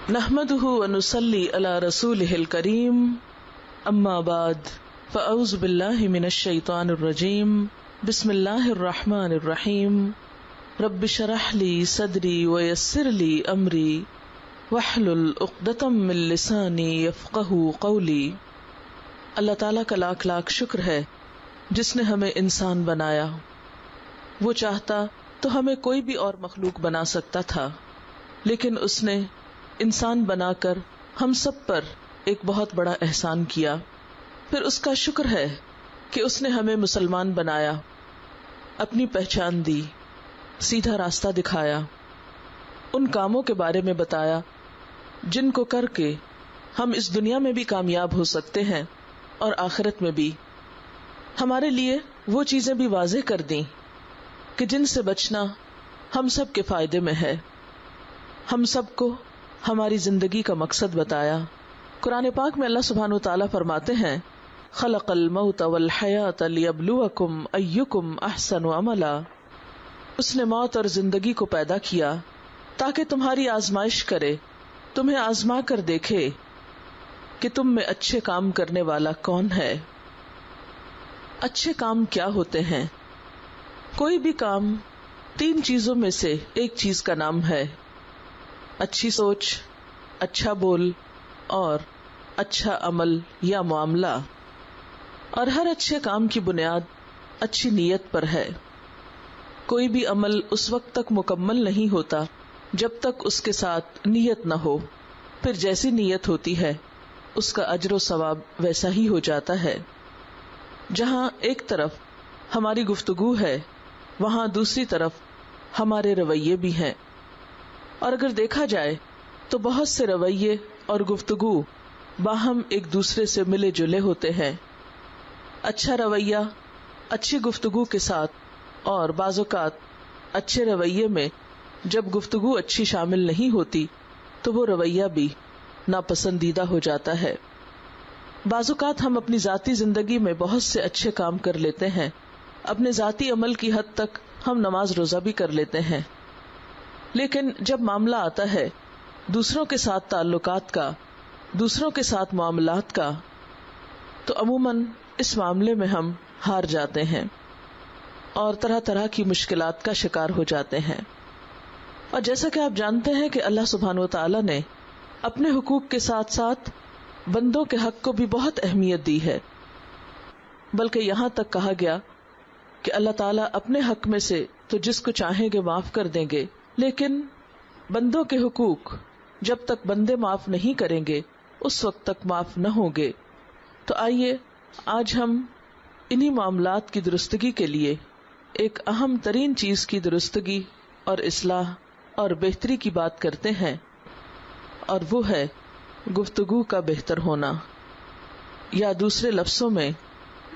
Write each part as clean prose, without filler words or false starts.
نحمده ونصلي على رسوله الكريم اما بعد فاعوذ بالله من الشيطان الرجيم بسم الله الرحمن الرحيم رب اشرح لي صدري ويسر لي امري واحلل عقدة من لساني يفقهوا قولي۔ اللہ تعالیٰ کا لاکھ لاکھ شکر ہے جس نے ہمیں انسان بنایا۔ وہ چاہتا تو ہمیں کوئی بھی اور مخلوق بنا سکتا تھا، لیکن اس نے انسان بنا کر ہم سب پر ایک بہت بڑا احسان کیا۔ پھر اس کا شکر ہے کہ اس نے ہمیں مسلمان بنایا، اپنی پہچان دی، سیدھا راستہ دکھایا، ان کاموں کے بارے میں بتایا جن کو کر کے ہم اس دنیا میں بھی کامیاب ہو سکتے ہیں اور آخرت میں بھی۔ ہمارے لیے وہ چیزیں بھی واضح کر دیں کہ جن سے بچنا ہم سب کے فائدے میں ہے۔ ہم سب کو ہماری زندگی کا مقصد بتایا۔ قرآن پاک میں اللہ سبحانہ وتعالیٰ فرماتے ہیں خلق الموت والحیات لیبلوکم ایکم احسن عملا۔ اس نے موت اور زندگی کو پیدا کیا تاکہ تمہاری آزمائش کرے، تمہیں آزما کر دیکھے کہ تم میں اچھے کام کرنے والا کون ہے۔ اچھے کام کیا ہوتے ہیں؟ کوئی بھی کام تین چیزوں میں سے ایک چیز کا نام ہے: اچھی سوچ، اچھا بول اور اچھا عمل یا معاملہ۔ اور ہر اچھے کام کی بنیاد اچھی نیت پر ہے۔ کوئی بھی عمل اس وقت تک مکمل نہیں ہوتا جب تک اس کے ساتھ نیت نہ ہو، پھر جیسی نیت ہوتی ہے اس کا اجر و ثواب ویسا ہی ہو جاتا ہے۔ جہاں ایک طرف ہماری گفتگو ہے، وہاں دوسری طرف ہمارے رویے بھی ہیں۔ اور اگر دیکھا جائے تو بہت سے رویے اور گفتگو باہم ایک دوسرے سے ملے جلے ہوتے ہیں۔ اچھا رویہ اچھی گفتگو کے ساتھ، اور بعض اوقات اچھے رویے میں جب گفتگو اچھی شامل نہیں ہوتی تو وہ رویہ بھی ناپسندیدہ ہو جاتا ہے۔ بعض اوقات ہم اپنی ذاتی زندگی میں بہت سے اچھے کام کر لیتے ہیں، اپنے ذاتی عمل کی حد تک ہم نماز روزہ بھی کر لیتے ہیں، لیکن جب معاملہ آتا ہے دوسروں کے ساتھ تعلقات کا، دوسروں کے ساتھ معاملات کا، تو عموماً اس معاملے میں ہم ہار جاتے ہیں اور طرح طرح کی مشکلات کا شکار ہو جاتے ہیں۔ اور جیسا کہ آپ جانتے ہیں کہ اللہ سبحانہ وتعالیٰ نے اپنے حقوق کے ساتھ ساتھ بندوں کے حق کو بھی بہت اہمیت دی ہے، بلکہ یہاں تک کہا گیا کہ اللہ تعالیٰ اپنے حق میں سے تو جس کو چاہیں گے معاف کر دیں گے، لیکن بندوں کے حقوق جب تک بندے معاف نہیں کریں گے اس وقت تک معاف نہ ہوں گے۔ تو آئیے آج ہم انہی معاملات کی درستگی کے لیے ایک اہم ترین چیز کی درستگی اور اصلاح اور بہتری کی بات کرتے ہیں، اور وہ ہے گفتگو کا بہتر ہونا، یا دوسرے لفظوں میں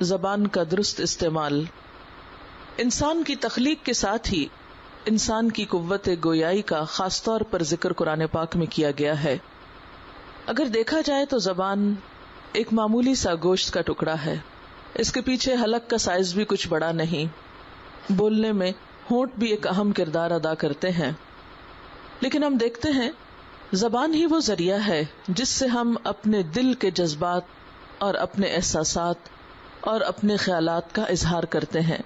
زبان کا درست استعمال۔ انسان کی تخلیق کے ساتھ ہی انسان کی قوت گویائی کا خاص طور پر ذکر قرآن پاک میں کیا گیا ہے۔ اگر دیکھا جائے تو زبان ایک معمولی سا گوشت کا ٹکڑا ہے، اس کے پیچھے حلق کا سائز بھی کچھ بڑا نہیں، بولنے میں ہونٹ بھی ایک اہم کردار ادا کرتے ہیں، لیکن ہم دیکھتے ہیں زبان ہی وہ ذریعہ ہے جس سے ہم اپنے دل کے جذبات اور اپنے احساسات اور اپنے خیالات کا اظہار کرتے ہیں۔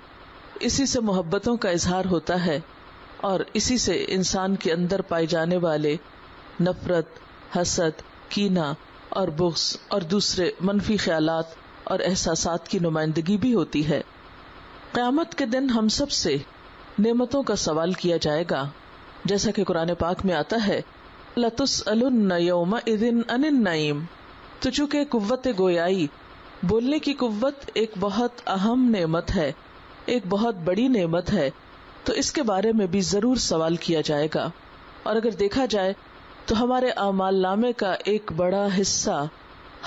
اسی سے محبتوں کا اظہار ہوتا ہے، اور اسی سے انسان کے اندر پائے جانے والے نفرت، حسد، کینہ اور بغض اور دوسرے منفی خیالات اور احساسات کی نمائندگی بھی ہوتی ہے۔ قیامت کے دن ہم سب سے نعمتوں کا سوال کیا جائے گا، جیسا کہ قرآن پاک میں آتا ہے لَتُسْأَلُنَّ يَوْمَئِذٍ عَنِ النَّعِيمِ۔ تو چونکہ قوت گویائی، بولنے کی قوت ایک بہت اہم نعمت ہے، ایک بہت بڑی نعمت ہے، تو اس کے بارے میں بھی ضرور سوال کیا جائے گا۔ اور اگر دیکھا جائے تو ہمارے اعمال نامے کا ایک بڑا حصہ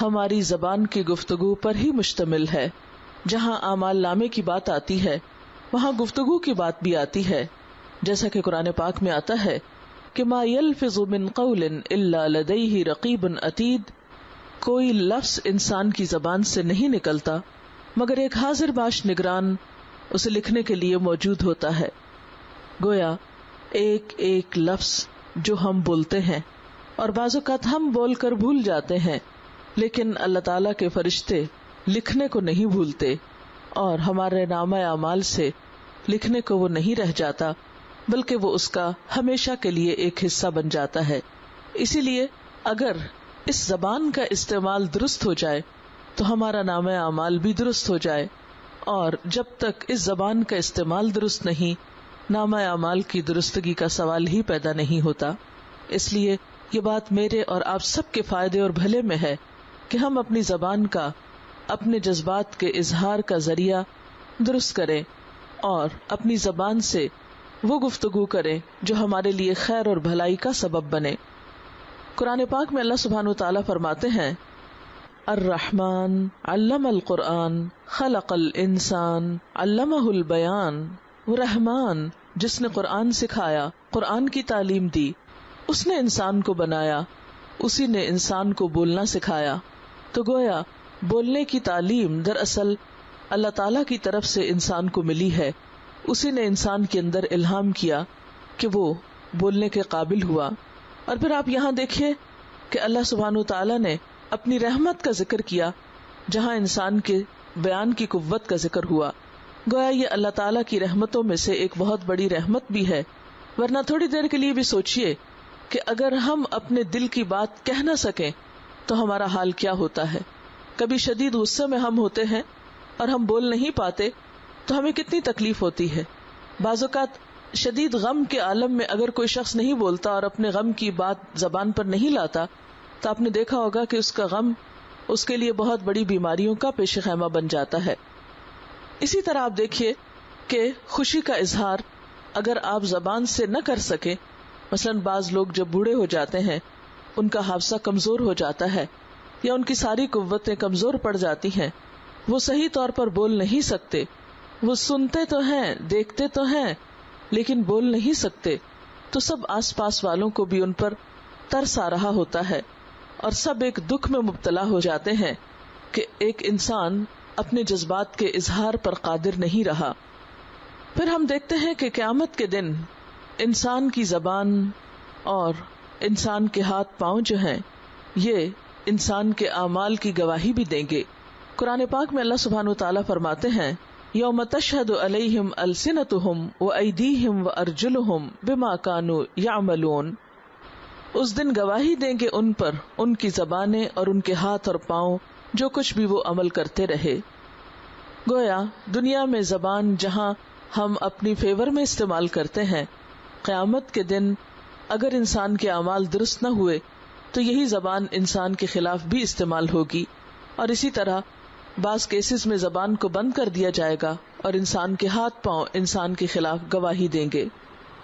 ہماری زبان کی گفتگو پر ہی مشتمل ہے۔ جہاں اعمال نامے کی بات آتی ہے وہاں گفتگو کی بات بھی آتی ہے، جیسا کہ قرآن پاک میں آتا ہے کہ ما یلفظ من قول الا لدیہ رقیب عتید۔ کوئی لفظ انسان کی زبان سے نہیں نکلتا مگر ایک حاضر باش نگران اسے لکھنے کے لیے موجود ہوتا ہے۔ گویا ایک ایک لفظ جو ہم بولتے ہیں اور بعض اوقات ہم بول کر بھول جاتے ہیں، لیکن اللہ تعالیٰ کے فرشتے لکھنے کو نہیں بھولتے، اور ہمارے نامہ اعمال سے لکھنے کو وہ نہیں رہ جاتا، بلکہ وہ اس کا ہمیشہ کے لیے ایک حصہ بن جاتا ہے۔ اسی لیے اگر اس زبان کا استعمال درست ہو جائے تو ہمارا نامہ اعمال بھی درست ہو جائے، اور جب تک اس زبان کا استعمال درست نہیں، نامہ اعمال کی درستگی کا سوال ہی پیدا نہیں ہوتا۔ اس لیے یہ بات میرے اور آپ سب کے فائدے اور بھلے میں ہے کہ ہم اپنی زبان کا، اپنے جذبات کے اظہار کا ذریعہ درست کریں، اور اپنی زبان سے وہ گفتگو کریں جو ہمارے لیے خیر اور بھلائی کا سبب بنے۔ قرآن پاک میں اللہ سبحانہ وتعالیٰ فرماتے ہیں، الرحمن علم القرآن خلق الانسان علمہ البیان۔ وہ رحمان جس نے قرآن سکھایا، قرآن کی تعلیم دی، اس نے انسان کو بنایا، اسی نے انسان کو بولنا سکھایا۔ تو گویا بولنے کی تعلیم دراصل اللہ تعالیٰ کی طرف سے انسان کو ملی ہے، اسی نے انسان کے اندر الہام کیا کہ وہ بولنے کے قابل ہوا۔ اور پھر آپ یہاں دیکھیے کہ اللہ سبحانہ وتعالیٰ نے اپنی رحمت کا ذکر کیا جہاں انسان کے بیان کی قوت کا ذکر ہوا۔ گویا یہ اللہ تعالیٰ کی رحمتوں میں سے ایک بہت بڑی رحمت بھی ہے، ورنہ تھوڑی دیر کے لیے بھی سوچئے کہ اگر ہم اپنے دل کی بات کہہ نہ سکیں تو ہمارا حال کیا ہوتا ہے۔ کبھی شدید غصے میں ہم ہوتے ہیں اور ہم بول نہیں پاتے تو ہمیں کتنی تکلیف ہوتی ہے۔ بعض اوقات شدید غم کے عالم میں اگر کوئی شخص نہیں بولتا اور اپنے غم کی بات زبان پر نہیں لاتا تو آپ نے دیکھا ہوگا کہ اس کا غم اس کے لیے بہت بڑی بیماریوں کا پیش خیمہ بن جاتا ہے۔ اسی طرح آپ دیکھیے کہ خوشی کا اظہار اگر آپ زبان سے نہ کر سکے، مثلا بعض لوگ جب بوڑھے ہو جاتے ہیں، ان کا حافظہ کمزور ہو جاتا ہے یا ان کی ساری قوتیں کمزور پڑ جاتی ہیں، وہ صحیح طور پر بول نہیں سکتے، وہ سنتے تو ہیں، دیکھتے تو ہیں، لیکن بول نہیں سکتے، تو سب آس پاس والوں کو بھی ان پر ترس آ رہا ہوتا ہے، اور سب ایک دکھ میں مبتلا ہو جاتے ہیں کہ ایک انسان اپنے جذبات کے اظہار پر قادر نہیں رہا۔ پھر ہم دیکھتے ہیں کہ قیامت کے دن انسان کی زبان اور انسان کے ہاتھ پاؤں جو ہیں یہ انسان کے اعمال کی گواہی بھی دیں گے۔ قرآن پاک میں اللہ سبحانہ وتعالیٰ فرماتے ہیں، یوم تشہد علیہم السنتہم وایدیہم وارجلہم بما کانوا یعملون۔ اس دن گواہی دیں گے ان پر ان کی زبانیں اور ان کے ہاتھ اور پاؤں جو کچھ بھی وہ عمل کرتے رہے۔ گویا دنیا میں زبان جہاں ہم اپنی فیور میں استعمال کرتے ہیں، قیامت کے دن اگر انسان کے اعمال درست نہ ہوئے تو یہی زبان انسان کے خلاف بھی استعمال ہوگی، اور اسی طرح بعض کیسز میں زبان کو بند کر دیا جائے گا اور انسان کے ہاتھ پاؤں انسان کے خلاف گواہی دیں گے۔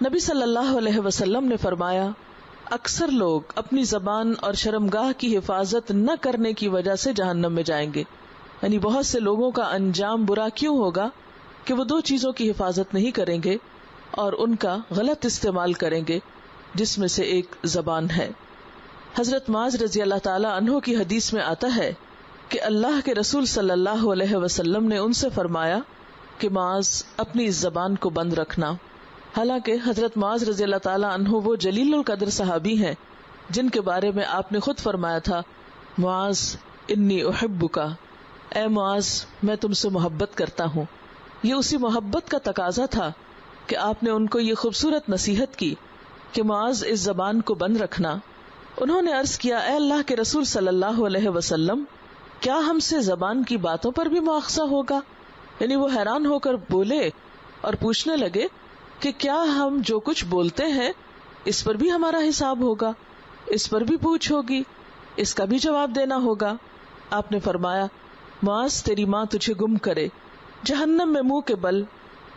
نبی صلی اللہ علیہ وسلم نے فرمایا، اکثر لوگ اپنی زبان اور شرمگاہ کی حفاظت نہ کرنے کی وجہ سے جہنم میں جائیں گے۔ یعنی بہت سے لوگوں کا انجام برا کیوں ہوگا کہ وہ دو چیزوں کی حفاظت نہیں کریں گے اور ان کا غلط استعمال کریں گے، جس میں سے ایک زبان ہے۔ حضرت معاذ رضی اللہ تعالی عنہ کی حدیث میں آتا ہے کہ اللہ کے رسول صلی اللہ علیہ وسلم نے ان سے فرمایا کہ معاذ اپنی اس زبان کو بند رکھنا۔ حالانکہ حضرت معاذ رضی اللہ تعالی عنہ وہ جلیل القدر صحابی ہیں جن کے بارے میں آپ نے خود فرمایا تھا، معاذ انی احبک، اے معاذ میں تم سے محبت کرتا ہوں۔ یہ اسی محبت کا تقاضا تھا کہ آپ نے ان کو یہ خوبصورت نصیحت کی کہ معاذ اس زبان کو بند رکھنا۔ انہوں نے عرض کیا، اے اللہ کے رسول صلی اللہ علیہ وسلم، کیا ہم سے زبان کی باتوں پر بھی مواخذہ ہوگا؟ یعنی وہ حیران ہو کر بولے اور پوچھنے لگے کہ کیا ہم جو کچھ بولتے ہیں اس پر بھی ہمارا حساب ہوگا، اس پر بھی پوچھ ہوگی، اس کا بھی جواب دینا ہوگا؟ آپ نے فرمایا، معاذ تیری ماں تجھے گم کرے، جہنم میں منہ کے بل،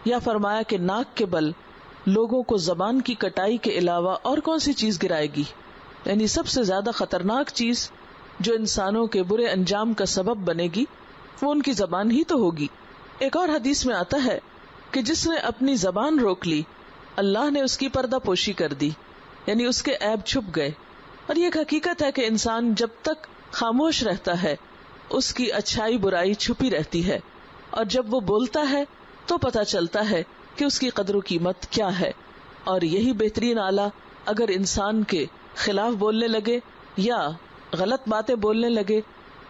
یا فرمایا کہ ناک کے بل لوگوں کو زبان کی کٹائی کے علاوہ اور کون سی چیز گرائے گی؟ یعنی سب سے زیادہ خطرناک چیز جو انسانوں کے برے انجام کا سبب بنے گی وہ ان کی زبان ہی تو ہوگی۔ ایک اور حدیث میں آتا ہے کہ جس نے اپنی زبان روک لی اللہ نے اس کی پردہ پوشی کر دی، یعنی اس کے عیب چھپ گئے۔ اور یہ ایک حقیقت ہے کہ انسان جب تک خاموش رہتا ہے اس کی اچھائی برائی چھپی رہتی ہے، اور جب وہ بولتا ہے تو پتہ چلتا ہے کہ اس کی قدر و قیمت کیا ہے۔ اور یہی بہترین آلہ اگر انسان کے خلاف بولنے لگے یا غلط باتیں بولنے لگے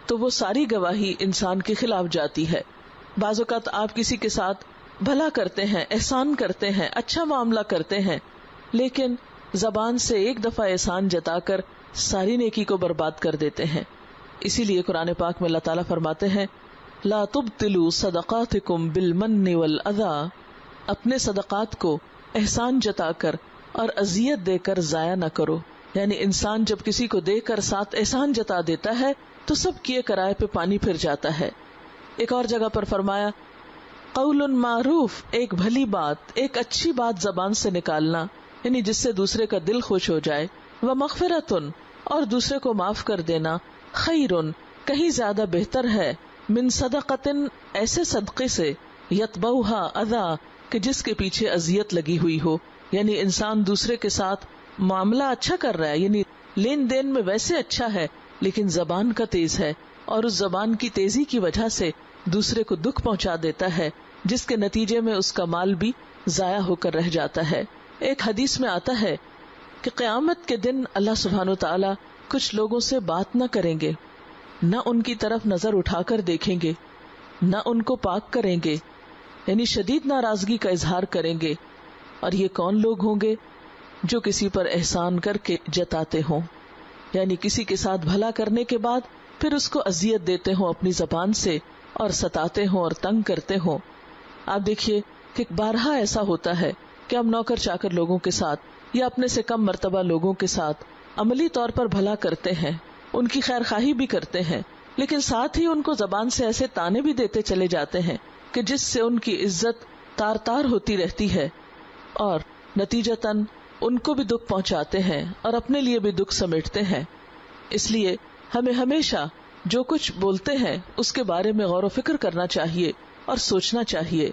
تو وہ ساری گواہی انسان کے خلاف جاتی ہے. بعض اوقات آپ کسی کے ساتھ بھلا کرتے ہیں، احسان کرتے ہیں، اچھا معاملہ کرتے ہیں، لیکن زبان سے ایک دفعہ احسان جتا کر ساری نیکی کو برباد کر دیتے ہیں. اسی لیے قرآن پاک میں اللہ تعالیٰ فرماتے ہیں لا تبطلوا صدقاتکم بالمن والاذی، اپنے صدقات کو احسان جتا کر اور اذیت دے کر ضائع نہ کرو. یعنی انسان جب کسی کو دے کر ساتھ احسان جتا دیتا ہے تو سب کیے کرائے پہ پانی پھر جاتا ہے. ایک اور جگہ پر فرمایا قول معروف، ایک بھلی بات، ایک اچھی بات زبان سے نکالنا، یعنی جس سے دوسرے کا دل خوش ہو جائے، ومغفرۃ، اور دوسرے کو معاف کر دینا، خیر، کہیں زیادہ بہتر ہے، من صدقۃ، ایسے صدقے سے، یتبعھا اذی، کہ جس کے پیچھے اذیت لگی ہوئی ہو. یعنی انسان دوسرے کے ساتھ معاملہ اچھا کر رہا ہے، یعنی لین دین میں ویسے اچھا ہے، لیکن زبان کا تیز ہے اور اس زبان کی تیزی کی وجہ سے دوسرے کو دکھ پہنچا دیتا ہے، جس کے نتیجے میں اس کا مال بھی ضائع ہو کر رہ جاتا ہے. ایک حدیث میں آتا ہے کہ قیامت کے دن اللہ سبحانہ و تعالی کچھ لوگوں سے بات نہ کریں گے، نہ ان کی طرف نظر اٹھا کر دیکھیں گے، نہ ان کو پاک کریں گے، یعنی شدید ناراضگی کا اظہار کریں گے. اور یہ کون لوگ ہوں گے؟ جو کسی پر احسان کر کے جتاتے ہوں، یعنی کسی کے ساتھ بھلا کرنے کے بعد پھر اس کو اذیت دیتے ہوں اپنی زبان سے، اور ستاتے ہوں اور تنگ کرتے ہوں. آپ دیکھیے کہ بارہا ایسا ہوتا ہے کہ ہم نوکر چاکر لوگوں کے ساتھ یا اپنے سے کم مرتبہ لوگوں کے ساتھ عملی طور پر بھلا کرتے ہیں، ان کی خیر خواہی بھی کرتے ہیں، لیکن ساتھ ہی ان کو زبان سے ایسے تانے بھی دیتے چلے جاتے ہیں کہ جس سے ان کی عزت تار تار ہوتی رہتی ہے، اور نتیجتاً ان کو بھی دکھ پہنچاتے ہیں اور اپنے لیے بھی دکھ سمیٹتے ہیں. اس لیے ہمیں ہمیشہ جو کچھ بولتے ہیں اس کے بارے میں غور و فکر کرنا چاہیے اور سوچنا چاہیے.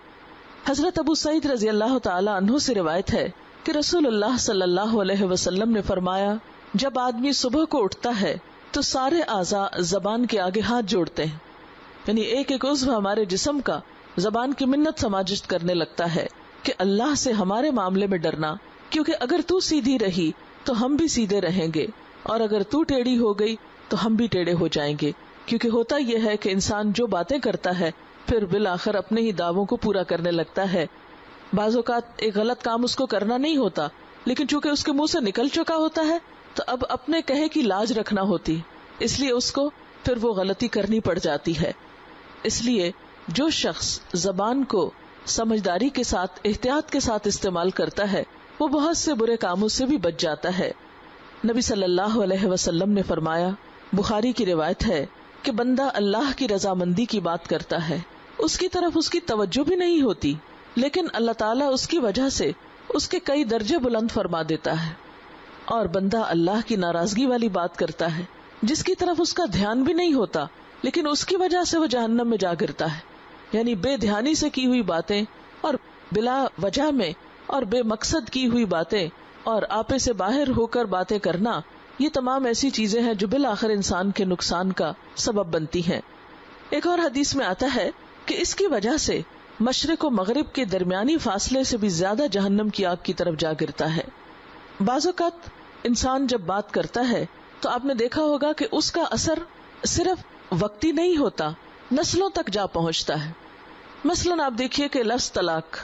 حضرت ابو سعید رضی اللہ تعالی عنہ سے روایت ہے کہ رسول اللہ صلی اللہ علیہ وسلم نے فرمایا جب آدمی صبح کو اٹھتا ہے تو سارے اعضاء زبان کے آگے ہاتھ جوڑتے ہیں، یعنی ایک ایک عضو ہمارے جسم کا زبان کی منت سماجت کرنے لگتا ہے کہ اللہ سے ہمارے معاملے میں ڈرنا، کیونکہ اگر تو سیدھی رہی تو ہم بھی سیدھے رہیں گے، اور اگر تو ٹیڑھی ہو گئی تو ہم بھی ٹیڑھے ہو جائیں گے. کیونکہ ہوتا یہ ہے کہ انسان جو باتیں کرتا ہے پھر بالآخر اپنے ہی دعووں کو پورا کرنے لگتا ہے. بعض اوقات ایک غلط کام اس کو کرنا نہیں ہوتا، لیکن چونکہ اس کے منہ سے نکل چکا ہوتا ہے تو اب اپنے کہے کی لاج رکھنا ہوتی، اس لیے اس کو پھر وہ غلطی کرنی پڑ جاتی ہے. اس لیے جو شخص زبان کو سمجھداری کے ساتھ، احتیاط کے ساتھ استعمال کرتا ہے وہ بہت سے برے کاموں سے بھی بچ جاتا ہے. نبی صلی اللہ علیہ وسلم نے فرمایا، بخاری کی روایت ہے کہ بندہ اللہ کی رضامندی کی بات کرتا ہے، اس کی طرف اس کی توجہ بھی نہیں ہوتی، لیکن اللہ تعالیٰ اس کی وجہ سے اس کے کئی درجے بلند فرما دیتا ہے. اور بندہ اللہ کی ناراضگی والی بات کرتا ہے جس کی طرف اس کا دھیان بھی نہیں ہوتا، لیکن اس کی وجہ سے وہ جہنم میں جا گرتا ہے. یعنی بے دھیانی سے کی ہوئی باتیں اور بلا وجہ میں اور بے مقصد کی ہوئی باتیں اور آپے سے باہر ہو کر باتیں کرنا، یہ تمام ایسی چیزیں ہیں جو بالآخر انسان کے نقصان کا سبب بنتی ہیں. ایک اور حدیث میں آتا ہے کہ اس کی وجہ سے مشرق و مغرب کے درمیانی فاصلے سے بھی زیادہ جہنم کی آگ کی طرف جا گرتا ہے. بعض اوقات انسان جب بات کرتا ہے تو آپ نے دیکھا ہوگا کہ اس کا اثر صرف وقتی نہیں ہوتا، نسلوں تک جا پہنچتا ہے. مثلاً آپ دیکھیے کہ لفظ طلاق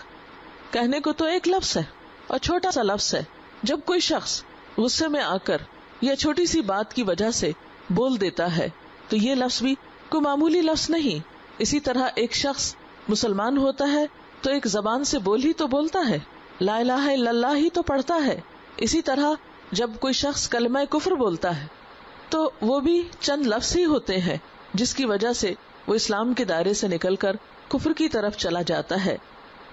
کہنے کو تو ایک لفظ ہے اور چھوٹا سا لفظ ہے، جب کوئی شخص غصے میں آ کر یا چھوٹی سی بات کی وجہ سے بول دیتا ہے تو یہ لفظ بھی کوئی معمولی لفظ نہیں. اسی طرح ایک شخص مسلمان ہوتا ہے تو ایک زبان سے بول ہی تو بولتا ہے، لا الہ الا اللہ ہی تو پڑھتا ہے. اسی طرح جب کوئی شخص کلمہ کفر بولتا ہے تو وہ بھی چند لفظ ہی ہوتے ہیں جس کی وجہ سے وہ اسلام کے دائرے سے نکل کر کفر کی طرف چلا جاتا ہے.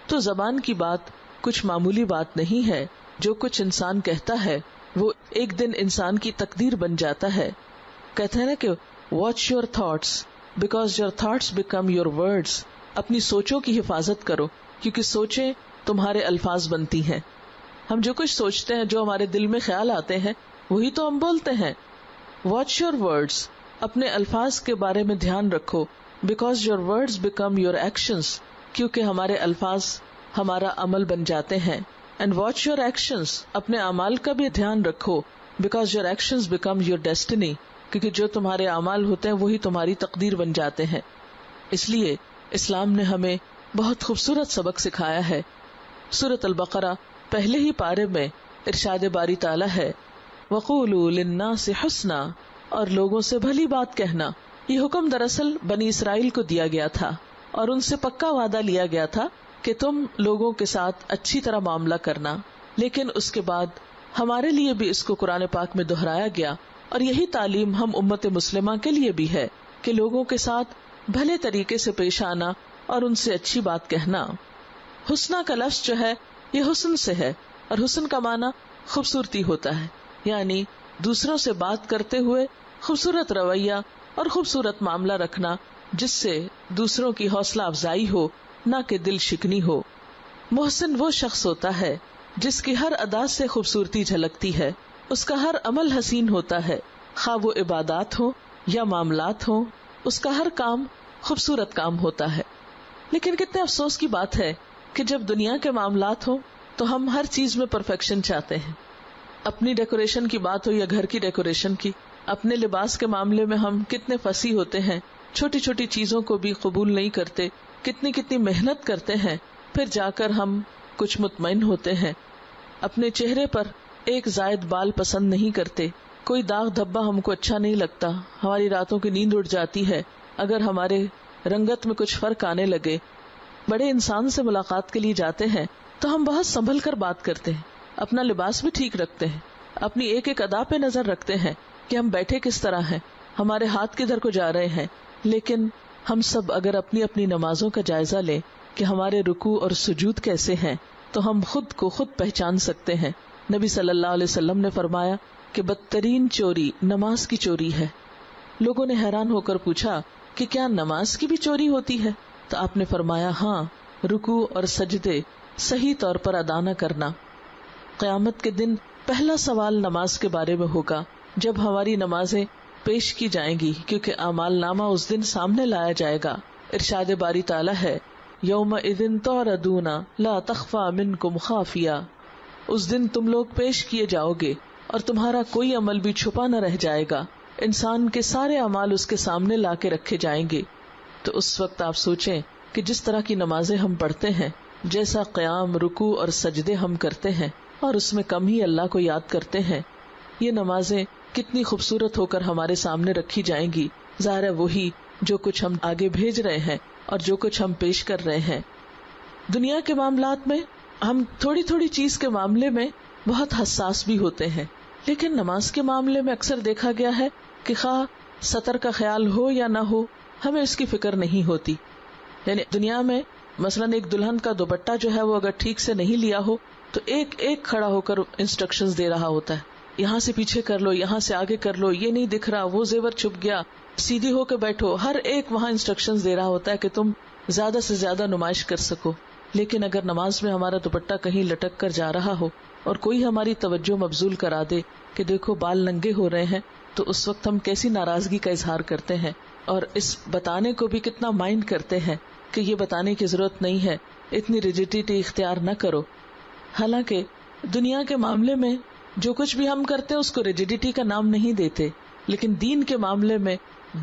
تو زبان کی بات کچھ معمولی بات نہیں ہے، جو کچھ انسان کہتا ہے وہ ایک دن انسان کی تقدیر بن جاتا ہے. کہتے ہیں نا کہ watch your thoughts because your thoughts become your words. اپنی سوچوں کی حفاظت کرو کیونکہ سوچیں تمہارے الفاظ بنتی ہیں. ہم جو کچھ سوچتے ہیں، جو ہمارے دل میں خیال آتے ہیں، وہی تو ہم بولتے ہیں. واچ یور ورڈس، اپنے الفاظ کے بارے میں دھیان رکھو. Because your words become your actions, کیونکہ ہمارے الفاظ ہمارا عمل بن جاتے ہیں. اینڈ واچ یور ایکشنز، اپنے اعمال کا بھی دھیان رکھو. Because your actions become your destiny, کیونکہ جو تمہارے اعمال ہوتے ہیں وہی تمہاری تقدیر بن جاتے ہیں. اس لیے اسلام نے ہمیں بہت خوبصورت سبق سکھایا ہے. سورۃ البقرہ پہلے ہی پارے میں ارشاد باری تعالیٰ ہے وَقُولُوا لِلنَّاسِ حُسْنًا، اور لوگوں سے بھلی بات کہنا. یہ حکم دراصل بنی اسرائیل کو دیا گیا تھا اور ان سے پکا وعدہ لیا گیا تھا کہ تم لوگوں کے ساتھ اچھی طرح معاملہ کرنا. لیکن اس کے بعد ہمارے لیے بھی اس کو قرآن پاک میں دہرایا گیا، اور یہی تعلیم ہم امت مسلمہ کے لیے بھی ہے کہ لوگوں کے ساتھ بھلے طریقے سے پیش آنا اور ان سے اچھی بات کہنا. حسنہ کا لفظ جو ہے یہ حسن سے ہے، اور حسن کا معنی خوبصورتی ہوتا ہے، یعنی دوسروں سے بات کرتے ہوئے خوبصورت رویہ اور خوبصورت معاملہ رکھنا جس سے دوسروں کی حوصلہ افزائی ہو، نہ کہ دل شکنی ہو. محسن وہ شخص ہوتا ہے جس کی ہر ادا سے خوبصورتی جھلکتی ہے، اس کا ہر عمل حسین ہوتا ہے، خواہ وہ عبادات ہو یا معاملات ہوں، اس کا ہر کام خوبصورت کام ہوتا ہے. لیکن کتنے افسوس کی بات ہے کہ جب دنیا کے معاملات ہوں تو ہم ہر چیز میں پرفیکشن چاہتے ہیں. اپنی ڈیکوریشن کی بات ہو یا گھر کی ڈیکوریشن کی، اپنے لباس کے معاملے میں ہم کتنے فصیح ہوتے ہیں، چھوٹی چھوٹی چیزوں کو بھی قبول نہیں کرتے، کتنی محنت کرتے ہیں، پھر جا کر ہم کچھ مطمئن ہوتے ہیں. اپنے چہرے پر ایک زائد بال پسند نہیں کرتے، کوئی داغ دھبا ہم کو اچھا نہیں لگتا، ہماری راتوں کی نیند اڑ جاتی ہے اگر ہمارے رنگت میں کچھ فرق آنے لگے. بڑے انسان سے ملاقات کے لیے جاتے ہیں تو ہم بہت سنبھل کر بات کرتے ہیں، اپنا لباس بھی ٹھیک رکھتے ہیں، اپنی ایک ایک ادا پہ نظر رکھتے ہیں کہ ہم بیٹھے کس طرح ہیں، ہمارے ہاتھ کدھر کو جا رہے ہیں. لیکن ہم سب اگر اپنی اپنی نمازوں کا جائزہ لیں کہ ہمارے رکوع اور سجود کیسے ہیں تو ہم خود کو خود پہچان سکتے ہیں. نبی صلی اللہ علیہ وسلم نے فرمایا کہ بدترین چوری نماز کی چوری ہے. لوگوں نے حیران ہو کر پوچھا کہ کیا نماز کی بھی چوری ہوتی ہے؟ تو آپ نے فرمایا ہاں، رکوع اور سجدے صحیح طور پر ادا نہ کرنا. قیامت کے دن پہلا سوال نماز کے بارے میں ہوگا جب ہماری نمازیں پیش کی جائیں گی، کیونکہ اعمال نامہ اس دن سامنے لایا جائے گا. ارشاد باری تعالیٰ ہے یومئذ تعرضون لا تخفی منکم خافیہ، اس دن تم لوگ پیش کیے جاؤ گے اور تمہارا کوئی عمل بھی چھپا نہ رہ جائے گا. انسان کے سارے اعمال اس کے سامنے لا کے رکھے جائیں گے. تو اس وقت آپ سوچیں کہ جس طرح کی نمازیں ہم پڑھتے ہیں، جیسا قیام، رکوع اور سجدے ہم کرتے ہیں اور اس میں کم ہی اللہ کو یاد کرتے ہیں، یہ نمازیں کتنی خوبصورت ہو کر ہمارے سامنے رکھی جائیں گی. ظاہر ہے وہی جو کچھ ہم آگے بھیج رہے ہیں اور جو کچھ ہم پیش کر رہے ہیں. دنیا کے معاملات میں ہم تھوڑی تھوڑی چیز کے معاملے میں بہت حساس بھی ہوتے ہیں، لیکن نماز کے معاملے میں اکثر دیکھا گیا ہے کہ خواہ سطر کا خیال ہو یا نہ ہو، ہمیں اس کی فکر نہیں ہوتی. یعنی دنیا میں مثلاً ایک دلہن کا دوپٹہ جو ہے وہ اگر ٹھیک سے نہیں لیا ہو تو ایک ایک کھڑا ہو کر انسٹرکشنز دے رہا ہوتا ہے، یہاں سے پیچھے کر لو، یہاں سے آگے کر لو، یہ نہیں دکھ رہا، وہ زیور چھپ گیا، سیدھی ہو کے بیٹھو. ہر ایک وہاں انسٹرکشنز دے رہا ہوتا ہے کہ تم زیادہ سے زیادہ نمائش کر سکو. لیکن اگر نماز میں ہمارا دوپٹہ کہیں لٹک کر جا رہا ہو اور کوئی ہماری توجہ مبذول کرا دے کہ دیکھو بال ننگے ہو رہے ہیں، تو اس وقت ہم کیسی ناراضگی کا اظہار کرتے ہیں، اور اس بتانے کو بھی کتنا مائنڈ کرتے ہیں کہ یہ بتانے کی ضرورت نہیں ہے، اتنی ریجیڈیٹی اختیار نہ کرو. حالانکہ دنیا کے معاملے میں جو کچھ بھی ہم کرتے ہیں اس کو ریجیڈیٹی کا نام نہیں دیتے، لیکن دین کے معاملے میں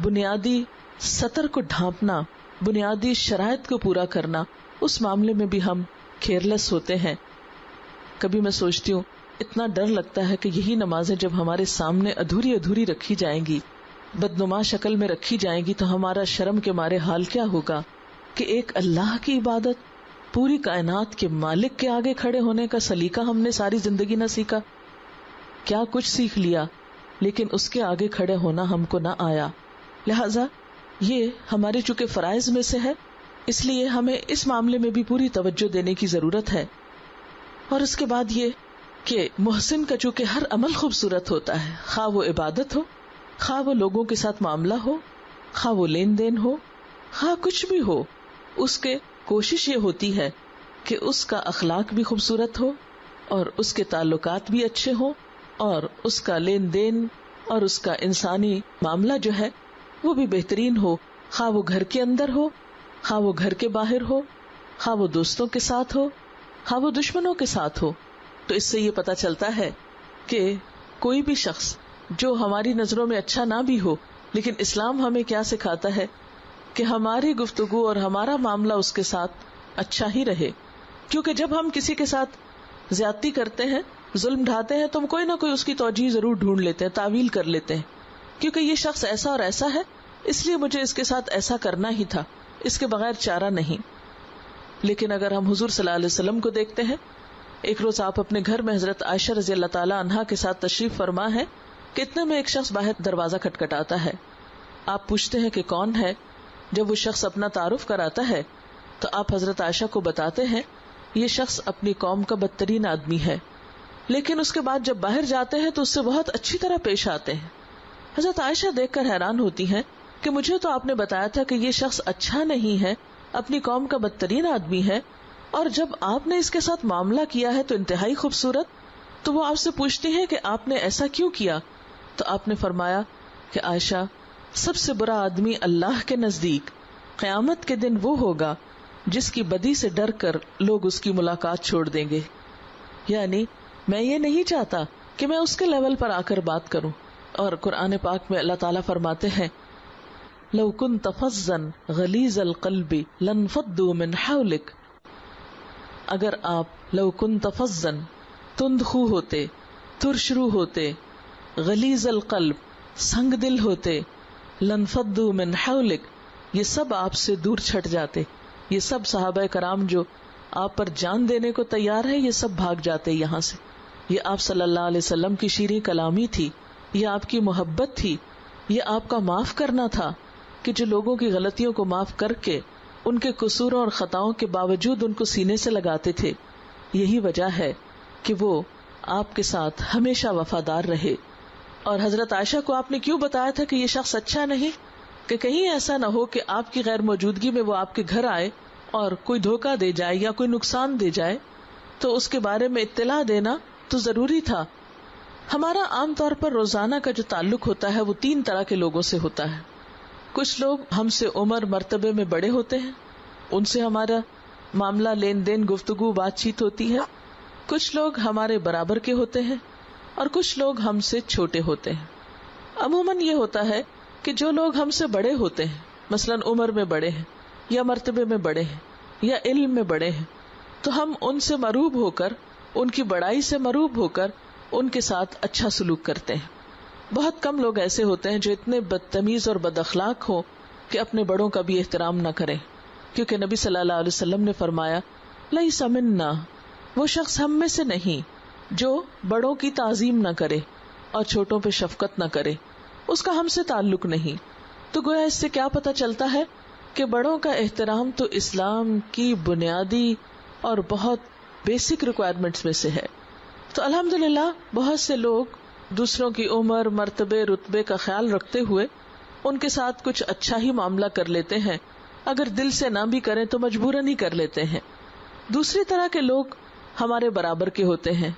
بنیادی سطر کو ڈھانپنا، بنیادی شرائط کو پورا کرنا، اس معاملے میں بھی ہم کیئرلیس ہوتے ہیں. کبھی میں سوچتی ہوں اتنا ڈر لگتا ہے کہ یہی نمازیں جب ہمارے سامنے ادھوری ادھوری رکھی جائیں گی، بدنما شکل میں رکھی جائیں گی، تو ہمارا شرم کے مارے حال کیا ہوگا کہ ایک اللہ کی عبادت، پوری کائنات کے مالک کے آگے کھڑے ہونے کا سلیقہ ہم نے ساری زندگی نہ سیکھا. کیا کچھ سیکھ لیا لیکن اس کے آگے کھڑے ہونا ہم کو نہ آیا. لہذا یہ ہمارے چونکہ فرائض میں سے ہے، اس لیے ہمیں اس معاملے میں بھی پوری توجہ دینے کی ضرورت ہے. اور اس کے بعد یہ کہ محسن کا چونکہ ہر عمل خوبصورت ہوتا ہے، خواہ وہ عبادت ہو، خواہ وہ لوگوں کے ساتھ معاملہ ہو، خواہ وہ لین دین ہو، خواہ کچھ بھی ہو، اس کے کوشش یہ ہوتی ہے کہ اس کا اخلاق بھی خوبصورت ہو اور اس کے تعلقات بھی اچھے ہوں اور اس کا لین دین اور اس کا انسانی معاملہ جو ہے وہ بھی بہترین ہو، خواہ وہ گھر کے اندر ہو، خواہ وہ گھر کے باہر ہو، خواہ وہ دوستوں کے ساتھ ہو، خواہ وہ دشمنوں کے ساتھ ہو. تو اس سے یہ پتہ چلتا ہے کہ کوئی بھی شخص جو ہماری نظروں میں اچھا نہ بھی ہو، لیکن اسلام ہمیں کیا سکھاتا ہے کہ ہماری گفتگو اور ہمارا معاملہ اس کے ساتھ اچھا ہی رہے. کیونکہ جب ہم کسی کے ساتھ زیادتی کرتے ہیں، ظلم ڈھاتے ہیں، تو ہم کوئی نہ کوئی اس کی توجیہ ضرور ڈھونڈ لیتے ہیں، تعویل کر لیتے ہیں، کیونکہ یہ شخص ایسا اور ایسا ہے، اس لیے مجھے اس کے ساتھ ایسا کرنا ہی تھا، اس کے بغیر چارہ نہیں. لیکن اگر ہم حضور صلی اللہ علیہ وسلم کو دیکھتے ہیں، ایک روز آپ اپنے گھر میں حضرت عائشہ رضی اللہ تعالی عنہا کے ساتھ تشریف فرما ہے کہ اتنے میں ایک شخص باہر دروازہ کھٹکھٹاتا ہے. آپ پوچھتے ہیں کہ کون ہے. جب وہ شخص اپنا تعارف کراتا ہے تو آپ حضرت عائشہ کو بتاتے ہیں یہ شخص اپنی قوم کا بدترین آدمی ہے، لیکن اس کے بعد جب باہر جاتے ہیں تو اس سے بہت اچھی طرح پیش آتے ہیں. حضرت عائشہ دیکھ کر حیران ہوتی ہیں کہ مجھے تو آپ نے بتایا تھا کہ یہ شخص اچھا نہیں ہے، اپنی قوم کا بدترین آدمی ہے، اور جب آپ نے اس کے ساتھ معاملہ کیا ہے تو انتہائی خوبصورت. تو وہ آپ سے پوچھتی ہیں کہ آپ نے ایسا کیوں کیا؟ تو آپ نے فرمایا کہ عائشہ، سب سے برا آدمی اللہ کے نزدیک قیامت کے دن وہ ہوگا جس کی بدی سے ڈر کر لوگ اس کی ملاقات چھوڑ دیں گے. یعنی میں یہ نہیں چاہتا کہ میں اس کے لیول پر آ کر بات کروں. اور قرآن پاک میں اللہ تعالیٰ فرماتے ہیں لو كنت فظا غلیظ القلب لانفضوا من حولک. اگر آپ لو كنت فظا تند خو ہوتے، ترشرو ہوتے، غلیظ القلب سنگ دل ہوتے، لانفضوا من حولک یہ سب آپ سے دور چھٹ جاتے. یہ سب صحابہ کرام جو آپ پر جان دینے کو تیار ہے، یہ سب بھاگ جاتے یہاں سے. یہ آپ صلی اللہ علیہ وسلم کی شیریں کلامی تھی، یہ آپ کی محبت تھی، یہ آپ کا معاف کرنا تھا کہ جو لوگوں کی غلطیوں کو معاف کر کے ان کے قصوروں اور خطاؤں کے باوجود ان کو سینے سے لگاتے تھے. یہی وجہ ہے کہ وہ آپ کے ساتھ ہمیشہ وفادار رہے. اور حضرت عائشہ کو آپ نے کیوں بتایا تھا کہ یہ شخص اچھا نہیں؟ کہ کہیں ایسا نہ ہو کہ آپ کی غیر موجودگی میں وہ آپ کے گھر آئے اور کوئی دھوکہ دے جائے یا کوئی نقصان دے جائے، تو اس کے بارے میں اطلاع دینا تو ضروری تھا. ہمارا عام طور پر روزانہ کا جو تعلق ہوتا ہے وہ 3 طرح کے لوگوں سے ہوتا ہے. کچھ لوگ ہم سے عمر مرتبے میں بڑے ہوتے ہیں، ان سے ہمارا معاملہ لین دین گفتگو بات چیت ہوتی ہے. کچھ لوگ ہمارے برابر کے ہوتے ہیں اور کچھ لوگ ہم سے چھوٹے ہوتے ہیں. عموماً یہ ہوتا ہے کہ جو لوگ ہم سے بڑے ہوتے ہیں، مثلاً عمر میں بڑے ہیں یا مرتبے میں بڑے ہیں یا علم میں بڑے ہیں، تو ہم ان سے مروب ہو کر، ان کی بڑائی سے مروب ہو کر ان کے ساتھ اچھا سلوک کرتے ہیں. بہت کم لوگ ایسے ہوتے ہیں جو اتنے بدتمیز اور بد اخلاق ہوں کہ اپنے بڑوں کا بھی احترام نہ کریں، کیونکہ نبی صلی اللہ علیہ وسلم نے فرمایا لیس منا، وہ شخص ہم میں سے نہیں جو بڑوں کی تعظیم نہ کرے اور چھوٹوں پہ شفقت نہ کرے، اس کا ہم سے تعلق نہیں. تو گویا اس سے کیا پتہ چلتا ہے کہ بڑوں کا احترام تو اسلام کی بنیادی اور بہت بیسک ریکوائرمنٹس میں سے ہے. تو الحمدللہ بہت سے لوگ دوسروں کی عمر، مرتبے، رتبے کا خیال رکھتے ہوئے ان کے ساتھ کچھ اچھا ہی معاملہ کر لیتے ہیں. اگر دل سے نہ بھی کریں تو مجبوراً ہی کر لیتے ہیں. دوسری طرح کے لوگ ہمارے برابر کے ہوتے ہیں،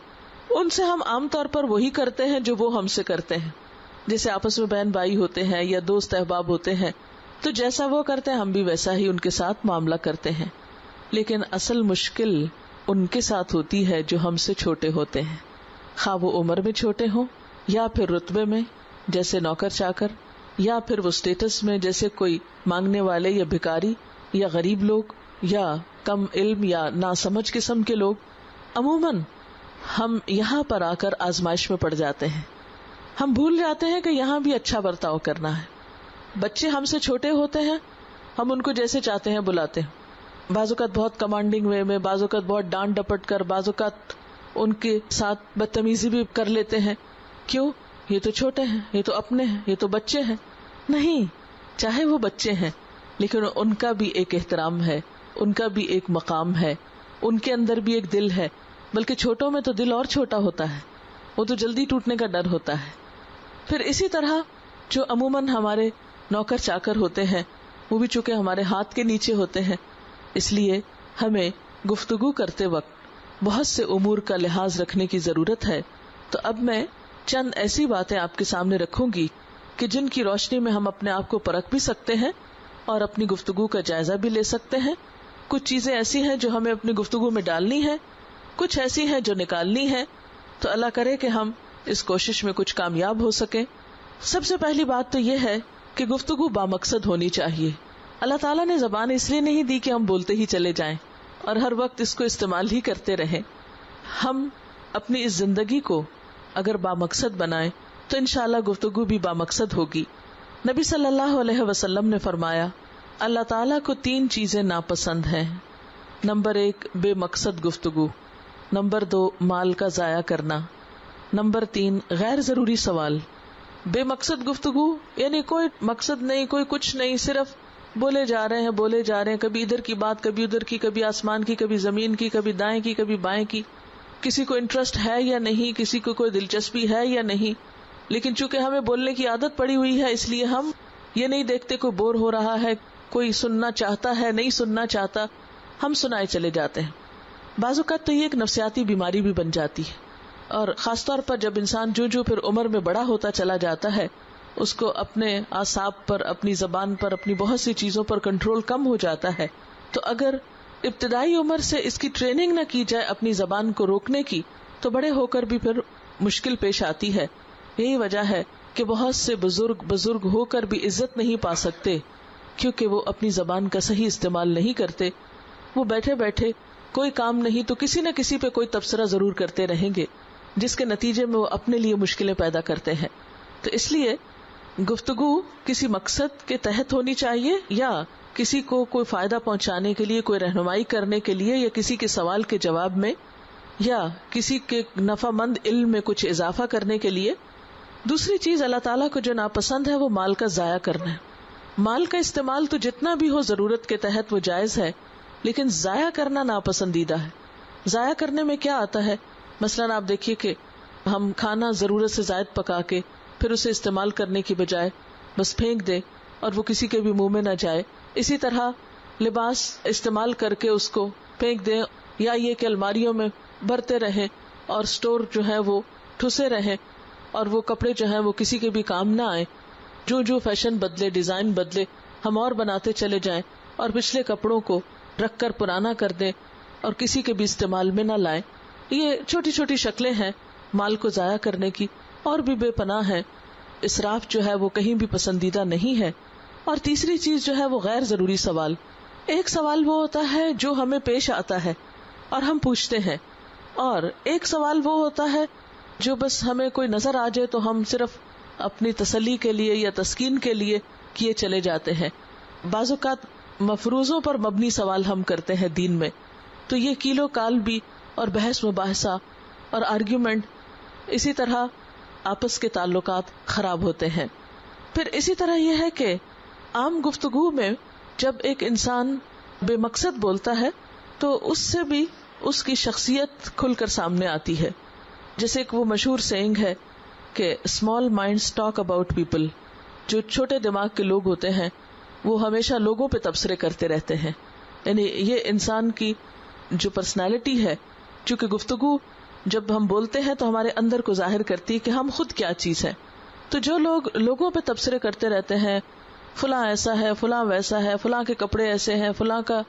ان سے ہم عام طور پر وہی کرتے ہیں جو وہ ہم سے کرتے ہیں. جیسے آپس میں بہن بھائی ہوتے ہیں یا دوست احباب ہوتے ہیں، تو جیسا وہ کرتے ہیں ہم بھی ویسا ہی ان کے ساتھ معاملہ کرتے ہیں. لیکن اصل مشکل ان کے ساتھ ہوتی ہے جو ہم سے چھوٹے ہوتے ہیں، خواہ وہ عمر میں چھوٹے ہوں یا پھر رتبے میں جیسے نوکر چاکر، یا پھر وہ اسٹیٹس میں جیسے کوئی مانگنے والے یا بھکاری یا غریب لوگ یا کم علم یا ناسمجھ قسم کے لوگ. عموماً ہم یہاں پر آ کر آزمائش میں پڑ جاتے ہیں. ہم بھول جاتے ہیں کہ یہاں بھی اچھا برتاؤ کرنا ہے. بچے ہم سے چھوٹے ہوتے ہیں، ہم ان کو جیسے چاہتے ہیں بلاتے ہیں، بعض اوقات بہت کمانڈنگ وے میں، بعض اوقات بہت ڈانٹ ڈپٹ کر، بعض اوقات ان کے ساتھ بدتمیزی بھی کر لیتے ہیں. کیوں؟ یہ تو چھوٹے ہیں، یہ تو اپنے ہیں، یہ تو بچے ہیں. نہیں، چاہے وہ بچے ہیں لیکن ان کا بھی ایک احترام ہے، ان کا بھی ایک مقام ہے، ان کے اندر بھی ایک دل ہے. بلکہ چھوٹوں میں تو دل اور چھوٹا ہوتا ہے، وہ تو جلدی ٹوٹنے کا ڈر ہوتا ہے. پھر اسی طرح جو عموماً ہمارے نوکر چاکر ہوتے ہیں وہ بھی چونکہ ہمارے ہاتھ کے نیچے ہوتے ہیں، اس لیے ہمیں گفتگو کرتے وقت بہت سے امور کا لحاظ رکھنے کی ضرورت ہے. تو اب میں چند ایسی باتیں آپ کے سامنے رکھوں گی کہ جن کی روشنی میں ہم اپنے آپ کو پرکھ بھی سکتے ہیں اور اپنی گفتگو کا جائزہ بھی لے سکتے ہیں. کچھ چیزیں ایسی ہیں جو ہمیں اپنی گفتگو میں ڈالنی ہے، کچھ ایسی ہیں جو نکالنی ہے. تو اللہ کرے کہ ہم اس کوشش میں کچھ کامیاب ہو سکیں. سب سے پہلی بات تو یہ ہے کہ گفتگو بامقصد ہونی چاہیے. اللہ تعالیٰ نے زبان اس لیے نہیں دی کہ ہم بولتے ہی چلے جائیں اور ہر وقت اس کو استعمال ہی کرتے رہیں. ہم اپنی اس زندگی کو اگر بامقصد بنائیں تو انشاءاللہ گفتگو بھی بامقصد ہوگی. نبی صلی اللہ علیہ وسلم نے فرمایا اللہ تعالیٰ کو 3 چیزیں ناپسند ہیں. نمبر 1 بے مقصد گفتگو، نمبر 2 مال کا ضائع کرنا، نمبر 3 غیر ضروری سوال. بے مقصد گفتگو یعنی کوئی مقصد نہیں، کوئی کچھ نہیں، صرف بولے جا رہے ہیں، کبھی ادھر کی بات، کبھی ادھر کی، کبھی آسمان کی، کبھی زمین کی، کبھی دائیں کی، کبھی بائیں کی. کسی کو انٹرسٹ ہے یا نہیں، کسی کو کوئی دلچسپی ہے یا نہیں، لیکن چونکہ ہمیں بولنے کی عادت پڑی ہوئی ہے اس لیے ہم یہ نہیں دیکھتے کوئی بور ہو رہا ہے، کوئی سننا چاہتا ہے، نہیں سننا چاہتا، ہم سنائے چلے جاتے ہیں. بعض اوقات تو یہ ایک نفسیاتی بیماری بھی بن جاتی ہے، اور خاص طور پر جب انسان جو پھر عمر میں بڑا ہوتا چلا جاتا ہے اس کو اپنے اعصاب پر، اپنی زبان پر، اپنی بہت سی چیزوں پر کنٹرول کم ہو جاتا ہے. تو اگر ابتدائی عمر سے اس کی ٹریننگ نہ کی جائے اپنی زبان کو روکنے کی تو بڑے ہو کر بھی پھر مشکل پیش آتی ہے. یہی وجہ ہے کہ بہت سے بزرگ ہو کر بھی عزت نہیں پا سکتے کیونکہ وہ اپنی زبان کا صحیح استعمال نہیں کرتے. وہ بیٹھے بیٹھے کوئی کام نہیں تو کسی نہ کسی پہ کوئی تبصرہ ضرور کرتے رہیں گے جس کے نتیجے میں وہ اپنے لیے مشکلیں پیدا کرتے ہیں. تو اس لیے گفتگو کسی مقصد کے تحت ہونی چاہیے، یا کسی کو کوئی فائدہ پہنچانے کے لیے، کوئی رہنمائی کرنے کے لیے، یا کسی کے سوال کے جواب میں، یا کسی کے نفع مند علم میں کچھ اضافہ کرنے کے لیے. دوسری چیز اللہ تعالیٰ کو جو ناپسند ہے وہ مال کا ضائع کرنا ہے. مال کا استعمال تو جتنا بھی ہو ضرورت کے تحت وہ جائز ہے، لیکن ضائع کرنا ناپسندیدہ ہے. ضائع کرنے میں کیا آتا ہے؟ مثلاً آپ دیکھیے کہ ہم کھانا ضرورت سے زائد پکا کے پھر اسے استعمال کرنے کی بجائے بس پھینک دیں اور وہ کسی کے بھی منہ میں نہ جائے. اسی طرح لباس استعمال کر کے اس کو پھینک دیں، یا یہ کہ الماریوں میں بھرتے رہیں اور سٹور جو ہے وہ ٹھسے رہیں اور وہ کپڑے جو ہیں وہ کسی کے بھی کام نہ آئیں. جو فیشن بدلے، ڈیزائن بدلے، ہم اور بناتے چلے جائیں اور پچھلے کپڑوں کو رکھ کر پرانا کر دیں اور کسی کے بھی استعمال میں نہ لائیں. یہ چھوٹی چھوٹی شکلیں ہیں مال کو ضائع کرنے کی، اور بھی بے پناہ ہیں. اسراف جو ہے وہ کہیں بھی پسندیدہ نہیں ہے. اور تیسری چیز جو ہے وہ غیر ضروری سوال. ایک سوال وہ ہوتا ہے جو ہمیں پیش آتا ہے اور ہم پوچھتے ہیں، اور ایک سوال وہ ہوتا ہے جو بس ہمیں کوئی نظر آ جائے تو ہم صرف اپنی تسلی کے لیے یا تسکین کے لیے کیے چلے جاتے ہیں. بعض اوقات مفروضوں پر مبنی سوال ہم کرتے ہیں دین میں، تو یہ کیلو کال بھی اور بحث مباحثہ اور آرگیومنٹ، اسی طرح آپس کے تعلقات خراب ہوتے ہیں. پھر اسی طرح یہ ہے کہ عام گفتگو میں جب ایک انسان بے مقصد بولتا ہے تو اس سے بھی اس کی شخصیت کھل کر سامنے آتی ہے. جیسے ایک وہ مشہور سینگ ہے کہ small minds talk about people. جو چھوٹے دماغ کے لوگ ہوتے ہیں وہ ہمیشہ لوگوں پہ تبصرے کرتے رہتے ہیں. یعنی یہ انسان کی جو پرسنالٹی ہے، چونکہ گفتگو جب ہم بولتے ہیں تو ہمارے اندر کو ظاہر کرتی ہے کہ ہم خود کیا چیز ہے. تو جو لوگ لوگوں پہ تبصرے کرتے رہتے ہیں، فلاں ایسا ہے، فلاں ویسا ہے، فلاں کے کپڑے ایسے ہیں، فلاں کا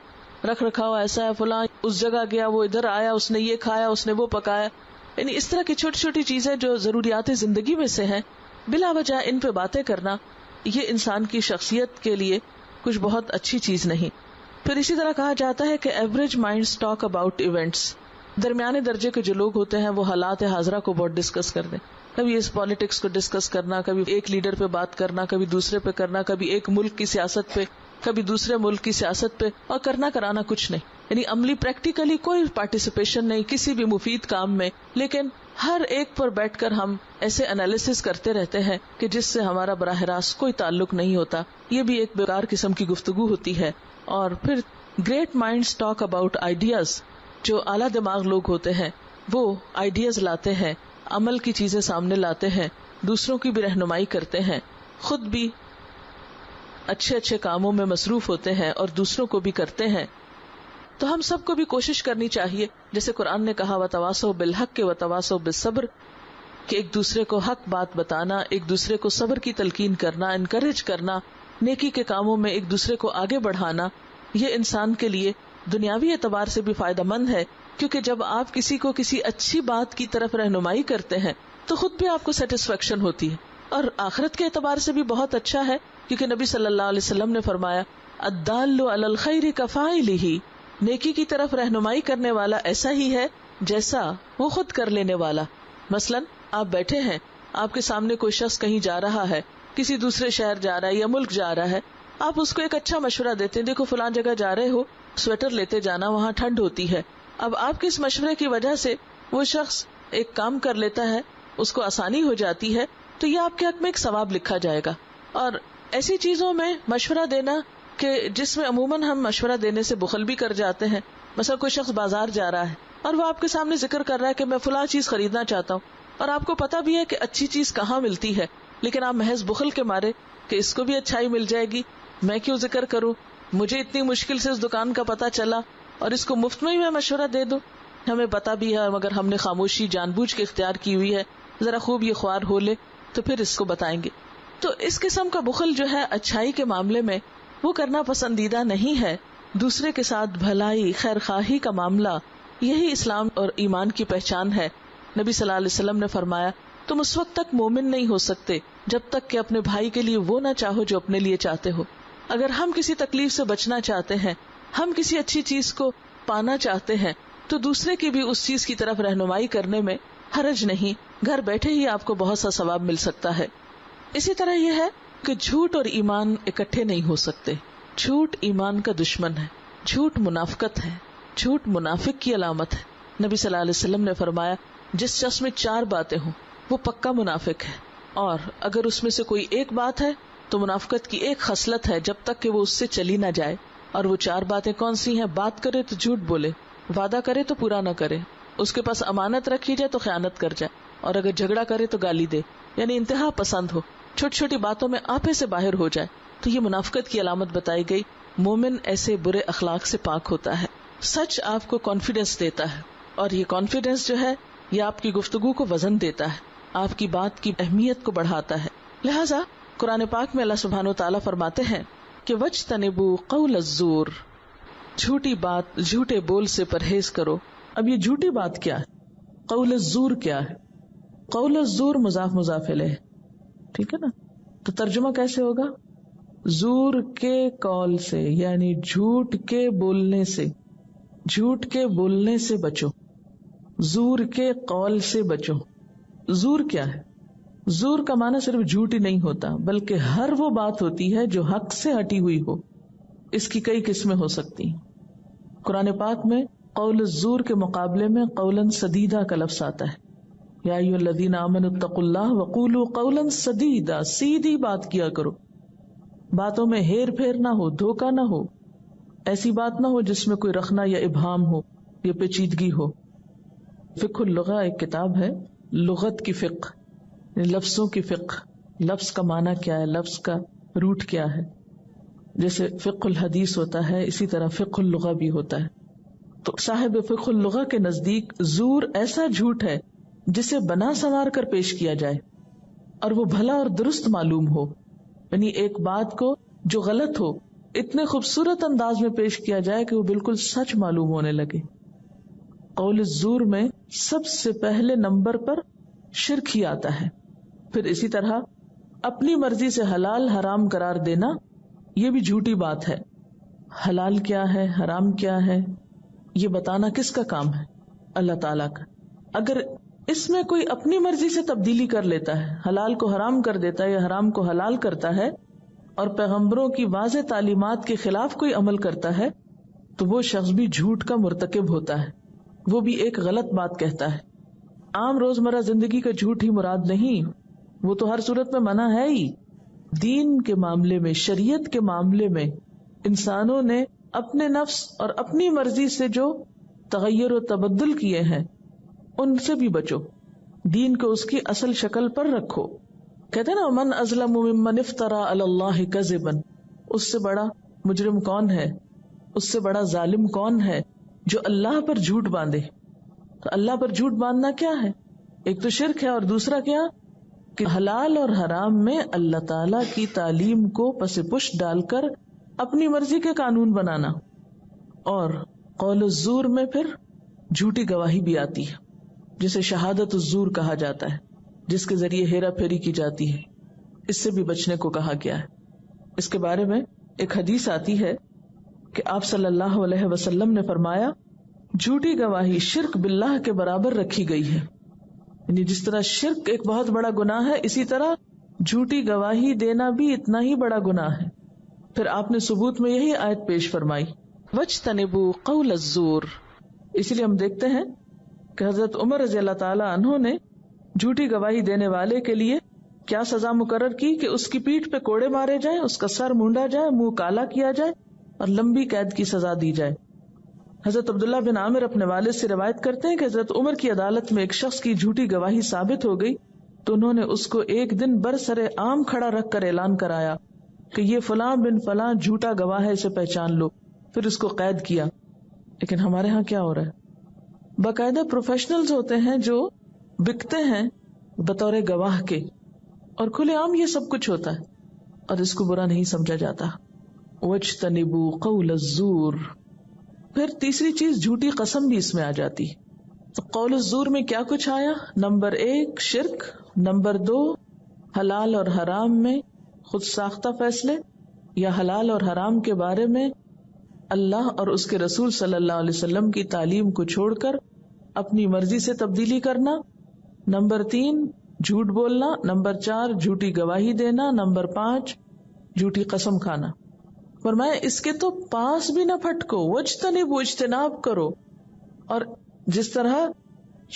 رکھ رکھاؤ ایسا ہے، فلاں اس جگہ گیا، وہ ادھر آیا، اس نے یہ کھایا، اس نے وہ پکایا، یعنی اس طرح کی چھوٹی چھوٹی چیزیں جو ضروریات زندگی میں سے ہیں، بلا وجہ ان پہ باتیں کرنا یہ انسان کی شخصیت کے لیے کچھ بہت اچھی چیز نہیں. پھر اسی طرح کہا جاتا ہے کہ average minds talk about events. درمیانے درجے کے جو لوگ ہوتے ہیں وہ حالات حاضرہ کو بہت ڈسکس کر دیں. کبھی اس پالیٹکس کو ڈسکس کرنا، کبھی ایک لیڈر پہ بات کرنا، کبھی دوسرے پہ کرنا، کبھی ایک ملک کی سیاست پہ، کبھی دوسرے ملک کی سیاست پہ، اور کرنا کرانا کچھ نہیں. یعنی عملی پریکٹیکلی کوئی پارٹیسپیشن نہیں کسی بھی مفید کام میں، لیکن ہر ایک پر بیٹھ کر ہم ایسے انالیسس کرتے رہتے ہیں کہ جس سے ہمارا براہ راست کوئی تعلق نہیں ہوتا. یہ بھی ایک بیکار قسم کی گفتگو ہوتی ہے. اور پھر great minds talk about ideas. جو اعلیٰ دماغ لوگ ہوتے ہیں وہ آئیڈیاز لاتے ہیں، عمل کی چیزیں سامنے لاتے ہیں، دوسروں کی بھی رہنمائی کرتے ہیں، خود بھی اچھے اچھے کاموں میں مصروف ہوتے ہیں اور دوسروں کو بھی کرتے ہیں. تو ہم سب کو بھی کوشش کرنی چاہیے، جیسے قرآن نے کہا وَتَوَاصَوْا بِالْحَقِّ وَتَوَاصَوْا بِالصَّبْرِ، کہ ایک دوسرے کو حق بات بتانا، ایک دوسرے کو صبر کی تلقین کرنا، انکریج کرنا، نیکی کے کاموں میں ایک دوسرے کو آگے بڑھانا. یہ انسان کے لیے دنیاوی اعتبار سے بھی فائدہ مند ہے، کیونکہ جب آپ کسی کو کسی اچھی بات کی طرف رہنمائی کرتے ہیں تو خود بھی آپ کو سیٹسفیکشن ہوتی ہے، اور آخرت کے اعتبار سے بھی بہت اچھا ہے، کیونکہ نبی صلی اللہ علیہ وسلم نے فرمایا الدال علی الخیر کفاعلہ، نیکی کی طرف رہنمائی کرنے والا ایسا ہی ہے جیسا وہ خود کر لینے والا. مثلا آپ بیٹھے ہیں، آپ کے سامنے کوئی شخص کہیں جا رہا ہے، کسی دوسرے شہر جا رہا ہے یا ملک جا رہا ہے، آپ اس کو ایک اچھا مشورہ دیتے ہیں، دیکھو فلان جگہ جا رہے ہو، سویٹر لیتے جانا، وہاں ٹھنڈ ہوتی ہے. اب آپ کے اس مشورے کی وجہ سے وہ شخص ایک کام کر لیتا ہے، اس کو آسانی ہو جاتی ہے، تو یہ آپ کے حق میں ایک ثواب لکھا جائے گا. اور ایسی چیزوں میں مشورہ دینا کہ جس میں عموماً ہم مشورہ دینے سے بخل بھی کر جاتے ہیں. مثلا کوئی شخص بازار جا رہا ہے اور وہ آپ کے سامنے ذکر کر رہا ہے کہ میں فلاں چیز خریدنا چاہتا ہوں، اور آپ کو پتا بھی ہے کہ اچھی چیز کہاں ملتی ہے، لیکن آپ محض بخل کے مارے کہ اس کو بھی اچھائی مل جائے گی، میں کیوں ذکر کروں، مجھے اتنی مشکل سے اس دکان کا پتا چلا اور اس کو مفت میں ہی میں مشورہ دے دوں. ہمیں پتا بھی ہے، مگر ہم نے خاموشی جان بوجھ کے اختیار کی ہوئی ہے، ذرا خوب یہ خوار ہو لے تو پھر اس کو بتائیں گے. تو اس قسم کا بخل جو ہے اچھائی کے معاملے میں وہ کرنا پسندیدہ نہیں ہے. دوسرے کے ساتھ بھلائی خیر خواہی کا معاملہ، یہی اسلام اور ایمان کی پہچان ہے. نبی صلی اللہ علیہ وسلم نے فرمایا تم اس وقت تک مومن نہیں ہو سکتے جب تک کہ اپنے بھائی کے لیے وہ نہ چاہو جو اپنے لیے چاہتے ہو. اگر ہم کسی تکلیف سے بچنا چاہتے ہیں، ہم کسی اچھی چیز کو پانا چاہتے ہیں، تو دوسرے کی بھی اس چیز کی طرف رہنمائی کرنے میں حرج نہیں. گھر بیٹھے ہی آپ کو بہت سا ثواب مل سکتا ہے. اسی طرح یہ ہے کہ جھوٹ اور ایمان اکٹھے نہیں ہو سکتے. جھوٹ ایمان کا دشمن ہے، جھوٹ منافقت ہے، جھوٹ منافق کی علامت ہے. نبی صلی اللہ علیہ وسلم نے فرمایا جس شخص میں 4 باتیں ہوں وہ پکا منافق ہے، اور اگر اس میں سے کوئی ایک بات ہے تو منافقت کی ایک خصلت ہے جب تک کہ وہ اس سے چلی نہ جائے. اور وہ 4 باتیں کون سی ہیں؟ بات کرے تو جھوٹ بولے، وعدہ کرے تو پورا نہ کرے، اس کے پاس امانت رکھی جائے تو خیانت کر جائے، اور اگر جھگڑا کرے تو گالی دے، یعنی انتہا پسند ہو، چھوٹی چھوٹی باتوں میں آپے سے باہر ہو جائے. تو یہ منافقت کی علامت بتائی گئی. مومن ایسے برے اخلاق سے پاک ہوتا ہے. سچ آپ کو کانفیڈنس دیتا ہے، اور یہ کانفیڈنس جو ہے یہ آپ کی گفتگو کو وزن دیتا ہے، آپ کی بات کی اہمیت کو بڑھاتا ہے. لہذا قرآن پاک میں اللہ سبحانہ وتعالیٰ فرماتے ہیں کہ وَاجْتَنِبُوا قَوْلَ الزُّورِ، جھوٹی بات، جھوٹے بول سے پرہیز کرو. اب یہ جھوٹی بات کیا ہے؟ قول الزور کیا ہے؟ قول الزور مضاف مضاف الیہ، ٹھیک ہے نا؟ تو ترجمہ کیسے ہوگا؟ زور کے قول سے، یعنی جھوٹ کے بولنے سے. جھوٹ کے بولنے سے بچو، زور کے قول سے بچو. زور کیا ہے؟ زور کا معنی صرف جھوٹ ہی نہیں ہوتا، بلکہ ہر وہ بات ہوتی ہے جو حق سے ہٹی ہوئی ہو. اس کی کئی قسمیں ہو سکتی ہیں. قرآن پاک میں قول الزور کے مقابلے میں قولا سدیدا کا لفظ آتا ہے. یا ایھا الذین آمنوا اتقوا اللہ وقولوا قولا سدیدا، سیدھی بات کیا کرو، باتوں میں ہیر پھیر نہ ہو، دھوکہ نہ ہو، ایسی بات نہ ہو جس میں کوئی رخنا یا ابہام ہو یا پیچیدگی ہو. فقہ اللغہ ایک کتاب ہے، لغت کی فقہ، لفظوں کی فقہ. لفظ کا معنی کیا ہے، لفظ کا روٹ کیا ہے. جیسے فقہ الحدیث ہوتا ہے، اسی طرح فقہ اللغہ بھی ہوتا ہے. تو صاحب فقہ اللغہ کے نزدیک زور ایسا جھوٹ ہے جسے بنا سنوار کر پیش کیا جائے اور وہ بھلا اور درست معلوم ہو. یعنی ایک بات کو جو غلط ہو اتنے خوبصورت انداز میں پیش کیا جائے کہ وہ بالکل سچ معلوم ہونے لگے. قول الزور میں سب سے پہلے نمبر پر شرک ہی آتا ہے. پھر اسی طرح اپنی مرضی سے حلال حرام قرار دینا، یہ بھی جھوٹی بات ہے. حلال کیا ہے، حرام کیا ہے، یہ بتانا کس کا کام ہے؟ اللہ تعالیٰ کا. اگر اس میں کوئی اپنی مرضی سے تبدیلی کر لیتا ہے، حلال کو حرام کر دیتا ہے یا حرام کو حلال کرتا ہے، اور پیغمبروں کی واضح تعلیمات کے خلاف کوئی عمل کرتا ہے، تو وہ شخص بھی جھوٹ کا مرتکب ہوتا ہے، وہ بھی ایک غلط بات کہتا ہے. عام روزمرہ زندگی کا جھوٹ ہی مراد نہیں، وہ تو ہر صورت میں منع ہے ہی. دین کے معاملے میں، شریعت کے معاملے میں انسانوں نے اپنے نفس اور اپنی مرضی سے جو تغیر و تبدل کیے ہیں ان سے بھی بچو. دین کو اس کی اصل شکل پر رکھو. کہتے ہیں نا من ازلم ممن افترى علی اللہ کذبا، اس سے بڑا مجرم کون ہے، اس سے بڑا ظالم کون ہے جو اللہ پر جھوٹ باندھے. تو اللہ پر جھوٹ باندھنا کیا ہے؟ ایک تو شرک ہے، اور دوسرا کیا کہ حلال اور حرام میں اللہ تعالی کی تعلیم کو پس پش ڈال کر اپنی مرضی کے قانون بنانا. اور قول الزور میں پھر جھوٹی گواہی بھی آتی ہے جسے شہادت الزور کہا جاتا ہے. جس کے ذریعے ہیرا پھیری کی جاتی ہے، اس سے بھی بچنے کو کہا گیا ہے۔ اس کے بارے میں ایک حدیث آتی ہے کہ آپ صلی اللہ علیہ وسلم نے فرمایا، جھوٹی گواہی شرک باللہ کے برابر رکھی گئی ہے، یعنی جس طرح شرک ایک بہت بڑا گناہ ہے، اسی طرح جھوٹی گواہی دینا بھی اتنا ہی بڑا گناہ ہے۔ پھر آپ نے ثبوت میں یہی آیت پیش فرمائی، وَاجْتَنِبُوا قَوْلَ الزُّورِ۔ اسی لیے ہم دیکھتے ہیں کہ حضرت عمر رضی اللہ تعالی عنہ نے جھوٹی گواہی دینے والے کے لیے کیا سزا مقرر کی کہ اس کی پیٹھ پہ کوڑے مارے جائیں، اس کا سر مونڈا جائے، منہ کالا کیا جائے اور لمبی قید کی سزا دی جائے۔ حضرت عبداللہ بن عامر اپنے والد سے روایت کرتے ہیں کہ حضرت عمر کی عدالت میں ایک شخص کی جھوٹی گواہی ثابت ہو گئی تو انہوں نے اس کو ایک دن برسر عام کھڑا رکھ کر اعلان کرایا کہ یہ فلاں بن فلاں جھوٹا گواہ ہے، اسے پہچان لو، پھر اس کو قید کیا۔ لیکن ہمارے ہاں کیا ہو رہا ہے، باقاعدہ پروفیشنلز ہوتے ہیں جو بکتے ہیں بطور گواہ کے، اور کھلے عام یہ سب کچھ ہوتا ہے اور اس کو برا نہیں سمجھا جاتا۔ وَاجْتَنِبُوا قَوْلَ الزُّورِ۔ پھر تیسری چیز جھوٹی قسم بھی اس میں آ جاتی۔ تو قول الزور میں کیا کچھ آیا؟ نمبر 1 شرک، نمبر 2 حلال اور حرام میں خود ساختہ فیصلے یا حلال اور حرام کے بارے میں اللہ اور اس کے رسول صلی اللہ علیہ وسلم کی تعلیم کو چھوڑ کر اپنی مرضی سے تبدیلی کرنا، نمبر 3 جھوٹ بولنا، نمبر 4 جھوٹی گواہی دینا، نمبر 5 جھوٹی قسم کھانا۔ فرمایا اس کے تو پاس بھی نہ پھٹکو، وجتنبوا اجتناب کرو۔ اور جس طرح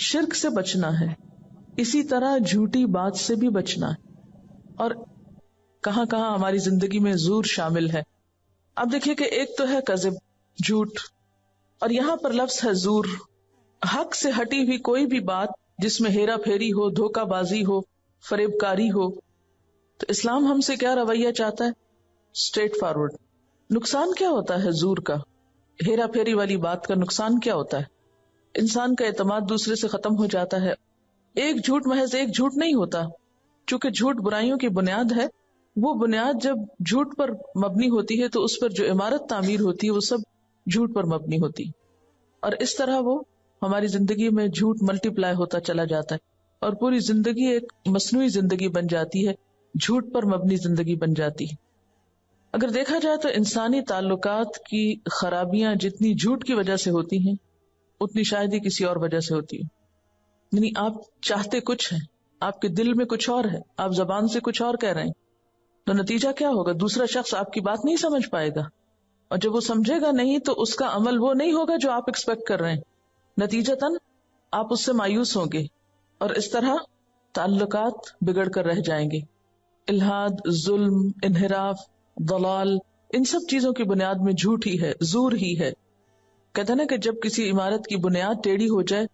شرک سے بچنا ہے اسی طرح جھوٹی بات سے بھی بچنا ہے۔ اور کہاں کہاں ہماری زندگی میں زور شامل ہے۔ اب دیکھیے کہ ایک تو ہے کذب، جھوٹ، اور یہاں پر لفظ ہے زور۔ حق سے ہٹی ہوئی کوئی بھی بات جس میں ہیرا پھیری ہو، دھوکہ بازی ہو، فریب کاری ہو۔ تو اسلام ہم سے کیا رویہ چاہتا ہے؟ Straight forward. نقصان کیا ہوتا ہے زور کا، ہیرا پھیری والی بات کا نقصان کیا ہوتا ہے؟ انسان کا اعتماد دوسرے سے ختم ہو جاتا ہے۔ ایک جھوٹ محض ایک جھوٹ نہیں ہوتا، چونکہ جھوٹ برائیوں کی بنیاد ہے۔ وہ بنیاد جب جھوٹ پر مبنی ہوتی ہے تو اس پر جو عمارت تعمیر ہوتی ہے وہ سب جھوٹ پر مبنی ہوتی، اور اس طرح وہ ہماری زندگی میں جھوٹ ملٹی پلائی ہوتا چلا جاتا ہے اور پوری زندگی ایک مصنوعی زندگی بن جاتی ہے، جھوٹ پر مبنی زندگی بن جاتی ہے۔ اگر دیکھا جائے تو انسانی تعلقات کی خرابیاں جتنی جھوٹ کی وجہ سے ہوتی ہیں اتنی شاید ہی کسی اور وجہ سے ہوتی ہے۔ یعنی آپ چاہتے کچھ ہیں، آپ کے دل میں کچھ اور ہے، آپ زبان سے کچھ اور کہہ رہے ہیں، تو نتیجہ کیا ہوگا؟ دوسرا شخص آپ کی بات نہیں سمجھ پائے گا، اور جب وہ سمجھے گا نہیں تو اس کا عمل وہ نہیں ہوگا جو آپ ایکسپیکٹ کر رہے ہیں، نتیجتاً آپ اس سے مایوس ہوں گے، اور اس طرح تعلقات بگڑ کر رہ جائیں گے۔ الحاد، ظلم، انحراف، ضلال، ان سب چیزوں کی بنیاد میں جھوٹ ہی ہے، زور ہی ہے۔ کہتے ہیں نا کہ جب کسی عمارت کی بنیاد ٹیڑھی ہو جائے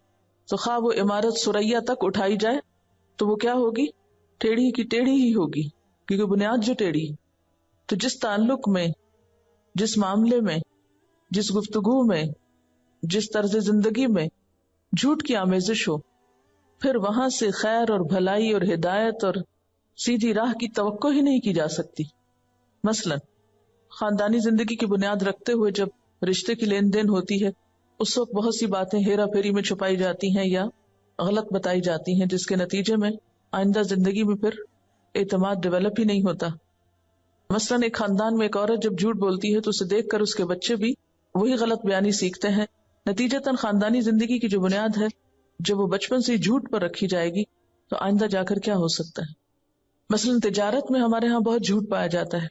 تو خواہ وہ عمارت ثریا تک اٹھائی جائے تو وہ کیا ہوگی؟ ٹیڑھی کی ٹیڑھی ہی ہوگی، کیونکہ بنیاد جو ٹیڑھی۔ تو جس تعلق میں، جس معاملے میں، جس گفتگو میں، جس طرز زندگی میں جھوٹ کی آمیزش ہو، پھر وہاں سے خیر اور بھلائی اور ہدایت اور سیدھی راہ کی توقع ہی نہیں کی جا سکتی۔ مثلا خاندانی زندگی کی بنیاد رکھتے ہوئے جب رشتے کی لین دین ہوتی ہے اس وقت بہت سی باتیں ہیرا پھیری میں چھپائی جاتی ہیں یا غلط بتائی جاتی ہیں، جس کے نتیجے میں آئندہ زندگی میں پھر اعتماد ڈیولپ ہی نہیں ہوتا۔ مثلا ایک خاندان میں ایک عورت جب جھوٹ بولتی ہے تو اسے دیکھ کر اس کے بچے بھی وہی غلط بیانی سیکھتے ہیں، نتیجتاً خاندانی زندگی کی جو بنیاد ہے جب وہ بچپن سے جھوٹ پر رکھی جائے گی تو آئندہ جا کر کیا ہو سکتا ہے؟ مثلا تجارت میں ہمارے ہاں بہت جھوٹ پایا جاتا ہے،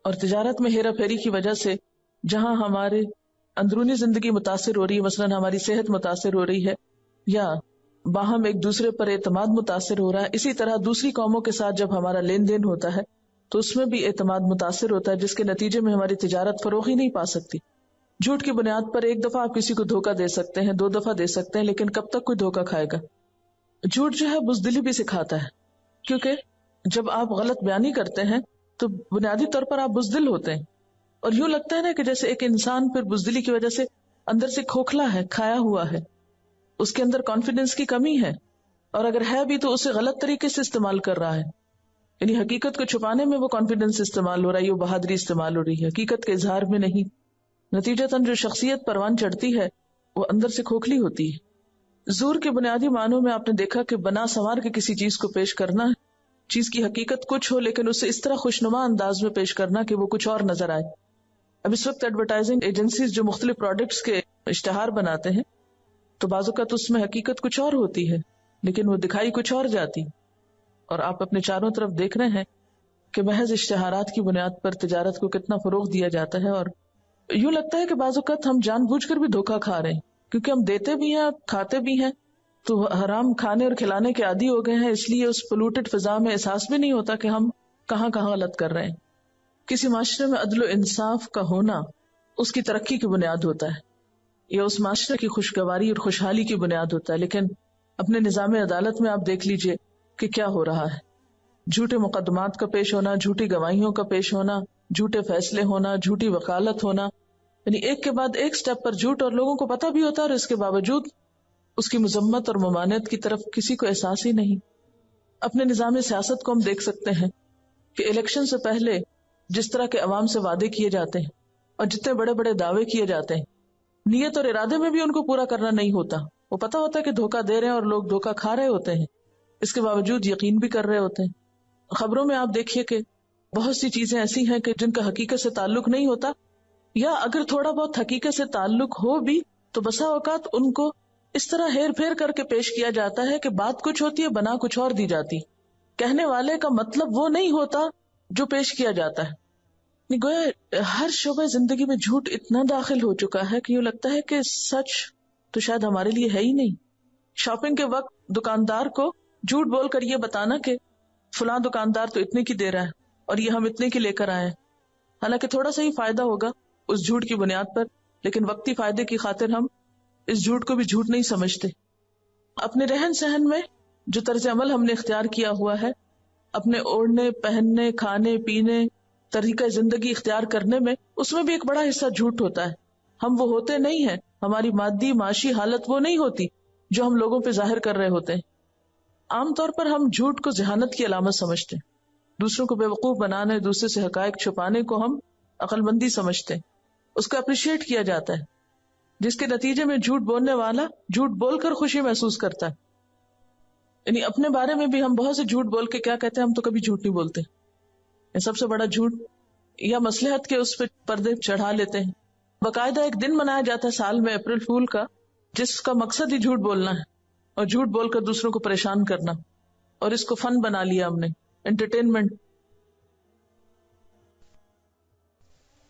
اور تجارت میں ہیرا پھیری کی وجہ سے جہاں ہمارے اندرونی زندگی متاثر ہو رہی ہے، مثلا ہماری صحت متاثر ہو رہی ہے یا باہم ایک دوسرے پر اعتماد متاثر ہو رہا ہے، اسی طرح دوسری قوموں کے ساتھ جب ہمارا لین دین ہوتا ہے تو اس میں بھی اعتماد متاثر ہوتا ہے، جس کے نتیجے میں ہماری تجارت فروغ ہی نہیں پا سکتی۔ جھوٹ کی بنیاد پر ایک دفعہ آپ کسی کو دھوکہ دے سکتے ہیں، 2 دفعہ دے سکتے ہیں، لیکن کب تک کوئی دھوکہ کھائے گا؟ جھوٹ جو ہے بزدلی بھی سکھاتا ہے، کیونکہ جب آپ غلط بیانی کرتے ہیں تو بنیادی طور پر آپ بزدل ہوتے ہیں، اور یوں لگتا ہے نا کہ جیسے ایک انسان پھر بزدلی کی وجہ سے اندر سے کھوکھلا ہے، کھایا ہوا ہے، اس کے اندر کانفیڈنس کی کمی ہے، اور اگر ہے بھی تو اسے غلط طریقے سے استعمال کر رہا ہے، یعنی حقیقت کو چھپانے میں وہ کانفیڈنس استعمال ہو رہا ہے، وہ بہادری استعمال ہو رہی ہے، حقیقت کے اظہار میں نہیں۔ نتیجتاً جو شخصیت پروان چڑھتی ہے وہ اندر سے کھوکھلی ہوتی ہے۔ زور کے بنیادی معنوں میں آپ نے دیکھا کہ بنا سنوار کے کسی چیز کو پیش کرنا، چیز کی حقیقت کچھ ہو لیکن اسے اس طرح خوشنما انداز میں پیش کرنا کہ وہ کچھ اور نظر آئے. اب اس وقت ایڈورٹائزنگ ایجنسیز جو مختلف پروڈکٹس کے اشتہار بناتے ہیں تو بعض اوقات اس میں حقیقت کچھ اور ہوتی ہے لیکن وہ دکھائی کچھ اور جاتی، اور آپ اپنے چاروں طرف دیکھ رہے ہیں کہ محض اشتہارات کی بنیاد پر تجارت کو کتنا فروغ دیا جاتا ہے. اور یوں لگتا ہے کہ بعض اوقات ہم جان بوجھ کر بھی دھوکہ کھا رہے ہیں، کیونکہ ہم دیتے بھی ہیں کھاتے بھی ہیں تو حرام کھانے اور کھلانے کے عادی ہو گئے ہیں، اس لیے اس پولوٹڈ فضا میں احساس بھی نہیں ہوتا کہ ہم کہاں کہاں غلط کر رہے ہیں. کسی معاشرے میں عدل و انصاف کا ہونا اس کی ترقی کی بنیاد ہوتا ہے یا اس معاشرے کی خوشگواری اور خوشحالی کی بنیاد ہوتا ہے، لیکن اپنے نظام عدالت میں آپ دیکھ لیجئے کہ کیا ہو رہا ہے. جھوٹے مقدمات کا پیش ہونا، جھوٹی گواہیوں کا پیش ہونا، جھوٹے فیصلے ہونا، جھوٹی وکالت ہونا، یعنی ایک کے بعد ایک سٹیپ پر جھوٹ، اور لوگوں کو پتہ بھی ہوتا ہے اور اس کے باوجود اس کی مذمت اور ممانعت کی طرف کسی کو احساس ہی نہیں. اپنے نظام سیاست کو ہم دیکھ سکتے ہیں کہ الیکشن سے پہلے جس طرح کے عوام سے وعدے کیے جاتے ہیں اور جتنے بڑے بڑے دعوے کیے جاتے ہیں، نیت اور ارادے میں بھی ان کو پورا کرنا نہیں ہوتا. وہ پتہ ہوتا ہے کہ دھوکہ دے رہے ہیں اور لوگ دھوکہ کھا رہے ہوتے ہیں، اس کے باوجود یقین بھی کر رہے ہوتے ہیں. خبروں میں آپ دیکھیے کہ بہت سی چیزیں ایسی ہیں کہ جن کا حقیقت سے تعلق نہیں ہوتا، یا اگر تھوڑا بہت حقیقت سے تعلق ہو بھی تو بسا اوقات ان کو اس طرح ہیر پھیر کر کے پیش کیا جاتا ہے کہ بات کچھ ہوتی ہے بنا کچھ اور دی جاتی، کہنے والے کا مطلب وہ نہیں ہوتا جو پیش کیا جاتا ہے. گویا ہر شعبہ زندگی میں جھوٹ اتنا داخل ہو چکا ہے کہ یہ لگتا ہے کہ سچ تو شاید ہمارے لیے ہے ہی نہیں. شاپنگ کے وقت دکاندار کو جھوٹ بول کر یہ بتانا کہ فلاں دکاندار تو اتنے کی دے رہا ہے اور یہ ہم اتنے کی لے کر آئے ہیں، حالانکہ تھوڑا سا ہی فائدہ ہوگا اس جھوٹ کی بنیاد پر، لیکن وقتی فائدے کی خاطر ہم اس جھوٹ کو بھی جھوٹ نہیں سمجھتے. اپنے رہن سہن میں جو طرز عمل ہم نے اختیار کیا ہوا ہے، اپنے اوڑھنے پہننے کھانے پینے طریقہ زندگی اختیار کرنے میں، اس میں بھی ایک بڑا حصہ جھوٹ ہوتا ہے. ہم وہ ہوتے نہیں ہیں، ہماری مادی معاشی حالت وہ نہیں ہوتی جو ہم لوگوں پہ ظاہر کر رہے ہوتے ہیں. عام طور پر ہم جھوٹ کو ذہانت کی علامت سمجھتے ہیں، دوسروں کو بیوقوف بنانے، دوسرے سے حقائق چھپانے کو ہم عقل مندی سمجھتے ہیں، اس کو اپریشیٹ کیا جاتا ہے، جس کے نتیجے میں جھوٹ بولنے والا جھوٹ بول کر خوشی محسوس کرتا ہے. یعنی اپنے بارے میں بھی ہم بہت سے جھوٹ بول کے کیا کہتے ہیں، ہم تو کبھی جھوٹ نہیں بولتے. سب سے بڑا جھوٹ یا مصلحت کے اس پہ پردے چڑھا لیتے ہیں. باقاعدہ ایک دن منایا جاتا ہے سال میں اپریل فول کا، جس کا مقصد ہی جھوٹ بولنا ہے اور جھوٹ بول کر دوسروں کو پریشان کرنا، اور اس کو فن بنا لیا ہم نے، انٹرٹینمنٹ.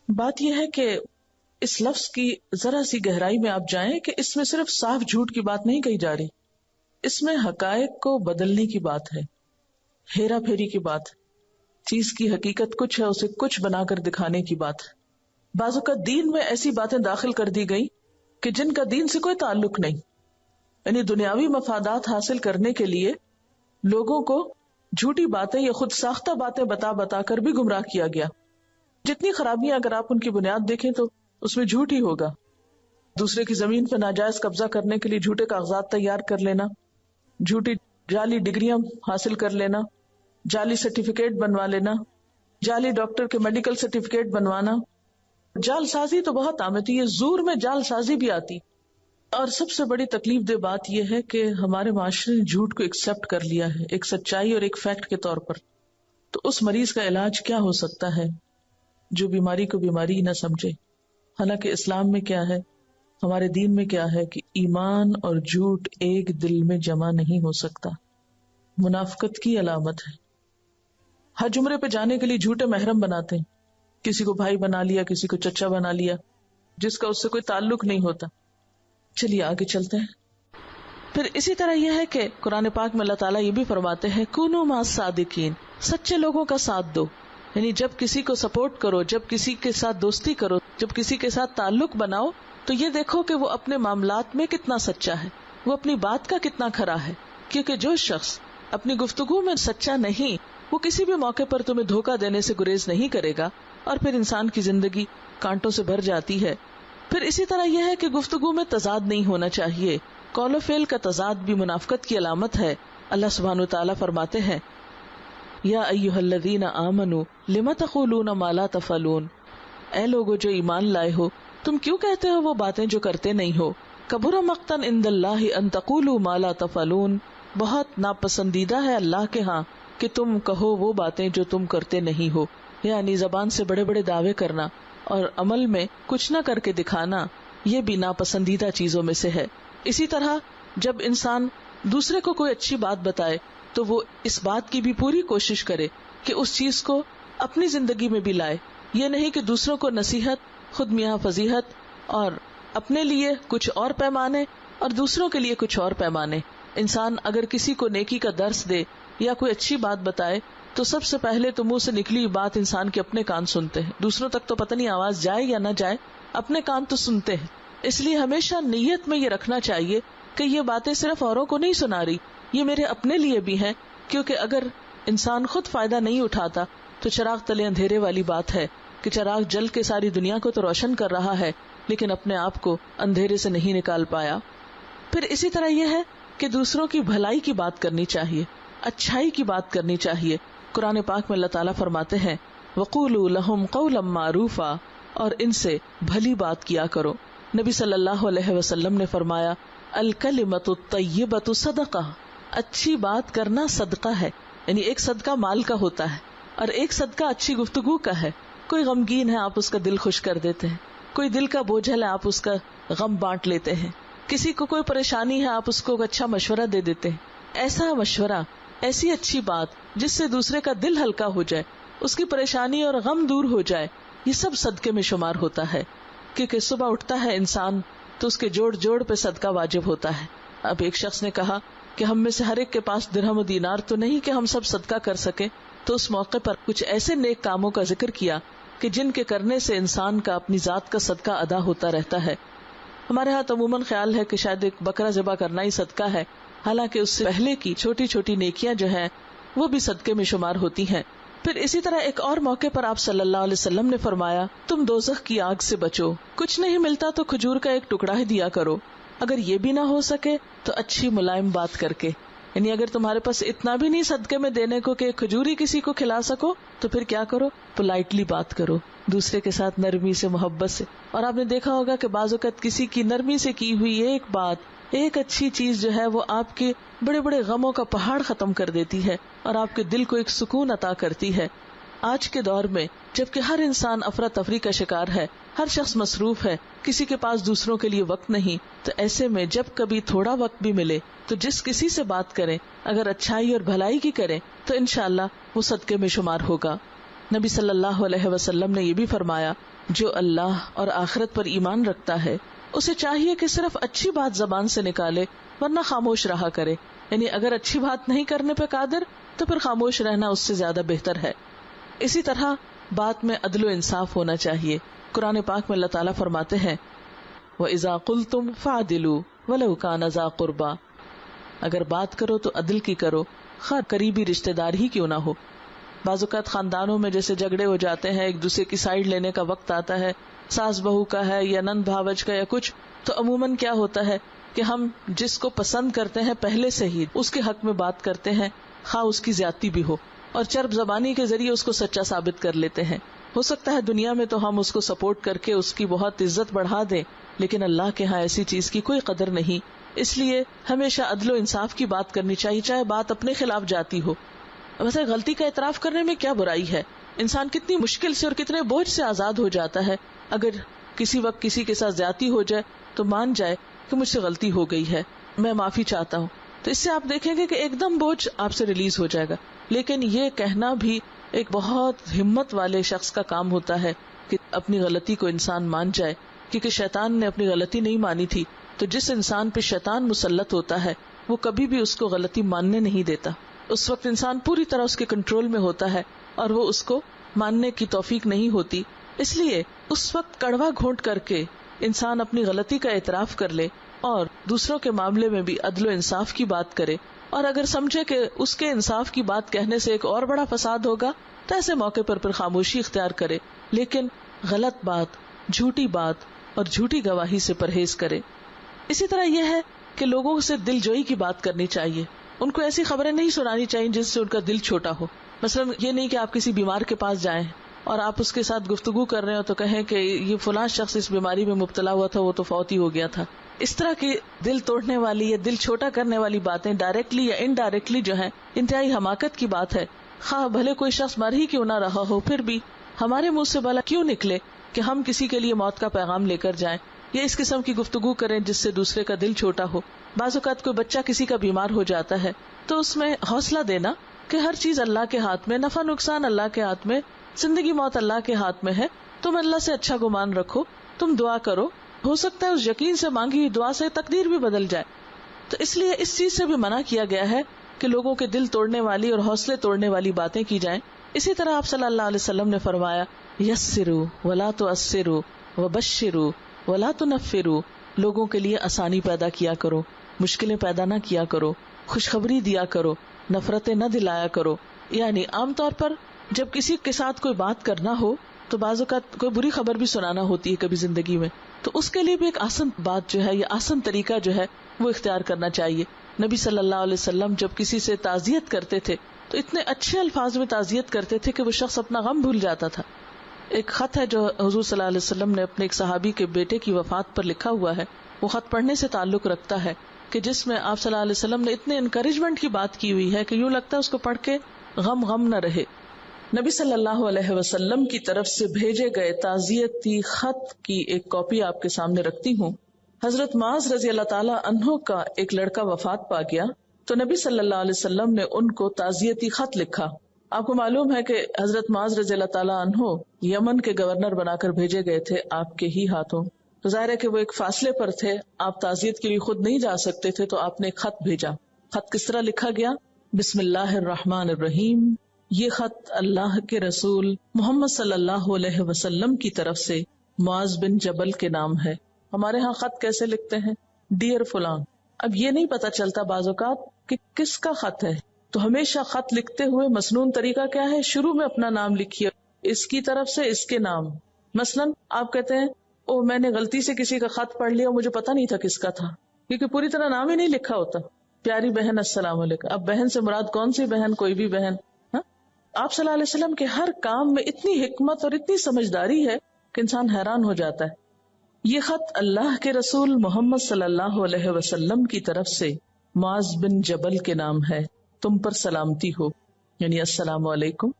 بات یہ ہے کہ اس لفظ کی ذرا سی گہرائی میں آپ جائیں کہ اس میں صرف صاف جھوٹ کی بات نہیں کہی جا رہی، اس میں حقائق کو بدلنے کی بات ہے، ہیرا پھیری کی بات ہے، چیز کی حقیقت کچھ ہے اسے کچھ بنا کر دکھانے کی بات ہے. بعض اوقات دین میں ایسی باتیں داخل کر دی گئی کہ جن کا دین سے کوئی تعلق نہیں، یعنی دنیاوی مفادات حاصل کرنے کے لیے لوگوں کو جھوٹی باتیں یا خود ساختہ باتیں بتا بتا کر بھی گمراہ کیا گیا. جتنی خرابیاں اگر آپ ان کی بنیاد دیکھیں تو اس میں جھوٹ ہی ہوگا. دوسرے کی زمین پر ناجائز قبضہ کرنے کے لیے جھوٹے کاغذات تیار کر لینا، جھوٹی جعلی ڈگریاں حاصل کر لینا، جعلی سرٹیفکیٹ بنوا لینا، جعلی ڈاکٹر کے میڈیکل سرٹیفکیٹ بنوانا. جعل سازی تو بہت عام ہے، یہ زور میں جعل سازی بھی آتی. اور سب سے بڑی تکلیف دہ بات یہ ہے کہ ہمارے معاشرے نے جھوٹ کو ایکسپٹ کر لیا ہے ایک سچائی اور ایک فیکٹ کے طور پر. تو اس مریض کا علاج کیا ہو سکتا ہے جو بیماری کو بیماری نہ سمجھے؟ حالانکہ اسلام میں کیا ہے، ہمارے دین میں کیا ہے کہ ایمان اور جھوٹ ایک دل میں جمع نہیں ہو سکتا، منافقت کی علامت ہے. حج عمرے پہ جانے کے لیے جھوٹے محرم بناتے ہیں، کسی کو بھائی بنا لیا، کسی کو چچا بنا لیا، جس کا اس سے کوئی تعلق نہیں ہوتا. چلیے آگے چلتے ہیں. پھر اسی طرح یہ ہے کہ قرآن پاک میں اللہ تعالیٰ یہ بھی فرماتے ہیں کونوا مع الصادقین، سچے لوگوں کا ساتھ دو. یعنی جب کسی کو سپورٹ کرو، جب کسی کے ساتھ دوستی کرو، جب کسی کے ساتھ تعلق بناؤ تو یہ دیکھو کہ وہ اپنے معاملات میں کتنا سچا ہے، وہ اپنی بات کا کتنا کھرا ہے. کیونکہ جو شخص اپنی گفتگو میں سچا نہیں، وہ کسی بھی موقع پر تمہیں دھوکہ دینے سے گریز نہیں کرے گا، اور پھر انسان کی زندگی کانٹوں سے بھر جاتی ہے. پھر اسی طرح یہ ہے کہ گفتگو میں تضاد نہیں ہونا چاہیے. قول و فعل کا تضاد بھی منافقت کی علامت ہے. اللہ سبحانہ وتعالیٰ فرماتے ہیں یا ایھا الذین آمنوا لم تقولون ما لا تفعلون، اے لوگو جو ایمان لائے ہو، تم کیوں کہتے ہو وہ باتیں جو کرتے نہیں ہو. کبر مقتن عند اللہ ان تقولوا ما لا تفعلون، بہت ناپسندیدہ ہے اللہ کے ہاں کہ تم کہو وہ باتیں جو تم کرتے نہیں ہو، یعنی زبان سے بڑے بڑے دعوے کرنا اور عمل میں کچھ نہ کر کے دکھانا، یہ بھی ناپسندیدہ چیزوں میں سے ہے۔ اسی طرح جب انسان دوسرے کو کوئی اچھی بات بتائے تو وہ اس بات کی بھی پوری کوشش کرے کہ اس چیز کو اپنی زندگی میں بھی لائے، یہ نہیں کہ دوسروں کو نصیحت خود میاں فضیحت اور اپنے لیے کچھ اور پیمانے اور دوسروں کے لیے کچھ اور پیمانے۔ انسان اگر کسی کو نیکی کا درس دے یا کوئی اچھی بات بتائے تو سب سے پہلے تو منہ سے نکلی بات انسان کے اپنے کان سنتے ہیں، دوسروں تک تو پتہ نہیں آواز جائے یا نہ جائے، اپنے کان تو سنتے ہیں۔ اس لیے ہمیشہ نیت میں یہ رکھنا چاہیے کہ یہ باتیں صرف اوروں کو نہیں سنا رہی، یہ میرے اپنے لیے بھی ہیں، کیونکہ اگر انسان خود فائدہ نہیں اٹھاتا تو چراغ تلے اندھیرے والی بات ہے کہ چراغ جل کے ساری دنیا کو تو روشن کر رہا ہے لیکن اپنے آپ کو اندھیرے سے نہیں نکال پایا۔ پھر اسی طرح یہ ہے کہ دوسروں کی بھلائی کی بات کرنی چاہیے، اچھائی کی بات کرنی چاہیے۔ قرآن پاک میں اللہ تعالیٰ فرماتے ہیں وَقُولُوا لَهُمْ قَوْلًا مَّعْرُوفًا، اور ان سے بھلی بات کیا کرو۔ نبی صلی اللہ علیہ وسلم نے فرمایا الکلمۃ الطیبۃ صدقہ، اچھی بات کرنا صدقہ ہے، یعنی ایک صدقہ مال کا ہوتا ہے اور ایک صدقہ اچھی گفتگو کا ہے۔ کوئی غمگین ہے آپ اس کا دل خوش کر دیتے ہیں، کوئی دل کا بوجھل ہے آپ اس کا غم بانٹ لیتے ہیں، کسی کو کوئی پریشانی ہے آپ اس کو اچھا مشورہ دے دیتے ہیں۔ ایسا مشورہ، ایسی اچھی بات جس سے دوسرے کا دل ہلکا ہو جائے، اس کی پریشانی اور غم دور ہو جائے، یہ سب صدقے میں شمار ہوتا ہے۔ کیونکہ صبح اٹھتا ہے انسان تو اس کے جوڑ جوڑ پہ صدقہ واجب ہوتا ہے۔ اب ایک شخص نے کہا کہ ہم میں سے ہر ایک کے پاس درہم و دینار تو نہیں کہ ہم سب صدقہ کر سکیں، تو اس موقع پر کچھ ایسے نیک کاموں کا ذکر کیا کہ جن کے کرنے سے انسان کا اپنی ذات کا صدقہ ادا ہوتا رہتا ہے۔ ہمارے ہاں عموماً خیال ہے کہ شاید ایک بکرا ذبح کرنا ہی صدقہ ہے، حالانکہ اس سے پہلے کی چھوٹی چھوٹی نیکیاں جو ہیں وہ بھی صدقے میں شمار ہوتی ہیں۔ پھر اسی طرح ایک اور موقع پر آپ صلی اللہ علیہ وسلم نے فرمایا تم دوزخ کی آگ سے بچو، کچھ نہیں ملتا تو کھجور کا ایک ٹکڑا ہی دیا کرو، اگر یہ بھی نہ ہو سکے تو اچھی ملائم بات کر کے، یعنی اگر تمہارے پاس اتنا بھی نہیں صدقے میں دینے کو کہ کھجور ہی کسی کو کھلا سکو تو پھر کیا کرو، پولائٹلی بات کرو دوسرے کے ساتھ، نرمی سے محبت سے۔ اور آپ نے دیکھا ہوگا کہ بعض اوقات کسی کی نرمی سے کی ہوئی ایک بات، ایک اچھی چیز جو ہے وہ آپ کے بڑے بڑے غموں کا پہاڑ ختم کر دیتی ہے اور آپ کے دل کو ایک سکون عطا کرتی ہے۔ آج کے دور میں جبکہ ہر انسان افراتفری کا شکار ہے، ہر شخص مصروف ہے، کسی کے پاس دوسروں کے لیے وقت نہیں، تو ایسے میں جب کبھی تھوڑا وقت بھی ملے تو جس کسی سے بات کریں اگر اچھائی اور بھلائی کی کریں تو انشاءاللہ وہ صدقے میں شمار ہوگا۔ نبی صلی اللہ علیہ وسلم نے یہ بھی فرمایا جو اللہ اور آخرت پر ایمان رکھتا ہے اسے چاہیے کہ صرف اچھی بات زبان سے نکالے ورنہ خاموش رہا کرے، یعنی اگر اچھی بات نہیں کرنے پہ قادر تو پھر خاموش رہنا اس سے زیادہ بہتر ہے۔ اسی طرح بات میں عدل و انصاف ہونا چاہیے۔ قرآن پاک میں اللہ تعالیٰ فرماتے ہیں وَإِذَا قُلْتُمْ فَعْدِلُوا وَلَوْ كَانَ ذَا قُرْبَى، اگر بات کرو تو عدل کی کرو، خواہ قریبی رشتہ دار ہی کیوں نہ ہو۔ بعض اوقات خاندانوں میں جیسے جھگڑے ہو جاتے ہیں، ایک دوسرے کی سائیڈ لینے کا وقت آتا ہے، ساس بہو کا ہے یا نند بھاوج کا یا کچھ، تو عموماً کیا ہوتا ہے کہ ہم جس کو پسند کرتے ہیں پہلے سے ہی اس کے حق میں بات کرتے ہیں، خواہ اس کی زیادتی بھی ہو، اور چرب زبانی کے ذریعے اس کو سچا ثابت کر لیتے ہیں۔ ہو سکتا ہے دنیا میں تو ہم اس کو سپورٹ کر کے اس کی بہت عزت بڑھا دیں، لیکن اللہ کے ہاں ایسی چیز کی کوئی قدر نہیں۔ اس لیے ہمیشہ عدل و انصاف کی بات کرنی چاہیے، چاہے بات اپنے خلاف جاتی ہو۔ ویسے غلطی کا اعتراف کرنے میں کیا برائی ہے؟ انسان کتنی مشکل سے اور کتنے بوجھ سے آزاد ہو جاتا ہے۔ اگر کسی وقت کسی کے ساتھ زیادتی ہو جائے تو مان جائے کہ مجھ سے غلطی ہو گئی ہے، میں معافی چاہتا ہوں، تو اس سے آپ دیکھیں گے کہ ایک دم بوجھ آپ سے ریلیز ہو جائے گا۔ لیکن یہ کہنا بھی ایک بہت ہمت والے شخص کا کام ہوتا ہے کہ اپنی غلطی کو انسان مان جائے، کیونکہ شیطان نے اپنی غلطی نہیں مانی تھی، تو جس انسان پہ شیطان مسلط ہوتا ہے وہ کبھی بھی اس کو غلطی ماننے نہیں دیتا۔ اس وقت انسان پوری طرح اس کے کنٹرول میں ہوتا ہے اور وہ اس کو ماننے کی توفیق نہیں ہوتی۔ اس لیے اس وقت کڑوا گھونٹ کر کے انسان اپنی غلطی کا اعتراف کر لے اور دوسروں کے معاملے میں بھی عدل و انصاف کی بات کرے، اور اگر سمجھے کہ اس کے انصاف کی بات کہنے سے ایک اور بڑا فساد ہوگا تو ایسے موقع پر پھر خاموشی اختیار کرے، لیکن غلط بات، جھوٹی بات اور جھوٹی گواہی سے پرہیز کرے۔ اسی طرح یہ ہے کہ لوگوں سے دل جوئی کی بات کرنی چاہیے، ان کو ایسی خبریں نہیں سنانی چاہیے جس سے ان کا دل چھوٹا ہو۔ مثلا یہ نہیں کہ آپ کسی بیمار کے پاس جائیں اور آپ اس کے ساتھ گفتگو کر رہے ہو تو کہیں کہ یہ فلاں شخص اس بیماری میں مبتلا ہوا تھا، وہ تو فوت ہی ہو گیا تھا۔ اس طرح کی دل توڑنے والی یا دل چھوٹا کرنے والی باتیں ڈائریکٹلی یا انڈائریکٹلی جو ہیں انتہائی حماقت کی بات ہے. خواہ بھلے کوئی شخص مر ہی کیوں نہ رہا ہو، پھر بھی ہمارے منہ سے بھلا کیوں نکلے کہ ہم کسی کے لیے موت کا پیغام لے کر جائیں یا اس قسم کی گفتگو کریں جس سے دوسرے کا دل چھوٹا ہو. بعض اوقات کوئی بچہ کسی کا بیمار ہو جاتا ہے تو اس میں حوصلہ دینا کہ ہر چیز اللہ کے ہاتھ میں، نفع نقصان اللہ کے ہاتھ میں، زندگی موت اللہ کے ہاتھ میں ہے. تم اللہ سے اچھا گمان رکھو، تم دعا کرو، ہو سکتا ہے اس یقین سے مانگی ہوئی دعا سے تقدیر بھی بدل جائے. تو اس لیے اس چیز سے بھی منع کیا گیا ہے کہ لوگوں کے دل توڑنے والی اور حوصلے توڑنے والی باتیں کی جائیں. اسی طرح آپ صلی اللہ علیہ وسلم نے فرمایا یسروا ولا تعسروا وبشروا ولا تنفروا، لوگوں کے لیے آسانی پیدا کیا کرو، مشکلیں پیدا نہ کیا کرو، خوشخبری دیا کرو، نفرتیں نہ دلایا کرو. یعنی عام طور پر جب کسی کے ساتھ کوئی بات کرنا ہو تو بعض اوقات کوئی بری خبر بھی سنانا ہوتی ہے کبھی زندگی میں، تو اس کے لیے بھی ایک آسان بات جو ہے یا آسان طریقہ جو ہے وہ اختیار کرنا چاہیے. نبی صلی اللہ علیہ وسلم جب کسی سے تعزیت کرتے تھے تو اتنے اچھے الفاظ میں تعزیت کرتے تھے کہ وہ شخص اپنا غم بھول جاتا تھا. ایک خط ہے جو حضور صلی اللہ علیہ وسلم نے اپنے ایک صحابی کے بیٹے کی وفات پر لکھا ہوا ہے. وہ خط پڑھنے سے تعلق رکھتا ہے کہ جس میں آپ صلی اللہ علیہ وسلم نے اتنے انکریجمنٹ کی بات کی ہوئی ہے کہ یوں لگتا ہے اس کو پڑھ کے غم نہ رہے. نبی صلی اللہ علیہ وسلم کی طرف سے بھیجے گئے تعزیتی خط کی ایک کاپی آپ کے سامنے رکھتی ہوں. حضرت معاذ رضی اللہ تعالی عنہ کا ایک لڑکا وفات پا گیا تو نبی صلی اللہ علیہ وسلم نے ان کو تعزیتی خط لکھا. آپ کو معلوم ہے کہ حضرت معاذ رضی اللہ تعالی عنہ یمن کے گورنر بنا کر بھیجے گئے تھے آپ کے ہی ہاتھوں. تو ظاہر ہے کہ وہ ایک فاصلے پر تھے، آپ تعزیت کے لیے خود نہیں جا سکتے تھے، تو آپ نے ایک خط بھیجا. خط کس طرح لکھا گیا؟ بسم اللہ الرحمن الرحیم. یہ خط اللہ کے رسول محمد صلی اللہ علیہ وسلم کی طرف سے معاذ بن جبل کے نام ہے. ہمارے ہاں خط کیسے لکھتے ہیں؟ ڈیئر فلان. اب یہ نہیں پتا چلتا بعض اوقات کہ کس کا خط ہے، تو ہمیشہ خط لکھتے ہوئے مسنون طریقہ کیا ہے؟ شروع میں اپنا نام لکھیے، اس کی طرف سے اس کے نام. مثلا آپ کہتے ہیں او میں نے غلطی سے کسی کا خط پڑھ لیا، مجھے پتا نہیں تھا کس کا تھا، کیونکہ پوری طرح نام ہی نہیں لکھا ہوتا. پیاری بہن السلام علیکم. اب بہن سے مراد کون سی بہن؟ کوئی بھی بہن. آپ صلی اللہ علیہ وسلم کے ہر کام میں اتنی حکمت اور اتنی سمجھداری ہے کہ انسان حیران ہو جاتا ہے. یہ خط اللہ کے رسول محمد صلی اللہ علیہ وسلم کی طرف سے معاذ بن جبل کے نام ہے. تم پر سلامتی ہو، یعنی السلام علیکم.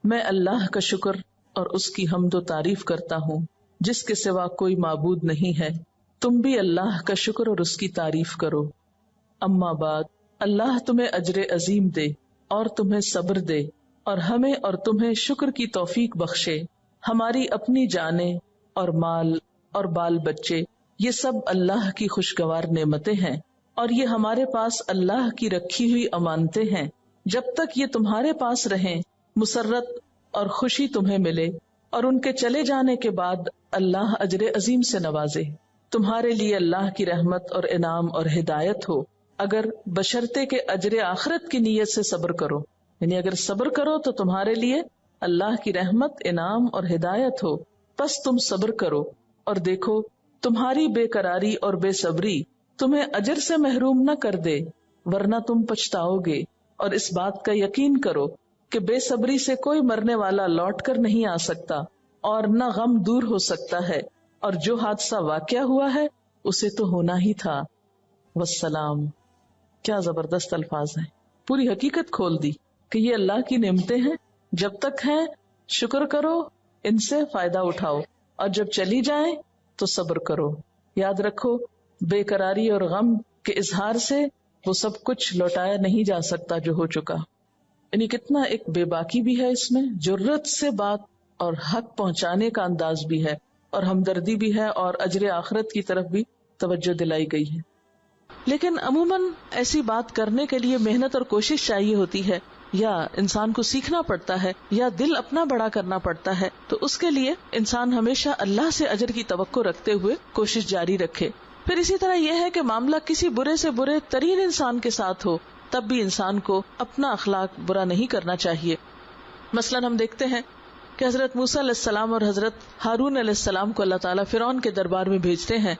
میں اللہ کا شکر اور اس کی حمد و تعریف کرتا ہوں جس کے سوا کوئی معبود نہیں ہے. تم بھی اللہ کا شکر اور اس کی تعریف کرو. اما بعد، اللہ تمہیں اجر عظیم دے اور تمہیں صبر دے اور ہمیں اور تمہیں شکر کی توفیق بخشے. ہماری اپنی جانیں اور مال اور بال بچے یہ سب اللہ کی خوشگوار نعمتیں ہیں، اور یہ ہمارے پاس اللہ کی رکھی ہوئی امانتیں ہیں. جب تک یہ تمہارے پاس رہیں مسرت اور خوشی تمہیں ملے، اور ان کے چلے جانے کے بعد اللہ اجر عظیم سے نوازے. تمہارے لیے اللہ کی رحمت اور انعام اور ہدایت ہو، اگر بشرطے کے اجر آخرت کی نیت سے صبر کرو. یعنی اگر صبر کرو تو تمہارے لیے اللہ کی رحمت، انعام اور ہدایت ہو. پس تم صبر کرو اور دیکھو تمہاری بے قراری اور بے صبری تمہیں اجر سے محروم نہ کر دے، ورنہ تم پچھتاؤ گے. اور اس بات کا یقین کرو کہ بے صبری سے کوئی مرنے والا لوٹ کر نہیں آ سکتا، اور نہ غم دور ہو سکتا ہے، اور جو حادثہ واقع ہوا ہے اسے تو ہونا ہی تھا. والسلام. کیا زبردست الفاظ ہیں، پوری حقیقت کھول دی کہ یہ اللہ کی نعمتیں ہیں، جب تک ہیں شکر کرو، ان سے فائدہ اٹھاؤ، اور جب چلی جائیں تو صبر کرو. یاد رکھو بے قراری اور غم کے اظہار سے وہ سب کچھ لوٹایا نہیں جا سکتا جو ہو چکا. یعنی کتنا ایک بے باکی بھی ہے اس میں، جرت سے بات اور حق پہنچانے کا انداز بھی ہے، اور ہمدردی بھی ہے، اور اجر آخرت کی طرف بھی توجہ دلائی گئی ہے. لیکن عموماً ایسی بات کرنے کے لیے محنت اور کوشش چاہیے ہوتی ہے، یا انسان کو سیکھنا پڑتا ہے، یا دل اپنا بڑا کرنا پڑتا ہے. تو اس کے لیے انسان ہمیشہ اللہ سے اجر کی توقع رکھتے ہوئے کوشش جاری رکھے. پھر اسی طرح یہ ہے کہ معاملہ کسی برے سے برے ترین انسان کے ساتھ ہو، تب بھی انسان کو اپنا اخلاق برا نہیں کرنا چاہیے. مثلا ہم دیکھتے ہیں کہ حضرت موسیٰ علیہ السلام اور حضرت ہارون علیہ السلام کو اللہ تعالیٰ فرعون کے دربار میں بھیجتے ہیں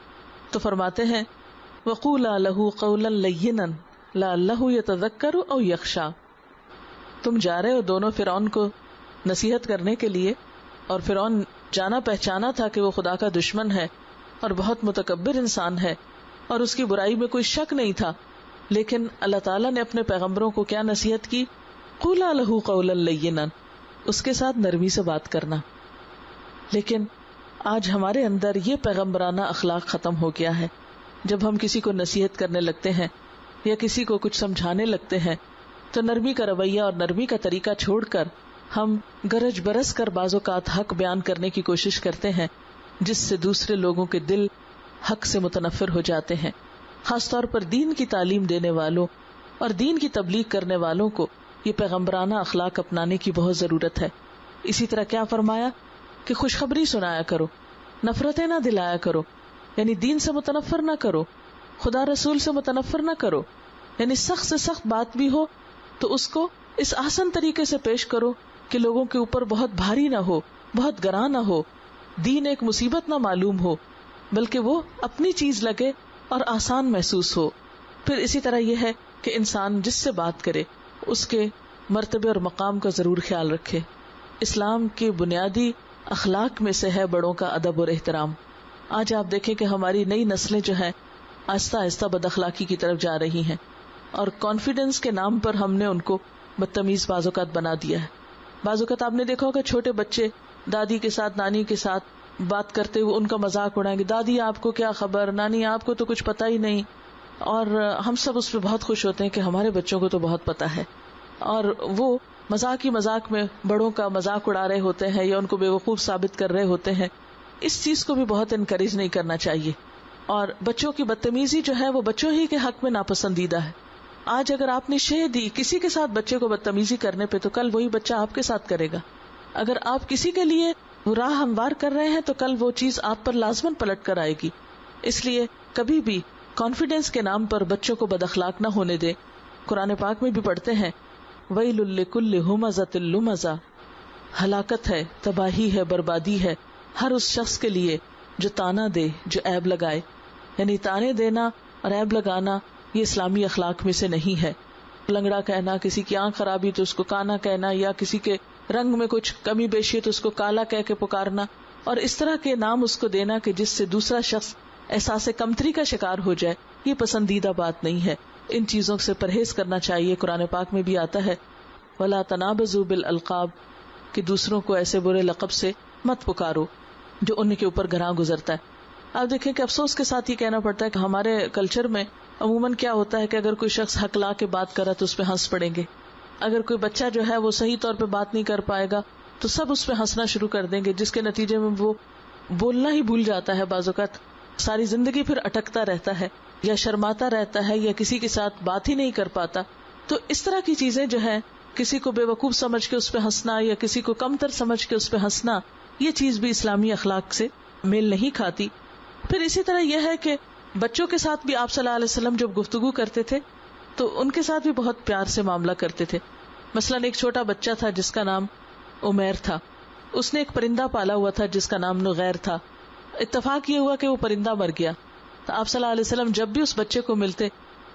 تو فرماتے ہیں وَقُولَا لَهُ قَوْلًا لَيِّنًا لَعَلَّهُ يَتَذَكَّرُ أَوْ يَخْشَىٰ. تم جا رہے ہو دونوں فرعون کو نصیحت کرنے کے لیے، اور فرعون جانا پہچانا تھا کہ وہ خدا کا دشمن ہے اور بہت متکبر انسان ہے. اور اس کی برائی میں کوئی شک نہیں تھا، لیکن اللہ تعالیٰ نے اپنے پیغمبروں کو کیا نصیحت کی؟ قولا لہ قولا لینا، اس کے ساتھ نرمی سے بات کرنا. لیکن آج ہمارے اندر یہ پیغمبرانہ اخلاق ختم ہو گیا ہے. جب ہم کسی کو نصیحت کرنے لگتے ہیں یا کسی کو کچھ سمجھانے لگتے ہیں تو نرمی کا رویہ اور نرمی کا طریقہ چھوڑ کر ہم گرج برس کر بعض اوقات حق بیان کرنے کی کوشش کرتے ہیں، جس سے دوسرے لوگوں کے دل حق سے متنفر ہو جاتے ہیں. خاص طور پر دین کی تعلیم دینے والوں اور دین کی تبلیغ کرنے والوں کو یہ پیغمبرانہ اخلاق اپنانے کی بہت ضرورت ہے. اسی طرح کیا فرمایا کہ خوشخبری سنایا کرو، نفرتیں نہ دلایا کرو، یعنی دین سے متنفر نہ کرو، خدا رسول سے متنفر نہ کرو. یعنی سخت سے سخت بات بھی ہو تو اس کو اس آسان طریقے سے پیش کرو کہ لوگوں کے اوپر بہت بھاری نہ ہو، بہت گراں نہ ہو، دین ایک مصیبت نہ معلوم ہو، بلکہ وہ اپنی چیز لگے اور آسان محسوس ہو. پھر اسی طرح یہ ہے کہ انسان جس سے بات کرے اس کے مرتبے اور مقام کا ضرور خیال رکھے. اسلام کے بنیادی اخلاق میں سے ہے بڑوں کا ادب اور احترام. آج آپ دیکھیں کہ ہماری نئی نسلیں جو ہیں آہستہ آہستہ بد اخلاقی کی طرف جا رہی ہیں، اور کانفیڈنس کے نام پر ہم نے ان کو بدتمیز بعض اوقات بنا دیا ہے. بعض اوقات آپ نے دیکھا ہوگا چھوٹے بچے دادی کے ساتھ نانی کے ساتھ بات کرتے ہوئے ان کا مذاق اڑائیں گے، دادی آپ کو کیا خبر، نانی آپ کو تو کچھ پتا ہی نہیں. اور ہم سب اس پہ بہت خوش ہوتے ہیں کہ ہمارے بچوں کو تو بہت پتا ہے، اور وہ مذاق ہی مذاق میں بڑوں کا مذاق اڑا رہے ہوتے ہیں یا ان کو بیوقوف ثابت کر رہے ہوتے ہیں. اس چیز کو بھی بہت انکریج نہیں کرنا چاہیے. اور بچوں کی بدتمیزی جو ہے وہ بچوں ہی کے حق میں ناپسندیدہ ہے. آج اگر آپ نے شے دی کسی کے ساتھ بچے کو بدتمیزی کرنے پہ تو کل وہی بچہ آپ کے ساتھ کرے گا. اگر آپ کسی کے لیے وہ راہ ہموار کر رہے ہیں تو کل وہ چیز آپ پر لازماً پلٹ کر آئے گی. اس لیے کبھی بھی کانفیڈنس کے نام پر بچوں کو بد اخلاق نہ ہونے دے. قرآن پاک میں بھی پڑھتے ہیں وَيْلٌ لِّكُلِّ هُمَزَةٍ لُمَزَةٍ، ہلاکت ہے، تباہی ہے، بربادی ہے ہر اس شخص کے لیے جو تانا دے، جو عیب لگائے. یعنی تانے دینا اور عیب لگانا یہ اسلامی اخلاق میں سے نہیں ہے. لنگڑا کہنا، کسی کی آنکھ خرابی تو اس کو کانا کہنا، یا کسی کے رنگ میں کچھ کمی بیشی تو اس کو کالا کہہ کے پکارنا، اور اس طرح کے نام اس کو دینا کہ جس سے دوسرا شخص احساس کمتری کا شکار ہو جائے، یہ پسندیدہ بات نہیں ہے. ان چیزوں سے پرہیز کرنا چاہیے. قرآن پاک میں بھی آتا ہے وَلَا تَنَابَزُوا بِالْأَلْقَابِ، کہ دوسروں کو ایسے برے لقب سے مت پکارو جو ان کے اوپر گراں گزرتا ہے. آپ دیکھیں کہ افسوس کے ساتھ یہ کہنا پڑتا ہے کہ ہمارے کلچر میں عموماً کیا ہوتا ہے کہ اگر کوئی شخص حق لا کے بات کرا تو اس پہ ہنس پڑیں گے. اگر کوئی بچہ جو ہے وہ صحیح طور پہ بات نہیں کر پائے گا تو سب اس پہ ہنسنا شروع کر دیں گے، جس کے نتیجے میں وہ بولنا ہی بھول جاتا ہے. بعض اوقات ساری زندگی پھر اٹکتا رہتا ہے یا شرماتا رہتا ہے یا کسی کے ساتھ بات ہی نہیں کر پاتا. تو اس طرح کی چیزیں جو ہیں، کسی کو بے وقوف سمجھ کے اس پہ ہنسنا یا کسی کو کمتر سمجھ کے اس پہ ہنسنا، یہ چیز بھی اسلامی اخلاق سے میل نہیں کھاتی. پھر اسی طرح یہ ہے کہ بچوں کے ساتھ بھی آپ صلی اللہ علیہ وسلم جب گفتگو کرتے تھے تو ان کے ساتھ بھی بہت پیار سے معاملہ کرتے تھے. مثلاً ایک چھوٹا بچہ تھا جس کا نام عمیر تھا. اس نے ایک پرندہ پالا ہوا تھا جس کا نام نغیر تھا. اتفاق یہ ہوا کہ وہ پرندہ مر گیا. تو آپ صلی اللہ علیہ وسلم جب بھی اس بچے کو ملتے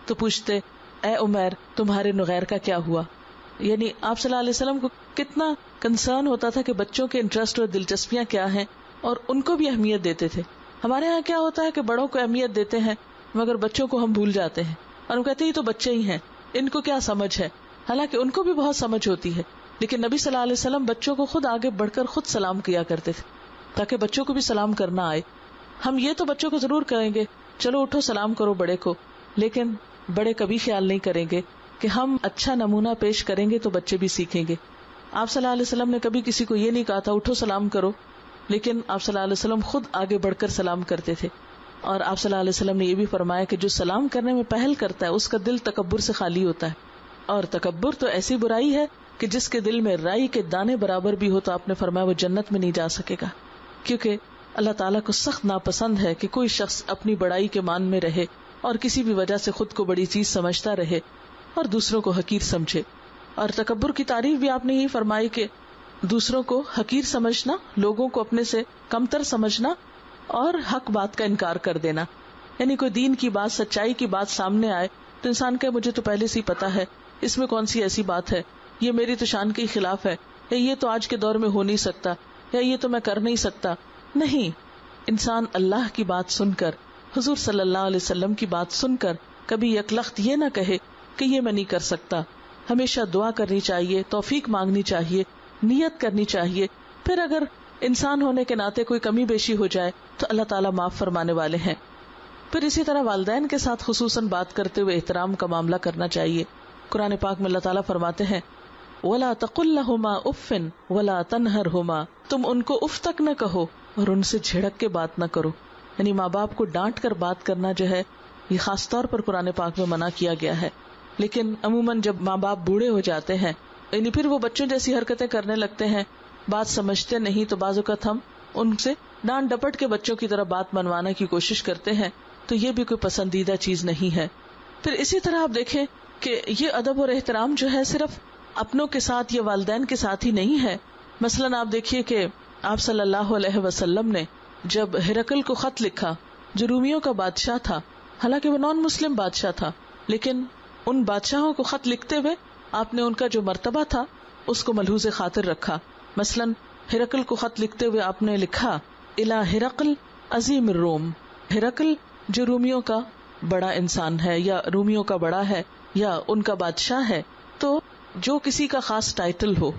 تو پوچھتے اے عمیر تمہارے نغیر کا کیا ہوا. یعنی آپ صلی اللہ علیہ وسلم کو کتنا کنسرن ہوتا تھا کہ بچوں کے انٹرسٹ اور دلچسپیاں کیا ہیں اور ان کو بھی اہمیت دیتے تھے. ہمارے ہاں کیا ہوتا ہے کہ بڑوں کو اہمیت دیتے ہیں مگر بچوں کو ہم بھول جاتے ہیں اور ہم کہتے ہیں یہ تو بچے ہی ہیں، ان کو کیا سمجھ ہے. حالانکہ ان کو بھی بہت سمجھ ہوتی ہے. لیکن نبی صلی اللہ علیہ وسلم بچوں کو خود آگے بڑھ کر خود سلام کیا کرتے تھے تاکہ بچوں کو بھی سلام کرنا آئے. ہم یہ تو بچوں کو ضرور کہیں گے چلو اٹھو سلام کرو بڑے کو، لیکن بڑے کبھی خیال نہیں کریں گے کہ ہم اچھا نمونہ پیش کریں گے تو بچے بھی سیکھیں گے. آپ صلی اللہ علیہ وسلم نے کبھی کسی کو یہ نہیں کہا تھا اٹھو سلام کرو، لیکن آپ صلی اللہ علیہ وسلم خود آگے بڑھ کر سلام کرتے تھے. اور آپ صلی اللہ علیہ وسلم نے یہ بھی فرمایا کہ جو سلام کرنے میں پہل کرتا ہے اس کا دل تکبر سے خالی ہوتا ہے. اور تکبر تو ایسی برائی ہے کہ جس کے دل میں رائی کے دانے برابر بھی ہو تو آپ نے فرمایا وہ جنت میں نہیں جا سکے گا. کیونکہ اللہ تعالیٰ کو سخت ناپسند ہے کہ کوئی شخص اپنی بڑائی کے مان میں رہے اور کسی بھی وجہ سے خود کو بڑی چیز سمجھتا رہے اور دوسروں کو حقیر سمجھے. اور تکبر کی تعریف بھی آپ نے یہی فرمائی کہ دوسروں کو حقیر سمجھنا، لوگوں کو اپنے سے کمتر سمجھنا اور حق بات کا انکار کر دینا. یعنی کوئی دین کی بات، سچائی کی بات سامنے آئے تو انسان کہے مجھے تو پہلے سے ہی پتا ہے، اس میں کون سی ایسی بات ہے، یہ میری تو شان کے خلاف ہے، یا یہ تو آج کے دور میں ہو نہیں سکتا، یا یہ تو میں کر نہیں سکتا. نہیں، انسان اللہ کی بات سن کر حضور صلی اللہ علیہ وسلم کی بات سن کر کبھی یکلخت یہ نہ کہے کہ یہ میں نہیں کر سکتا. ہمیشہ دعا کرنی چاہیے، توفیق مانگنی چاہیے، نیت کرنی چاہیے. پھر اگر انسان ہونے کے ناطے کوئی کمی بیشی ہو جائے تو اللہ تعالیٰ معاف فرمانے والے ہیں. پھر اسی طرح والدین کے ساتھ خصوصاً بات کرتے ہوئے احترام کا معاملہ کرنا چاہیے. قرآن پاک میں اللہ تعالیٰ فرماتے ہیں وَلَا تَقُلْ لَهُمَا أُفٍّ وَلَا تَنْهَرْهُمَا، تم ان کو اف تک نہ کہو اور ان سے جھڑک کے بات نہ کرو. یعنی ماں باپ کو ڈانٹ کر بات کرنا جو ہے یہ خاص طور پر قرآن پاک میں منع کیا گیا ہے. لیکن عموماً جب ماں باپ بوڑھے ہو جاتے ہیں یعنی پھر وہ بچوں جیسی حرکتیں کرنے لگتے ہیں، بات سمجھتے نہیں، تو بعض اوقات ہم ان سے ڈانٹ ڈپٹ کے بچوں کی طرح بات منوانے کی کوشش کرتے ہیں، تو یہ بھی کوئی پسندیدہ چیز نہیں ہے. پھر اسی طرح آپ دیکھیں کہ یہ ادب اور احترام جو ہے صرف اپنوں کے ساتھ یا والدین کے ساتھ ہی نہیں ہے. مثلاً آپ دیکھیے کہ آپ صلی اللہ علیہ وسلم نے جب ہرقل کو خط لکھا جو رومیوں کا بادشاہ تھا، حالانکہ وہ نان مسلم بادشاہ تھا، لیکن ان بادشاہوں کو خط لکھتے ہوئے آپ نے ان کا جو مرتبہ تھا اس کو ملحوظ خاطر رکھا. مثلاً ہرقل کو خط لکھتے ہوئے آپ نے لکھا الی ہرقل عظیم الروم، ہرقل جو رومیوں کا بڑا انسان ہے یا رومیوں کا بڑا ہے یا ان کا بادشاہ ہے. تو جو کسی کا خاص ٹائٹل ہو،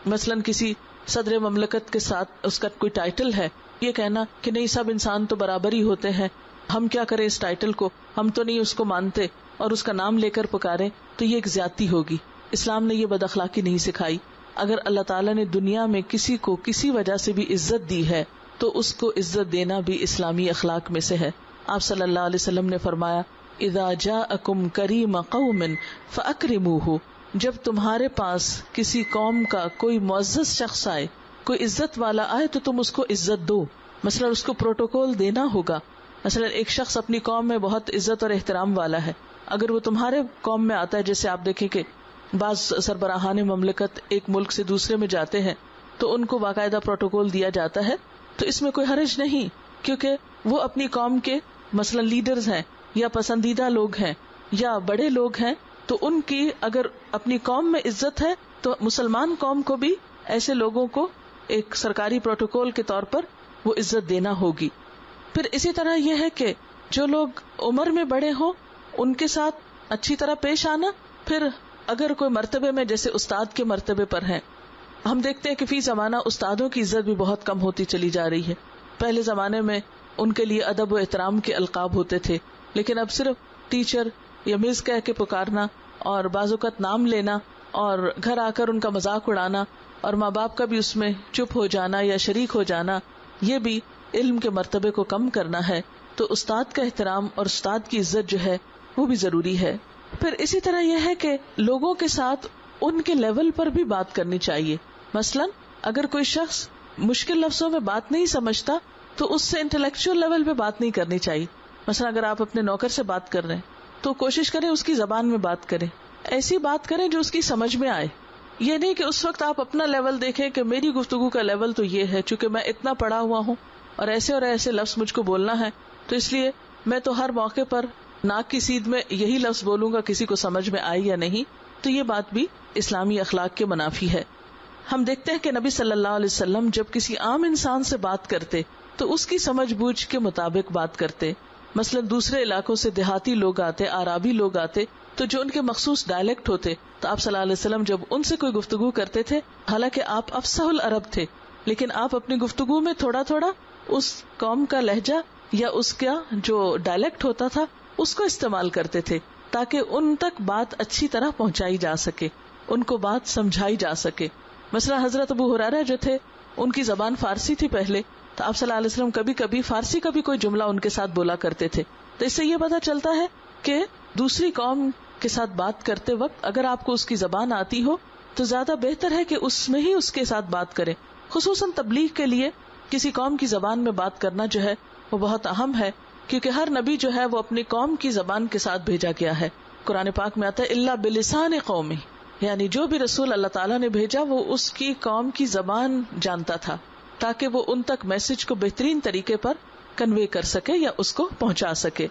مثلاً کسی صدر مملکت کے ساتھ اس کا کوئی ٹائٹل ہے، یہ کہنا کہ نہیں سب انسان تو برابر ہی ہوتے ہیں، ہم کیا کریں اس ٹائٹل کو، ہم تو نہیں اس کو مانتے، اور اس کا نام لے کر پکارے، تو یہ ایک زیادتی ہوگی. اسلام نے یہ بد اخلاقی نہیں سکھائی. اگر اللہ تعالیٰ نے دنیا میں کسی کو کسی وجہ سے بھی عزت دی ہے تو اس کو عزت دینا بھی اسلامی اخلاق میں سے ہے. آپ صلی اللہ علیہ وسلم نے فرمایا اذا جاءکم کریم قوم فاکرموہ، جب تمہارے پاس کسی قوم کا کوئی معزز شخص آئے، کوئی عزت والا آئے تو تم اس کو عزت دو. مثلا اس کو پروٹوکول دینا ہوگا. مثلا ایک شخص اپنی قوم میں بہت عزت اور احترام والا ہے، اگر وہ تمہارے قوم میں آتا ہے، جیسے آپ دیکھیں کہ بعض سربراہان مملکت ایک ملک سے دوسرے میں جاتے ہیں تو ان کو باقاعدہ پروٹوکول دیا جاتا ہے، تو اس میں کوئی حرج نہیں، کیونکہ وہ اپنی قوم کے مثلا لیڈرز ہیں یا پسندیدہ لوگ ہیں یا بڑے لوگ ہیں، تو ان کی اگر اپنی قوم میں عزت ہے تو مسلمان قوم کو بھی ایسے لوگوں کو ایک سرکاری پروٹوکول کے طور پر وہ عزت دینا ہوگی. پھر اسی طرح یہ ہے کہ جو لوگ عمر میں بڑے ہوں ان کے ساتھ اچھی طرح پیش آنا. پھر اگر کوئی مرتبے میں جیسے استاد کے مرتبے پر ہیں، ہم دیکھتے ہیں کہ فی زمانہ استادوں کی عزت بھی بہت کم ہوتی چلی جا رہی ہے. پہلے زمانے میں ان کے لیے ادب و احترام کے القاب ہوتے تھے، لیکن اب صرف ٹیچر یا مس کہہ کے پکارنا اور بعض اوقات نام لینا اور گھر آ کر ان کا مذاق اڑانا اور ماں باپ کا بھی اس میں چپ ہو جانا یا شریک ہو جانا، یہ بھی علم کے مرتبے کو کم کرنا ہے. تو استاد کا احترام اور استاد کی عزت جو ہے وہ بھی ضروری ہے. پھر اسی طرح یہ ہے کہ لوگوں کے ساتھ ان کے لیول پر بھی بات کرنی چاہیے. مثلا اگر کوئی شخص مشکل لفظوں میں بات نہیں سمجھتا تو اس سے انٹلیکچوئل لیول پہ بات نہیں کرنی چاہیے. مثلا اگر آپ اپنے نوکر سے بات کر رہے ہیں تو کوشش کریں اس کی زبان میں بات کریں، ایسی بات کریں جو اس کی سمجھ میں آئے. یہ نہیں کہ اس وقت آپ اپنا لیول دیکھیں کہ میری گفتگو کا لیول تو یہ ہے، چونکہ میں اتنا پڑھا ہوا ہوں اور ایسے لفظ مجھ کو بولنا ہے، تو اس لیے میں تو ہر موقع پر ناک کی سیدھ میں یہی لفظ بولوں گا، کسی کو سمجھ میں آئے یا نہیں. تو یہ بات بھی اسلامی اخلاق کے منافی ہے. ہم دیکھتے ہیں کہ نبی صلی اللہ علیہ وسلم جب کسی عام انسان سے بات کرتے تو اس کی سمجھ بوجھ کے مطابق بات کرتے. مثلا دوسرے علاقوں سے دیہاتی لوگ آتے، عربی لوگ آتے، تو جو ان کے مخصوص ڈائلیکٹ ہوتے، تو آپ صلی اللہ علیہ وسلم جب ان سے کوئی گفتگو کرتے تھے، حالانکہ آپ افصح العرب تھے، لیکن آپ اپنی گفتگو میں تھوڑا تھوڑا اس قوم کا لہجہ یا اس کا جو ڈائلیکٹ ہوتا تھا اس کو استعمال کرتے تھے، تاکہ ان تک بات اچھی طرح پہنچائی جا سکے، ان کو بات سمجھائی جا سکے. مثلا حضرت ابو ہریرہ جو تھے ان کی زبان فارسی تھی پہلے، تو آپ صلی اللہ علیہ وسلم کبھی کبھی فارسی کا بھی کوئی جملہ ان کے ساتھ بولا کرتے تھے. تو اس سے یہ پتہ چلتا ہے کہ دوسری قوم کے ساتھ بات کرتے وقت اگر آپ کو اس کی زبان آتی ہو تو زیادہ بہتر ہے کہ اس میں ہی اس کے ساتھ بات کریں. خصوصاً تبلیغ کے لیے کسی قوم کی زبان میں بات کرنا جو ہے وہ بہت اہم ہے، کیونکہ ہر نبی جو ہے وہ اپنی قوم کی زبان کے ساتھ بھیجا گیا ہے. قرآن پاک میں آتا ہے الا بلسان قومی، یعنی جو بھی رسول اللہ تعالیٰ نے بھیجا وہ اس کی قوم کی زبان جانتا تھا تاکہ وہ ان تک میسج کو بہترین طریقے پر کنوے کر سکے یا اس کو پہنچا سکے.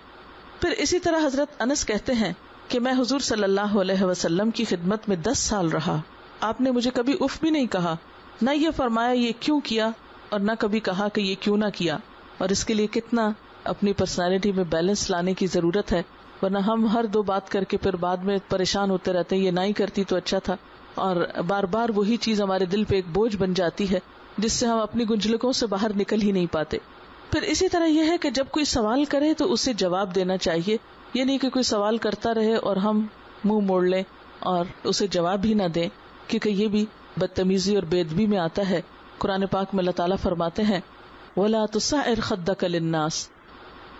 پھر اسی طرح حضرت انس کہتے ہیں کہ میں حضور صلی اللہ علیہ وسلم کی خدمت میں 10 سال رہا، آپ نے مجھے کبھی اف بھی نہیں کہا، نہ یہ فرمایا یہ کیوں کیا، اور نہ کبھی کہا کہ یہ کیوں نہ کیا. اور اس کے لیے کتنا اپنی پرسنالٹی میں بیلنس لانے کی ضرورت ہے، ورنہ ہم ہر دو بات کر کے پھر بعد میں پریشان ہوتے رہتے ہیں، یہ نہ ہی کرتی تو اچھا تھا، اور بار بار وہی چیز ہمارے دل پہ ایک بوجھ بن جاتی ہے جس سے ہم اپنی گنجلکوں سے باہر نکل ہی نہیں پاتے۔ پھر اسی طرح یہ ہے کہ جب کوئی سوال کرے تو اسے جواب دینا چاہیے، یہ نہیں کہ کوئی سوال کرتا رہے اور ہم منہ موڑ لیں اور اسے جواب ہی نہ دیں، کیونکہ یہ بھی بدتمیزی اور بے ادبی میں آتا ہے۔ قرآن پاک میں اللہ تعالیٰ فرماتے ہیں وَلَا تُصَعِّرْ خَدَّكَ لِلنَّاسِ،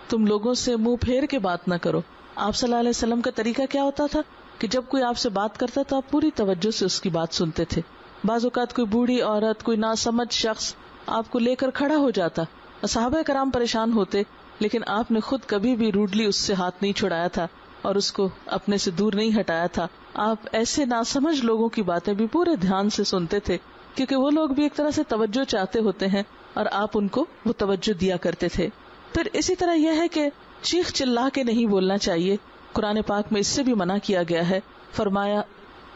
تم لوگوں سے منہ پھیر کے بات نہ کرو۔ آپ صلی اللہ علیہ وسلم کا طریقہ کیا ہوتا تھا کہ جب کوئی آپ سے بات کرتا تو آپ پوری توجہ سے اس کی بات سنتے تھے۔ بعض اوقات کوئی بوڑھی عورت، کوئی ناسمجھ شخص آپ کو لے کر کھڑا ہو جاتا، صحابہ کرام پریشان ہوتے، لیکن آپ نے خود کبھی بھی روڈلی اس سے ہاتھ نہیں چھڑایا تھا اور اس کو اپنے سے دور نہیں ہٹایا تھا۔ آپ ایسے ناسمجھ لوگوں کی باتیں بھی پورے دھیان سے سنتے تھے، کیونکہ وہ لوگ بھی ایک طرح سے توجہ چاہتے ہوتے ہیں اور آپ ان کو وہ توجہ دیا کرتے تھے۔ پھر اسی طرح یہ ہے کہ چیخ چلا کے نہیں بولنا چاہیے، قرآن پاک میں اس سے بھی منع کیا گیا ہے۔ فرمایا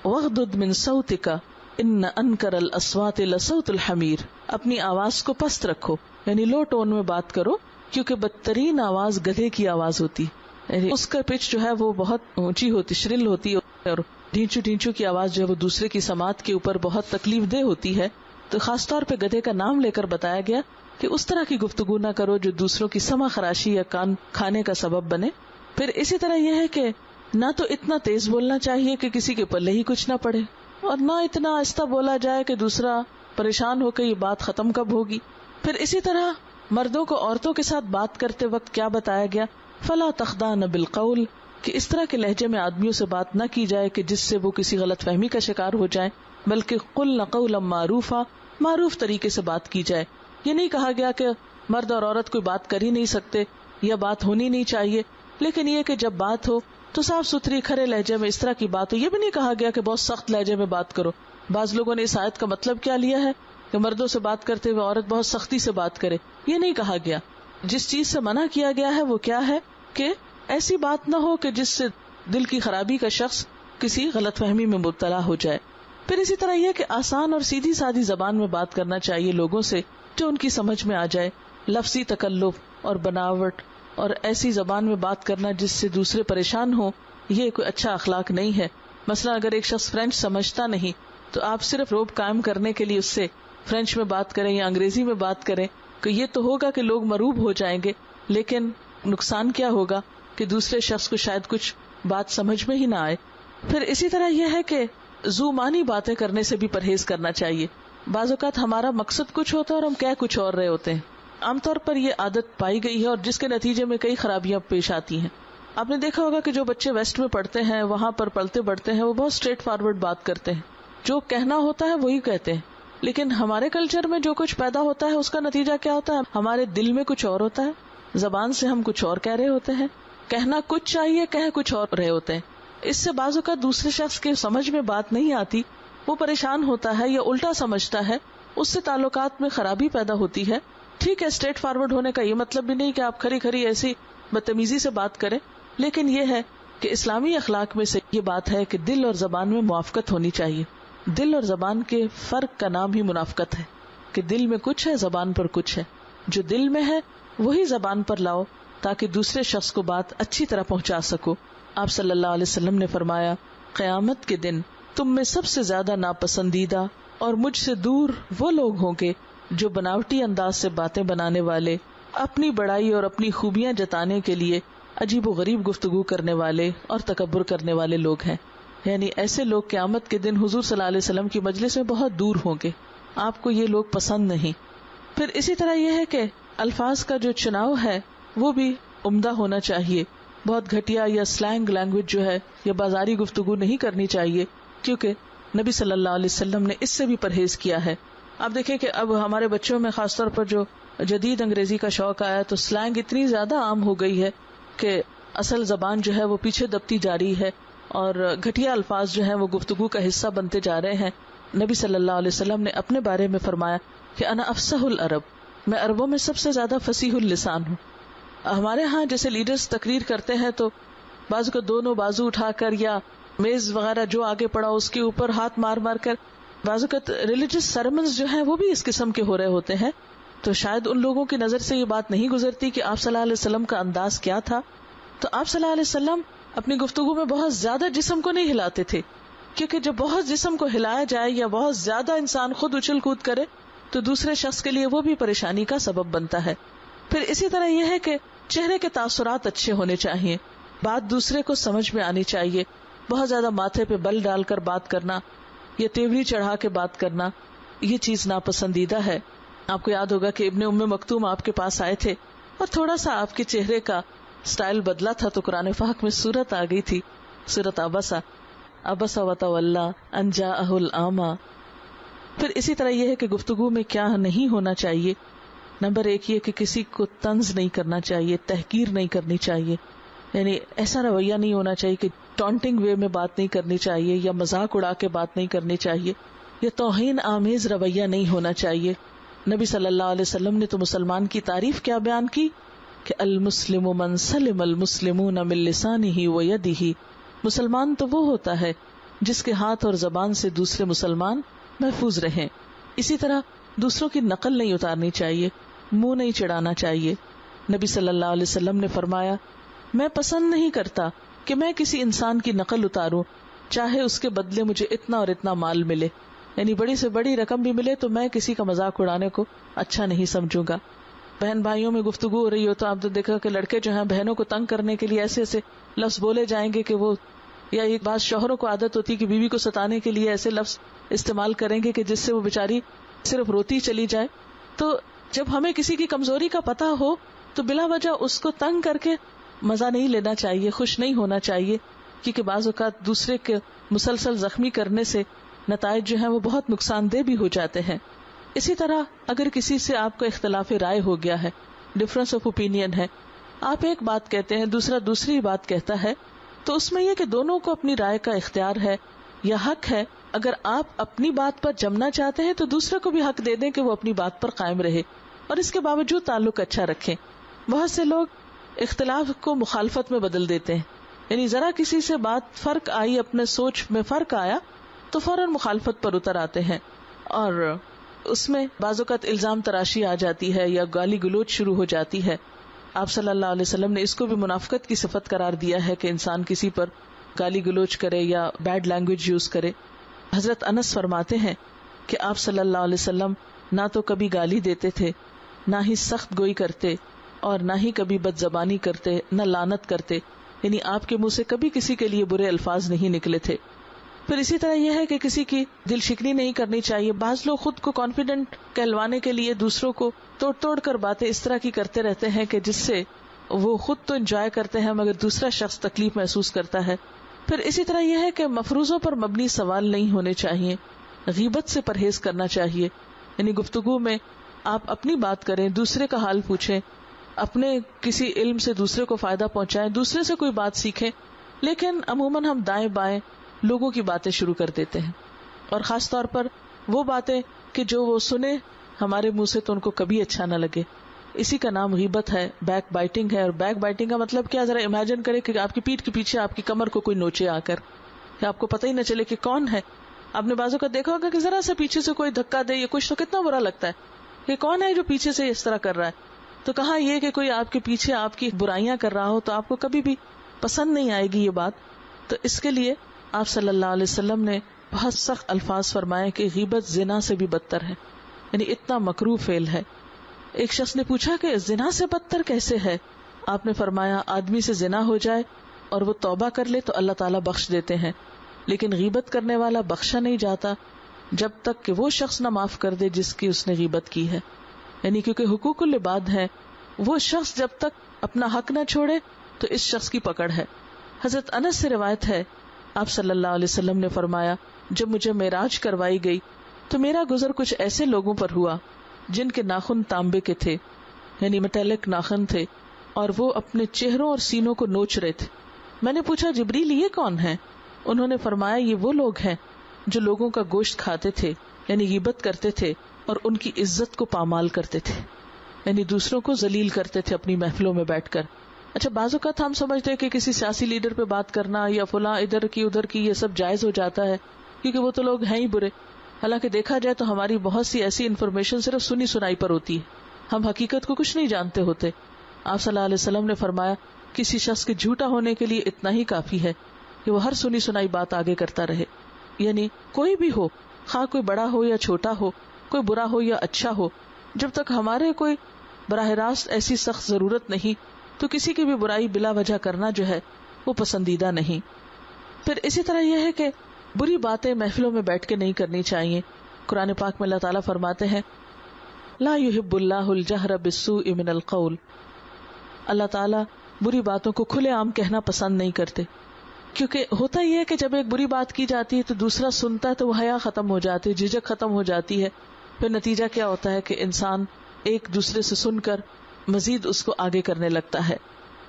وَغْضُضْ مِن صَوْتِكَ إِنَّ أَنكَرَ الْأَصْوَاتِ لَصَوْتُ الْحَمِيرِ، اپنی آواز کو پست رکھو، یعنی لو ٹون میں بات کرو، کیونکہ بدترین آواز گدھے کی آواز ہوتی، یعنی اس کا پچ جو ہے وہ بہت اونچی ہوتی، شرل ہوتی، اور ڈھینچو ڈھینچو کی آواز جو ہے وہ دوسرے کی سماعت کے اوپر بہت تکلیف دہ ہوتی ہے۔ تو خاص طور پہ گدھے کا نام لے کر بتایا گیا کہ اس طرح کی گفتگو نہ کرو جو دوسروں کی سمع خراشی یا کان کھانے کا سبب بنے۔ پھر اسی طرح یہ ہے کہ نہ تو اتنا تیز بولنا چاہیے کہ کسی کے پلے ہی کچھ نہ پڑے، اور نہ اتنا آہستہ بولا جائے کہ دوسرا پریشان ہو کے یہ بات ختم کب ہوگی۔ پھر اسی طرح مردوں کو عورتوں کے ساتھ بات کرتے وقت کیا بتایا گیا، فلا تخضعن بالقول، کہ اس طرح کے لہجے میں آدمیوں سے بات نہ کی جائے کہ جس سے وہ کسی غلط فہمی کا شکار ہو جائیں، بلکہ قلن قولا معروفا، معروف طریقے سے بات کی جائے۔ یہ نہیں کہا گیا کہ مرد اور عورت کوئی بات کر ہی نہیں سکتے یا بات ہونی نہیں چاہیے، لیکن یہ کہ جب بات ہو تو صاف ستھری کھرے لہجے میں اس طرح کی بات ہو۔ یہ بھی نہیں کہا گیا کہ بہت سخت لہجے میں بات کرو۔ بعض لوگوں نے اس آیت کا مطلب کیا لیا ہے کہ مردوں سے بات کرتے ہوئے عورت بہت سختی سے بات کرے، یہ نہیں کہا گیا۔ جس چیز سے منع کیا گیا ہے وہ کیا ہے کہ ایسی بات نہ ہو کہ جس سے دل کی خرابی کا شخص کسی غلط فہمی میں مبتلا ہو جائے۔ پھر اسی طرح یہ کہ آسان اور سیدھی سادی زبان میں بات کرنا چاہیے لوگوں سے جو ان کی سمجھ میں آ جائے۔ لفظی تکلف اور بناوٹ اور ایسی زبان میں بات کرنا جس سے دوسرے پریشان ہوں، یہ کوئی اچھا اخلاق نہیں ہے۔ مثلا اگر ایک شخص فرینچ سمجھتا نہیں تو آپ صرف روب قائم کرنے کے لیے اس سے فرینچ میں بات کریں یا انگریزی میں بات کریں، کہ یہ تو ہوگا کہ لوگ مروب ہو جائیں گے، لیکن نقصان کیا ہوگا کہ دوسرے شخص کو شاید کچھ بات سمجھ میں ہی نہ آئے۔ پھر اسی طرح یہ ہے کہ ذو معنی باتیں کرنے سے بھی پرہیز کرنا چاہیے۔ بعض اوقات ہمارا مقصد کچھ ہوتا ہے اور ہم کہہ کچھ اور رہے ہوتے ہیں۔ عام طور پر یہ عادت پائی گئی ہے اور جس کے نتیجے میں کئی خرابیاں پیش آتی ہیں۔ آپ نے دیکھا ہوگا کہ جو بچے ویسٹ میں پڑھتے ہیں، وہاں پر پلتے بڑھتے ہیں، وہ بہت اسٹریٹ فارورڈ بات کرتے ہیں، جو کہنا ہوتا ہے وہی کہتے ہیں۔ لیکن ہمارے کلچر میں جو کچھ پیدا ہوتا ہے اس کا نتیجہ کیا ہوتا ہے؟ ہمارے دل میں کچھ اور ہوتا ہے، زبان سے ہم کچھ اور کہہ رہے ہوتے ہیں، کہنا کچھ چاہیے، کہہ کچھ اور رہے ہوتے ہیں۔ اس سے بعض اوقات دوسرے شخص کے سمجھ میں بات نہیں آتی، وہ پریشان ہوتا ہے یا الٹا سمجھتا ہے، اس سے تعلقات میں خرابی پیدا ہوتی ہے۔ ٹھیک ہے، اسٹریٹ فارورڈ ہونے کا یہ مطلب بھی نہیں کہ آپ کھری کھری ایسی بدتمیزی سے بات کریں، لیکن یہ ہے کہ اسلامی اخلاق میں سے یہ بات ہے کہ دل اور زبان میں موافقت ہونی چاہیے۔ دل اور زبان کے فرق کا نام ہی منافقت ہے، کہ دل میں کچھ ہے، زبان پر کچھ ہے۔ جو دل میں ہے وہی زبان پر لاؤ تاکہ دوسرے شخص کو بات اچھی طرح پہنچا سکو۔ آپ صلی اللہ علیہ وسلم نے فرمایا، قیامت کے دن تم میں سب سے زیادہ ناپسندیدہ اور مجھ سے دور وہ لوگ ہوں گے جو بناوٹی انداز سے باتیں بنانے والے، اپنی بڑائی اور اپنی خوبیاں جتانے کے لیے عجیب و غریب گفتگو کرنے والے اور تکبر کرنے والے لوگ ہیں۔ یعنی ایسے لوگ قیامت کے دن حضور صلی اللہ علیہ وسلم کی مجلس میں بہت دور ہوں گے، آپ کو یہ لوگ پسند نہیں۔ پھر اسی طرح یہ ہے کہ الفاظ کا جو چناؤ ہے وہ بھی عمدہ ہونا چاہیے۔ بہت گھٹیا یا سلینگ لینگویج جو ہے یا بازاری گفتگو نہیں کرنی چاہیے، کیونکہ نبی صلی اللہ علیہ وسلم نے اس سے بھی پرہیز کیا ہے۔ آپ دیکھیں کہ اب ہمارے بچوں میں خاص طور پر جو جدید انگریزی کا شوق آیا تو سلینگ اتنی زیادہ عام ہو گئی ہے کہ اصل زبان جو ہے وہ پیچھے دبتی جا رہی ہے اور گھٹیا الفاظ جو ہیں وہ گفتگو کا حصہ بنتے جا رہے ہیں۔ نبی صلی اللہ علیہ وسلم نے اپنے بارے میں فرمایا کہ انا افصح العرب، میں عربوں میں سب سے زیادہ فصیح اللسان ہوں۔ ہمارے ہاں جیسے لیڈرز تقریر کرتے ہیں تو بعض کو دونوں بازو اٹھا کر یا میز وغیرہ جو آگے پڑا اس کے اوپر ہاتھ مار مار کر، بعض اوقات ریلیجس سرمنز جو ہیں وہ بھی اس قسم کے ہو رہے ہوتے ہیں، تو شاید ان لوگوں کی نظر سے یہ بات نہیں گزرتی کہ آپ صلی اللہ علیہ وسلم کا انداز کیا تھا. تو آپ صلی اللہ علیہ وسلم اپنی گفتگو میں بہت زیادہ جسم کو نہیں ہلاتے تھے، کیونکہ جب بہت جسم کو ہلایا جائے یا بہت زیادہ انسان خود اچھل کود کرے تو دوسرے شخص کے لیے وہ بھی پریشانی کا سبب بنتا ہے. پھر اسی طرح یہ ہے کہ چہرے کے تاثرات اچھے ہونے چاہیے، بات دوسرے کو سمجھ میں آنی چاہیے. بہت زیادہ ماتھے پہ بل ڈال کر بات کرنا یا تیوری چڑھا کے بات کرنا یہ چیز ناپسندیدہ ہے. آپ کو یاد ہوگا کہ ابن ام مکتوم آپ کے پاس آئے تھے اور تھوڑا سا آپ کے چہرے کا سٹائل بدلا تھا تو قرآن پاک میں سورت آ گئی تھی، سورت عبسہ، عبس وتولی ان جاءہ الاعمی. پھر اسی طرح یہ ہے کہ گفتگو میں کیا نہیں ہونا چاہیے. نمبر 1 یہ کہ کسی کو طنز نہیں کرنا چاہیے، تحقیر نہیں کرنی چاہیے. یعنی ایسا رویہ نہیں ہونا چاہیے کہ ٹانٹنگ وے میں بات نہیں کرنی چاہیے یا مذاق اڑا کے بات نہیں کرنی چاہیے، یا توہین آمیز رویہ نہیں ہونا چاہیے. نبی صلی اللہ علیہ وسلم نے تو مسلمان کی تعریف کیا بیان کی کہ المسلم من سلم المسلمون من لسانہ ویدہ. مسلمان تو وہ ہوتا ہے جس کے ہاتھ اور زبان سے دوسرے مسلمان محفوظ رہیں. اسی طرح دوسروں کی نقل نہیں اتارنی چاہیے، منہ نہیں چڑھانا چاہیے. نبی صلی اللہ علیہ وسلم نے فرمایا میں پسند نہیں کرتا کہ میں کسی انسان کی نقل اتاروں چاہے اس کے بدلے مجھے اتنا اور اتنا مال ملے، یعنی بڑی سے بڑی رقم بھی ملے تو میں کسی کا مذاق اڑانے کو اچھا نہیں سمجھوں گا. بہن بھائیوں میں گفتگو ہو رہی ہو تو آپ نے دیکھا کہ لڑکے جو ہیں بہنوں کو تنگ کرنے کے لیے ایسے ایسے لفظ بولے جائیں گے کہ وہ، یا ایک بات شوہروں کو عادت ہوتی ہے کہ بیوی کو ستانے کے لیے ایسے لفظ استعمال کریں گے کہ جس سے وہ بیچاری صرف روتی چلی جائے. تو جب ہمیں کسی کی کمزوری کا پتہ ہو تو بلا وجہ اس کو تنگ کر کے مزہ نہیں لینا چاہیے، خوش نہیں ہونا چاہیے، کیونکہ بعض اوقات دوسرے کے مسلسل زخمی کرنے سے نتائج جو ہیں وہ بہت نقصان دہ بھی ہو جاتے ہیں. اسی طرح اگر کسی سے آپ کا اختلاف رائے ہو گیا ہے، ڈفرنس آف اوپینین ہے، آپ ایک بات کہتے ہیں دوسرا دوسری بات کہتا ہے، تو اس میں یہ کہ دونوں کو اپنی رائے کا اختیار ہے یا حق ہے. اگر آپ اپنی بات پر جمنا چاہتے ہیں تو دوسرے کو بھی حق دے دیں کہ وہ اپنی بات پر قائم رہے اور اس کے باوجود تعلق اچھا رکھیں. بہت سے لوگ اختلاف کو مخالفت میں بدل دیتے ہیں، یعنی ذرا کسی سے بات فرق آئی، اپنے سوچ میں فرق آیا تو فوراً مخالفت پر اتر آتے ہیں، اور اس میں بعض اوقات الزام تراشی آ جاتی ہے یا گالی گلوچ شروع ہو جاتی ہے. آپ صلی اللہ علیہ وسلم نے اس کو بھی منافقت کی صفت قرار دیا ہے کہ انسان کسی پر گالی گلوچ کرے یا بیڈ لینگویج یوز کرے. حضرت انس فرماتے ہیں کہ آپ صلی اللہ علیہ وسلم نہ تو کبھی گالی دیتے تھے، نہ ہی سخت گوئی کرتے، اور نہ ہی کبھی بد زبانی کرتے، نہ لعنت کرتے، یعنی آپ کے منہ سے کبھی کسی کے لیے برے الفاظ نہیں نکلے تھے. پھر اسی طرح یہ ہے کہ کسی کی دل شکنی نہیں کرنی چاہیے. بعض لوگ خود کو کانفیڈنٹ کہلوانے کے لیے دوسروں کو توڑ توڑ کر باتیں اس طرح کی کرتے رہتے ہیں کہ جس سے وہ خود تو انجوائے کرتے ہیں مگر دوسرا شخص تکلیف محسوس کرتا ہے. پھر اسی طرح یہ ہے کہ مفروضوں پر مبنی سوال نہیں ہونے چاہیے، غیبت سے پرہیز کرنا چاہیے. یعنی گفتگو میں آپ اپنی بات کریں، دوسرے کا حال پوچھیں، اپنے کسی علم سے دوسرے کو فائدہ پہنچائیں، دوسرے سے کوئی بات سیکھیں. لیکن عموماً ہم دائیں بائیں لوگوں کی باتیں شروع کر دیتے ہیں، اور خاص طور پر وہ باتیں کہ جو وہ سنے ہمارے منہ سے تو ان کو کبھی اچھا نہ لگے. اسی کا نام غیبت ہے، بیک بائٹنگ ہے. اور بیک بائٹنگ کا مطلب کیا؟ ذرا امیجن کرے کہ آپ کی پیٹھ کے پیچھے آپ کی کمر کو کوئی نوچے آ کر، کہ آپ کو پتہ ہی نہ چلے کہ کون ہے. آپ نے بازو کا دیکھا ہوگا کہ ذرا سا پیچھے سے کوئی دھکا دے یا کچھ تو کتنا برا لگتا ہے کہ کون ہے جو پیچھے سے اس طرح کر رہا ہے. تو کہاں یہ کہ کوئی آپ کے پیچھے آپ کی برائیاں کر رہا ہو تو آپ کو کبھی بھی پسند نہیں آئے گی یہ بات. تو اس کے لیے آپ صلی اللہ علیہ وسلم نے بہت سخت الفاظ فرمائے کہ غیبت زنا سے بھی بدتر ہے، یعنی اتنا مکروہ فعل ہے. ایک شخص نے پوچھا کہ زنا سے بدتر کیسے ہے؟ آپ نے فرمایا آدمی سے زنا ہو جائے اور وہ توبہ کر لے تو اللہ تعالیٰ بخش دیتے ہیں، لیکن غیبت کرنے والا بخشا نہیں جاتا جب تک کہ وہ شخص نہ معاف کر دے جس کی اس نے غیبت کی ہے. یعنی کیونکہ حقوق العباد ہے، وہ شخص جب تک اپنا حق نہ چھوڑے تو اس شخص کی پکڑ ہے. حضرت انس سے روایت ہے آپ صلی اللہ علیہ وسلم نے فرمایا جب مجھے معراج کروائی گئی تو میرا گزر کچھ ایسے لوگوں پر ہوا جن کے ناخن تانبے کے تھے، یعنی میٹیلک ناخن تھے، اور وہ اپنے چہروں اور سینوں کو نوچ رہے تھے. میں نے پوچھا جبریل یہ کون ہیں؟ انہوں نے فرمایا یہ وہ لوگ ہیں جو لوگوں کا گوشت کھاتے تھے، یعنی غیبت کرتے تھے اور ان کی عزت کو پامال کرتے تھے، یعنی دوسروں کو ذلیل کرتے تھے اپنی محفلوں میں بیٹھ کر. اچھا بعض اوقات ہم سمجھتے ہیں کہ کسی سیاسی لیڈر پہ بات کرنا یا فلاں ادھر کی ادھر کی یہ سب جائز ہو جاتا ہے کیونکہ وہ تو لوگ ہیں ہی برے. حالانکہ دیکھا جائے تو ہماری بہت سی ایسی انفارمیشن صرف سنی سنائی پر ہوتی ہے. ہم حقیقت کو کچھ نہیں جانتے ہوتے. آپ صلی اللہ علیہ وسلم نے فرمایا کسی شخص کے جھوٹا ہونے کے لیے اتنا ہی کافی ہے کہ وہ ہر سنی سنائی بات آگے کرتا رہے. یعنی کوئی بھی ہو، خواہ کوئی بڑا ہو یا چھوٹا ہو، کوئی برا ہو یا اچھا ہو، جب تک ہمارے کوئی براہ راست ایسی سخت ضرورت نہیں تو کسی کی بھی برائی بلا وجہ کرنا جو ہے وہ پسندیدہ نہیں. پھر اسی طرح یہ ہے کہ بری باتیں محفلوں میں بیٹھ کے نہیں کرنی چاہیے. قرآن پاک میں اللہ تعالیٰ فرماتے ہیں لا يحب اللہ الجہر بالسوء من القول. اللہ تعالیٰ بری باتوں کو کھلے عام کہنا پسند نہیں کرتے، کیونکہ ہوتا یہ ہے کہ جب ایک بری بات کی جاتی ہے تو دوسرا سنتا ہے تو وہ حیا ختم ہو جاتی ہے، جھجک ختم ہو جاتی ہے. پھر نتیجہ کیا ہوتا ہے کہ انسان ایک دوسرے سے سن کر مزید اس کو آگے کرنے لگتا ہے.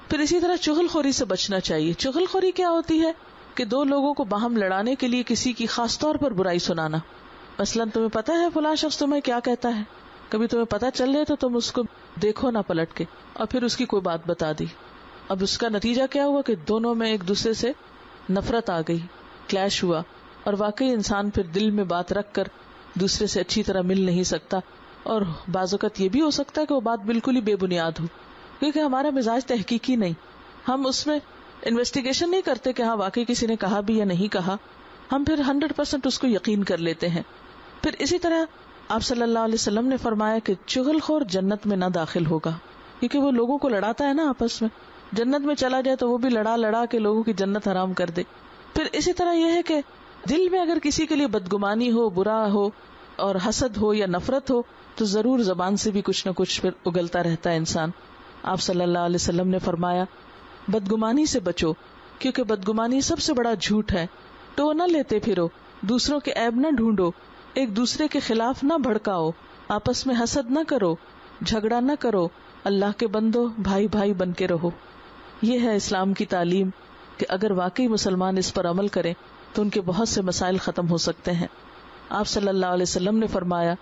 پھر اسی طرح چغل خوری سے بچنا چاہیے. چغل خوری کیا ہوتی ہے کہ دو لوگوں کو باہم لڑانے کے لیے کسی کی خاص طور پر برائی سنانا. مثلاً تمہیں پتا ہے فلاں شخص تمہیں کیا کہتا ہے، کبھی تمہیں پتا چل رہے تو تم اس کو دیکھو نہ پلٹ کے، اور پھر اس کی کوئی بات بتا دی. اب اس کا نتیجہ کیا ہوا کہ دونوں میں ایک دوسرے سے نفرت آ گئی، کلیش ہوا، اور واقعی انسان پھر دل میں بات رکھ کر دوسرے سے اچھی طرح مل نہیں سکتا. اور بعض اوقات یہ بھی ہو سکتا ہے کہ وہ بات بالکل ہی بے بنیاد ہو، کیونکہ ہمارا مزاج تحقیقی نہیں، ہم اس میں انویسٹیگیشن نہیں کرتے کہ ہاں واقعی کسی نے کہا بھی یا نہیں کہا، ہم پھر 100% اس کو یقین کر لیتے ہیں. پھر اسی طرح آپ صلی اللہ علیہ وسلم نے فرمایا کہ چغل خور جنت میں نہ داخل ہوگا، کیونکہ وہ لوگوں کو لڑاتا ہے نا آپس میں. جنت میں چلا جائے تو وہ بھی لڑا کے لوگوں کی جنت حرام کر دے. پھر اسی طرح یہ ہے کہ دل میں اگر کسی کے لیے بدگمانی ہو، برا ہو اور حسد ہو یا نفرت ہو تو ضرور زبان سے بھی کچھ نہ کچھ پھر اگلتا رہتا ہے انسان. آپ صلی اللہ علیہ وسلم نے فرمایا بدگمانی سے بچو، کیونکہ بدگمانی سب سے بڑا جھوٹ ہے. ٹو نہ لیتے پھرو، دوسروں کے عیب نہ ڈھونڈو، ایک دوسرے کے خلاف نہ بھڑکاؤ، آپس میں حسد نہ کرو، جھگڑا نہ کرو، اللہ کے بندو بھائی بھائی بن کے رہو. یہ ہے اسلام کی تعلیم کہ اگر واقعی مسلمان اس پر عمل کریں تو ان کے بہت سے مسائل ختم ہو سکتے ہیں. آپ صلی اللہ علیہ وسلم نے فرمایا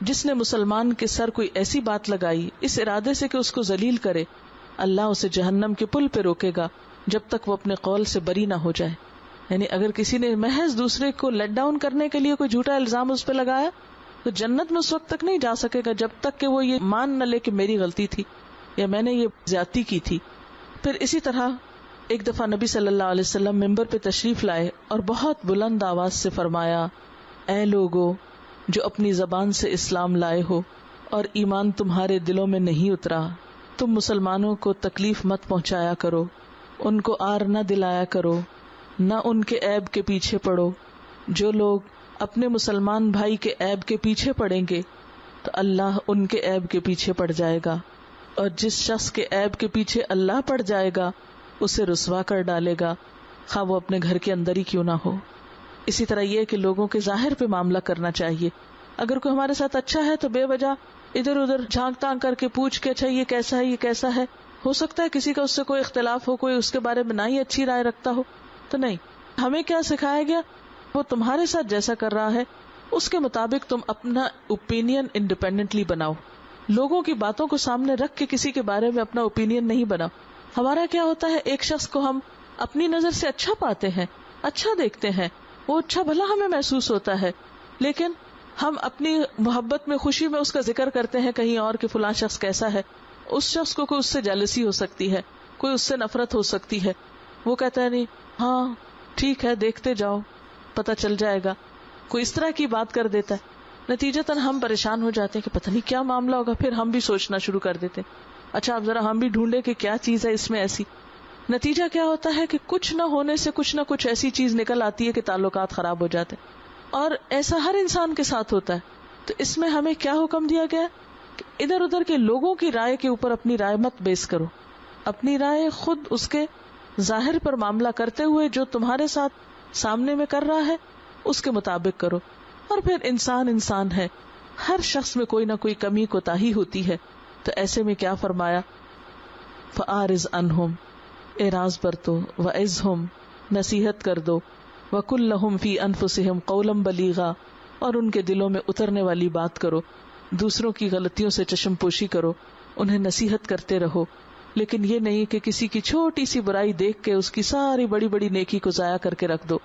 جس نے مسلمان کے سر کوئی ایسی بات لگائی اس ارادے سے کہ اس کو ذلیل کرے، اللہ اسے جہنم کے پل پہ روکے گا جب تک وہ اپنے قول سے بری نہ ہو جائے. یعنی اگر کسی نے محض دوسرے کو لیٹ ڈاؤن کرنے کے لیے کوئی جھوٹا الزام اس پہ لگایا تو جنت میں اس وقت تک نہیں جا سکے گا جب تک کہ وہ یہ مان نہ لے کہ میری غلطی تھی یا میں نے یہ زیادتی کی تھی. پھر اسی طرح ایک دفعہ نبی صلی اللہ علیہ وسلم ممبر پہ تشریف لائے اور بہت بلند آواز سے فرمایا اے لوگو جو اپنی زبان سے اسلام لائے ہو اور ایمان تمہارے دلوں میں نہیں اترا، تم مسلمانوں کو تکلیف مت پہنچایا کرو، ان کو آر نہ دلایا کرو، نہ ان کے عیب کے پیچھے پڑو. جو لوگ اپنے مسلمان بھائی کے عیب کے پیچھے پڑیں گے تو اللہ ان کے عیب کے پیچھے پڑ جائے گا، اور جس شخص کے عیب کے پیچھے اللہ پڑ جائے گا اسے رسوا کر ڈالے گا، خواہ وہ اپنے گھر کے اندر ہی کیوں نہ ہو. اسی طرح یہ کہ لوگوں کے ظاہر پہ معاملہ کرنا چاہیے. اگر کوئی ہمارے ساتھ اچھا ہے تو بے وجہ ادھر ادھر جھانک تانک کر کے پوچھ کے اچھا یہ کیسا ہے، یہ کیسا ہے. ہو سکتا ہے کسی کا اس سے کوئی اختلاف ہو، کوئی اس کے بارے میں نہ ہی اچھی رائے رکھتا ہو، تو نہیں. ہمیں کیا سکھایا گیا، وہ تمہارے ساتھ جیسا کر رہا ہے اس کے مطابق تم اپنا اوپینین انڈیپینڈنٹلی بناؤ. لوگوں کی باتوں کو سامنے رکھ کے کسی کے بارے میں اپنا اوپینین نہیں بناؤ. ہمارا کیا ہوتا ہے، ایک شخص کو ہم اپنی نظر سے اچھا پاتے ہیں، اچھا دیکھتے ہیں، وہ اچھا بھلا ہمیں محسوس ہوتا ہے، لیکن ہم اپنی محبت میں خوشی میں اس کا ذکر کرتے ہیں کہیں اور کہ فلاں شخص کیسا ہے. اس شخص کو کوئی اس سے جیلسی ہو سکتی ہے، کوئی اس سے نفرت ہو سکتی ہے، وہ کہتا ہے نہیں ہاں ٹھیک ہے دیکھتے جاؤ پتہ چل جائے گا، کوئی اس طرح کی بات کر دیتا ہے. نتیجتاً ہم پریشان ہو جاتے ہیں کہ پتہ نہیں کیا معاملہ ہوگا. پھر ہم بھی سوچنا شروع کر دیتے ہیں اچھا اب ذرا ہم بھی ڈھونڈے کہ کیا چیز ہے اس میں ایسی. نتیجہ کیا ہوتا ہے کہ کچھ نہ ہونے سے کچھ نہ کچھ ایسی چیز نکل آتی ہے کہ تعلقات خراب ہو جاتے ہیں، اور ایسا ہر انسان کے ساتھ ہوتا ہے. تو اس میں ہمیں کیا حکم دیا گیا کہ ادھر ادھر کے لوگوں کی رائے کے اوپر اپنی رائے مت بیس کرو، اپنی رائے خود اس کے ظاہر پر معاملہ کرتے ہوئے جو تمہارے ساتھ سامنے میں کر رہا ہے اس کے مطابق کرو. اور پھر انسان ہے، ہر شخص میں کوئی نہ کوئی کمی کوتاہی ہوتی ہے. تو ایسے میں کیا فرمایا، فَأَعْرِضْ عَنْهُمْ اعراض برتو، وَعِظْهُمْ نصیحت کر دو، وَقُلْ لَهُمْ فِي أَنفُسِهِمْ قَوْلًا بَلِيغًا اور ان کے دلوں میں اترنے والی بات کرو. دوسروں کی غلطیوں سے چشم پوشی کرو، انہیں نصیحت کرتے رہو، لیکن یہ نہیں کہ کسی کی چھوٹی سی برائی دیکھ کے اس کی ساری بڑی بڑی نیکی کو ضائع کر کے رکھ دو.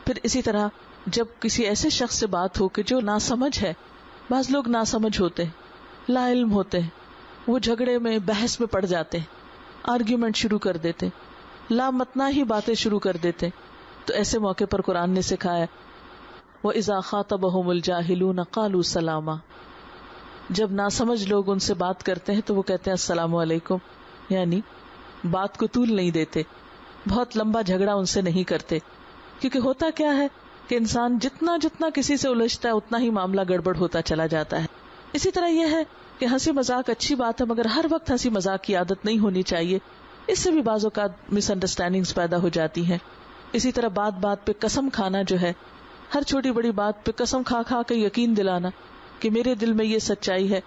پھر اسی طرح جب کسی ایسے شخص سے بات ہو کہ جو ناسمجھ ہے، بعض لوگ ناسمجھ ہوتے ہیں، لا علم ہوتے ہیں، وہ جھگڑے میں بحث میں پڑ جاتے ہیں، آرگیومنٹ شروع کر دیتے، لامتنا ہی باتیں شروع کر دیتے. تو ایسے موقع پر قرآن نے سکھایا وَإِذَا خَاطَبَهُمُ الْجَاهِلُونَ قَالُوا سَلَامًا، جب ناسمجھ لوگ ان سے بات کرتے ہیں تو وہ کہتے ہیں السلام علیکم، یعنی بات کو طول نہیں دیتے، بہت لمبا جھگڑا ان سے نہیں کرتے. کیونکہ ہوتا کیا ہے کہ انسان جتنا جتنا کسی سے الجھتا ہے اتنا ہی معاملہ گڑبڑ ہوتا چلا جاتا ہے. اسی طرح یہ ہے کہ ہنسی مذاق اچھی بات ہے، مگر ہر وقت ہنسی مذاق کی عادت نہیں ہونی چاہیے، اس سے بھی بعض اوقات مس انڈرسٹینڈنگز پیدا ہو جاتی ہیں. اسی طرح بات بات پہ قسم کھانا جو ہے، ہر چھوٹی بڑی بات پہ قسم کھا کھا کے یقین دلانا کہ میرے دل میں یہ سچائی ہے،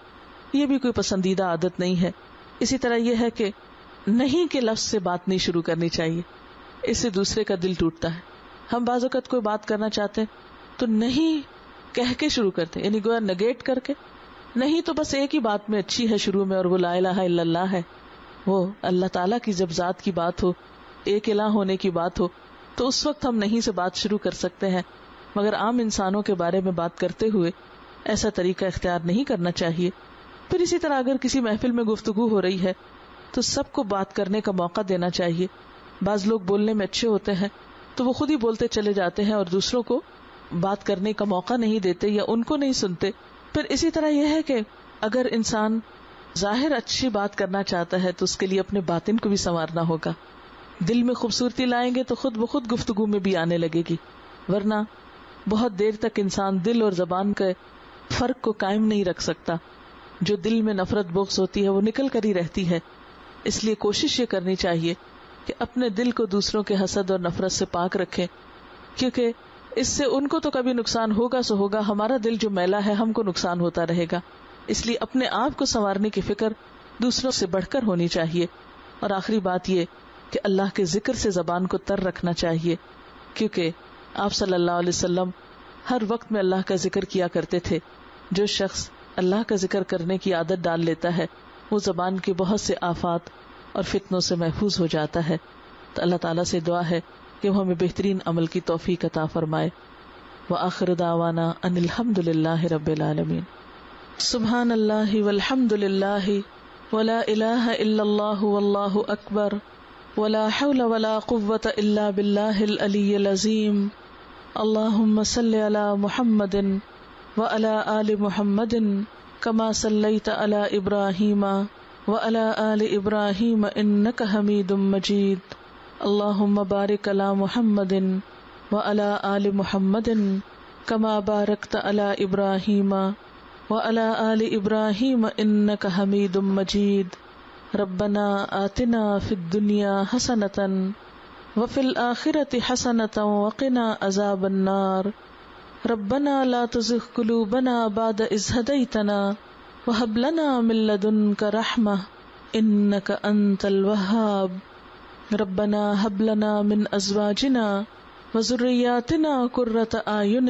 یہ بھی کوئی پسندیدہ عادت نہیں ہے. اسی طرح یہ ہے کہ نہیں کے لفظ سے بات نہیں شروع کرنی چاہیے، اس سے دوسرے کا دل ٹوٹتا ہے. ہم بعض اوقات کوئی بات کرنا چاہتے ہیں تو نہیں کہہ کے شروع کرتے، یعنی گویا نگیٹ کر کے. نہیں تو بس ایک ہی بات میں اچھی ہے شروع میں، اور وہ لا الہ الا اللہ ہے. وہ اللہ تعالیٰ کی جب ذات کی بات ہو، ایک الہ ہونے کی بات ہو، تو اس وقت ہم نہیں سے بات شروع کر سکتے ہیں. مگر عام انسانوں کے بارے میں بات کرتے ہوئے ایسا طریقہ اختیار نہیں کرنا چاہیے. پھر اسی طرح اگر کسی محفل میں گفتگو ہو رہی ہے تو سب کو بات کرنے کا موقع دینا چاہیے. بعض لوگ بولنے میں اچھے ہوتے ہیں تو وہ خود ہی بولتے چلے جاتے ہیں اور دوسروں کو بات کرنے کا موقع نہیں دیتے یا ان کو نہیں سنتے. پھر اسی طرح یہ ہے کہ اگر انسان ظاہر اچھی بات کرنا چاہتا ہے تو اس کے لیے اپنے باطن کو بھی سنوارنا ہوگا. دل میں خوبصورتی لائیں گے تو خود بخود گفتگو میں بھی آنے لگے گی، ورنہ بہت دیر تک انسان دل اور زبان کے فرق کو قائم نہیں رکھ سکتا. جو دل میں نفرت بغض ہوتی ہے وہ نکل کر ہی رہتی ہے. اس لیے کوشش یہ کرنی چاہیے کہ اپنے دل کو دوسروں کے حسد اور نفرت سے پاک رکھیں، کیونکہ اس سے ان کو تو کبھی نقصان ہوگا سو ہوگا، ہمارا دل جو میلا ہے ہم کو نقصان ہوتا رہے گا. اس لیے اپنے آپ کو سنوارنے کی فکر دوسروں سے بڑھ کر ہونی چاہیے. اور آخری بات یہ کہ اللہ کے ذکر سے زبان کو تر رکھنا چاہیے، کیونکہ آپ صلی اللہ علیہ وسلم ہر وقت میں اللہ کا ذکر کیا کرتے تھے. جو شخص اللہ کا ذکر کرنے کی عادت ڈال لیتا ہے وہ زبان کے بہت سے آفات اور فتنوں سے محفوظ ہو جاتا ہے. تو اللہ تعالیٰ سے دعا ہے کہ وہ ہمیں بہترین عمل کی توفیق عطا فرمائے. وآخر دعوانا ان الحمد للہ رب العالمین. سبحان اللہ والحمد للہ ولا الہ الا اللہ واللہ اکبر ولا حول ولا قوة الا باللہ العلی العظیم. اللہم صل علی محمد وعلی آل محمد کما صلیت علی ابراہیم وعلی آل ابراہیم انک حمید مجید. اللہم بارک علی محمد وعلی آل محمد کما بارکت علی ابراہیم وعلی آل ابراہیم انک حمید مجید. ربنا آتنا فی الدنیا حسنۃ وفی الآخرۃ حسنۃ وقنا عذاب النار. ربنا لا تزغ قلوبنا بعد اذ هديتنا وهب لنا من لدنك رحمة انك انت الوهاب. ربنا هب لنا من ازواجنا وذرياتنا قرة اعين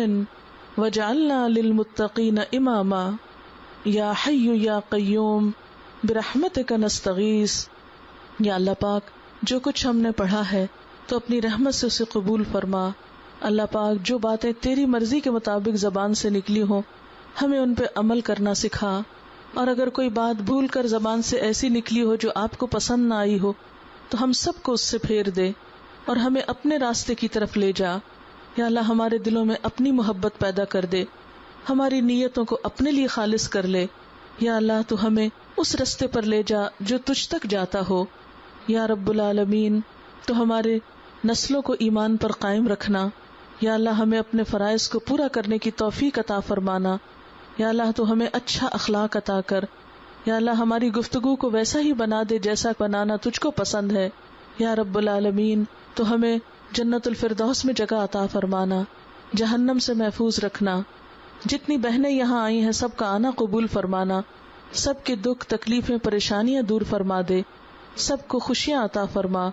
واجعلنا للمتقين اماما. یا حی یا قیوم برحمتک نستغیث. یا اللہ پاک جو کچھ ہم نے پڑھا ہے تو اپنی رحمت سے اسے قبول فرما. اللہ پاک جو باتیں تیری مرضی کے مطابق زبان سے نکلی ہوں ہمیں ان پہ عمل کرنا سکھا، اور اگر کوئی بات بھول کر زبان سے ایسی نکلی ہو جو آپ کو پسند نہ آئی ہو تو ہم سب کو اس سے پھیر دے اور ہمیں اپنے راستے کی طرف لے جا. یا اللہ ہمارے دلوں میں اپنی محبت پیدا کر دے، ہماری نیتوں کو اپنے لیے خالص کر لے. یا اللہ تو ہمیں اس راستے پر لے جا جو تجھ تک جاتا ہو. یا رب العالمین تو ہمارے نسلوں کو ایمان پر قائم رکھنا. یا اللہ ہمیں اپنے فرائض کو پورا کرنے کی توفیق عطا فرمانا. یا اللہ تو ہمیں اچھا اخلاق عطا کر. یا اللہ ہماری گفتگو کو ویسا ہی بنا دے جیسا بنانا تجھ کو پسند ہے. یا رب العالمین تو ہمیں جنت الفردوس میں جگہ عطا فرمانا، جہنم سے محفوظ رکھنا. جتنی بہنیں یہاں آئی ہیں سب کا آنا قبول فرمانا، سب کے دکھ تکلیفیں پریشانیاں دور فرما دے، سب کو خوشیاں عطا فرما.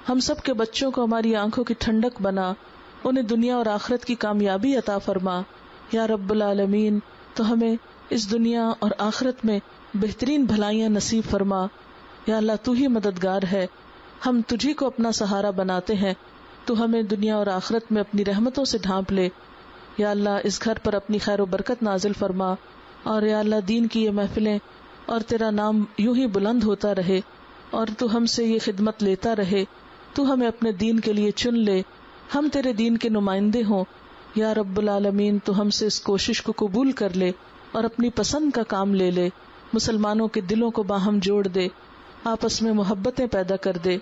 ہم سب کے بچوں کو ہماری آنکھوں کی ٹھنڈک بنا، انہیں دنیا اور آخرت کی کامیابی عطا فرما. یا رب العالمین تو ہمیں اس دنیا اور آخرت میں بہترین بھلائیاں نصیب فرما. یا اللہ تو ہی مددگار ہے، ہم تجھی کو اپنا سہارا بناتے ہیں، تو ہمیں دنیا اور آخرت میں اپنی رحمتوں سے ڈھانپ لے. یا اللہ اس گھر پر اپنی خیر و برکت نازل فرما، اور یا اللہ دین کی یہ محفلیں اور تیرا نام یوں ہی بلند ہوتا رہے اور تو ہم سے یہ خدمت لیتا رہے. تو ہمیں اپنے دین کے لیے چن لے، ہم تیرے دین کے نمائندے ہوں. یا رب العالمین تو ہم سے اس کوشش کو قبول کر لے اور اپنی پسند کا کام لے لے. مسلمانوں کے دلوں کو باہم جوڑ دے، آپس میں محبتیں پیدا کر دے.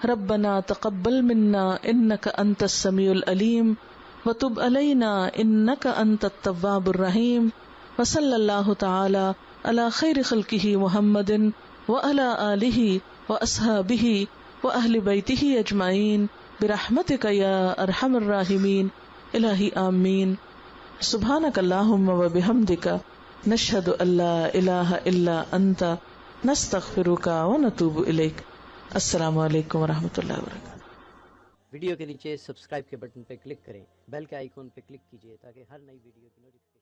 ربنا تقبل منا انک انت السمیع العلیم وتب علینا انک انت التواب الرحیم. وصلی اللہ تعالی علی خیر خلقہ محمد وعلی آلہ واصحابہ واہل بیتہ اجمعین برحمتک یا ارحم الراحمین. الہی آمین. سبحانک اللہم وبحمدک نشہد ان لا الہ الا انت نستغفرک ونتوب الیک. السلام علیکم ورحمۃ اللہ وبرکاتہ. ویڈیو کے نیچے سبسکرائب کے بٹن پہ کلک کریں، بیل کے آئیکن پہ کلک کیجیے تاکہ ہر نئی ویڈیو کی نوٹیفیکیشن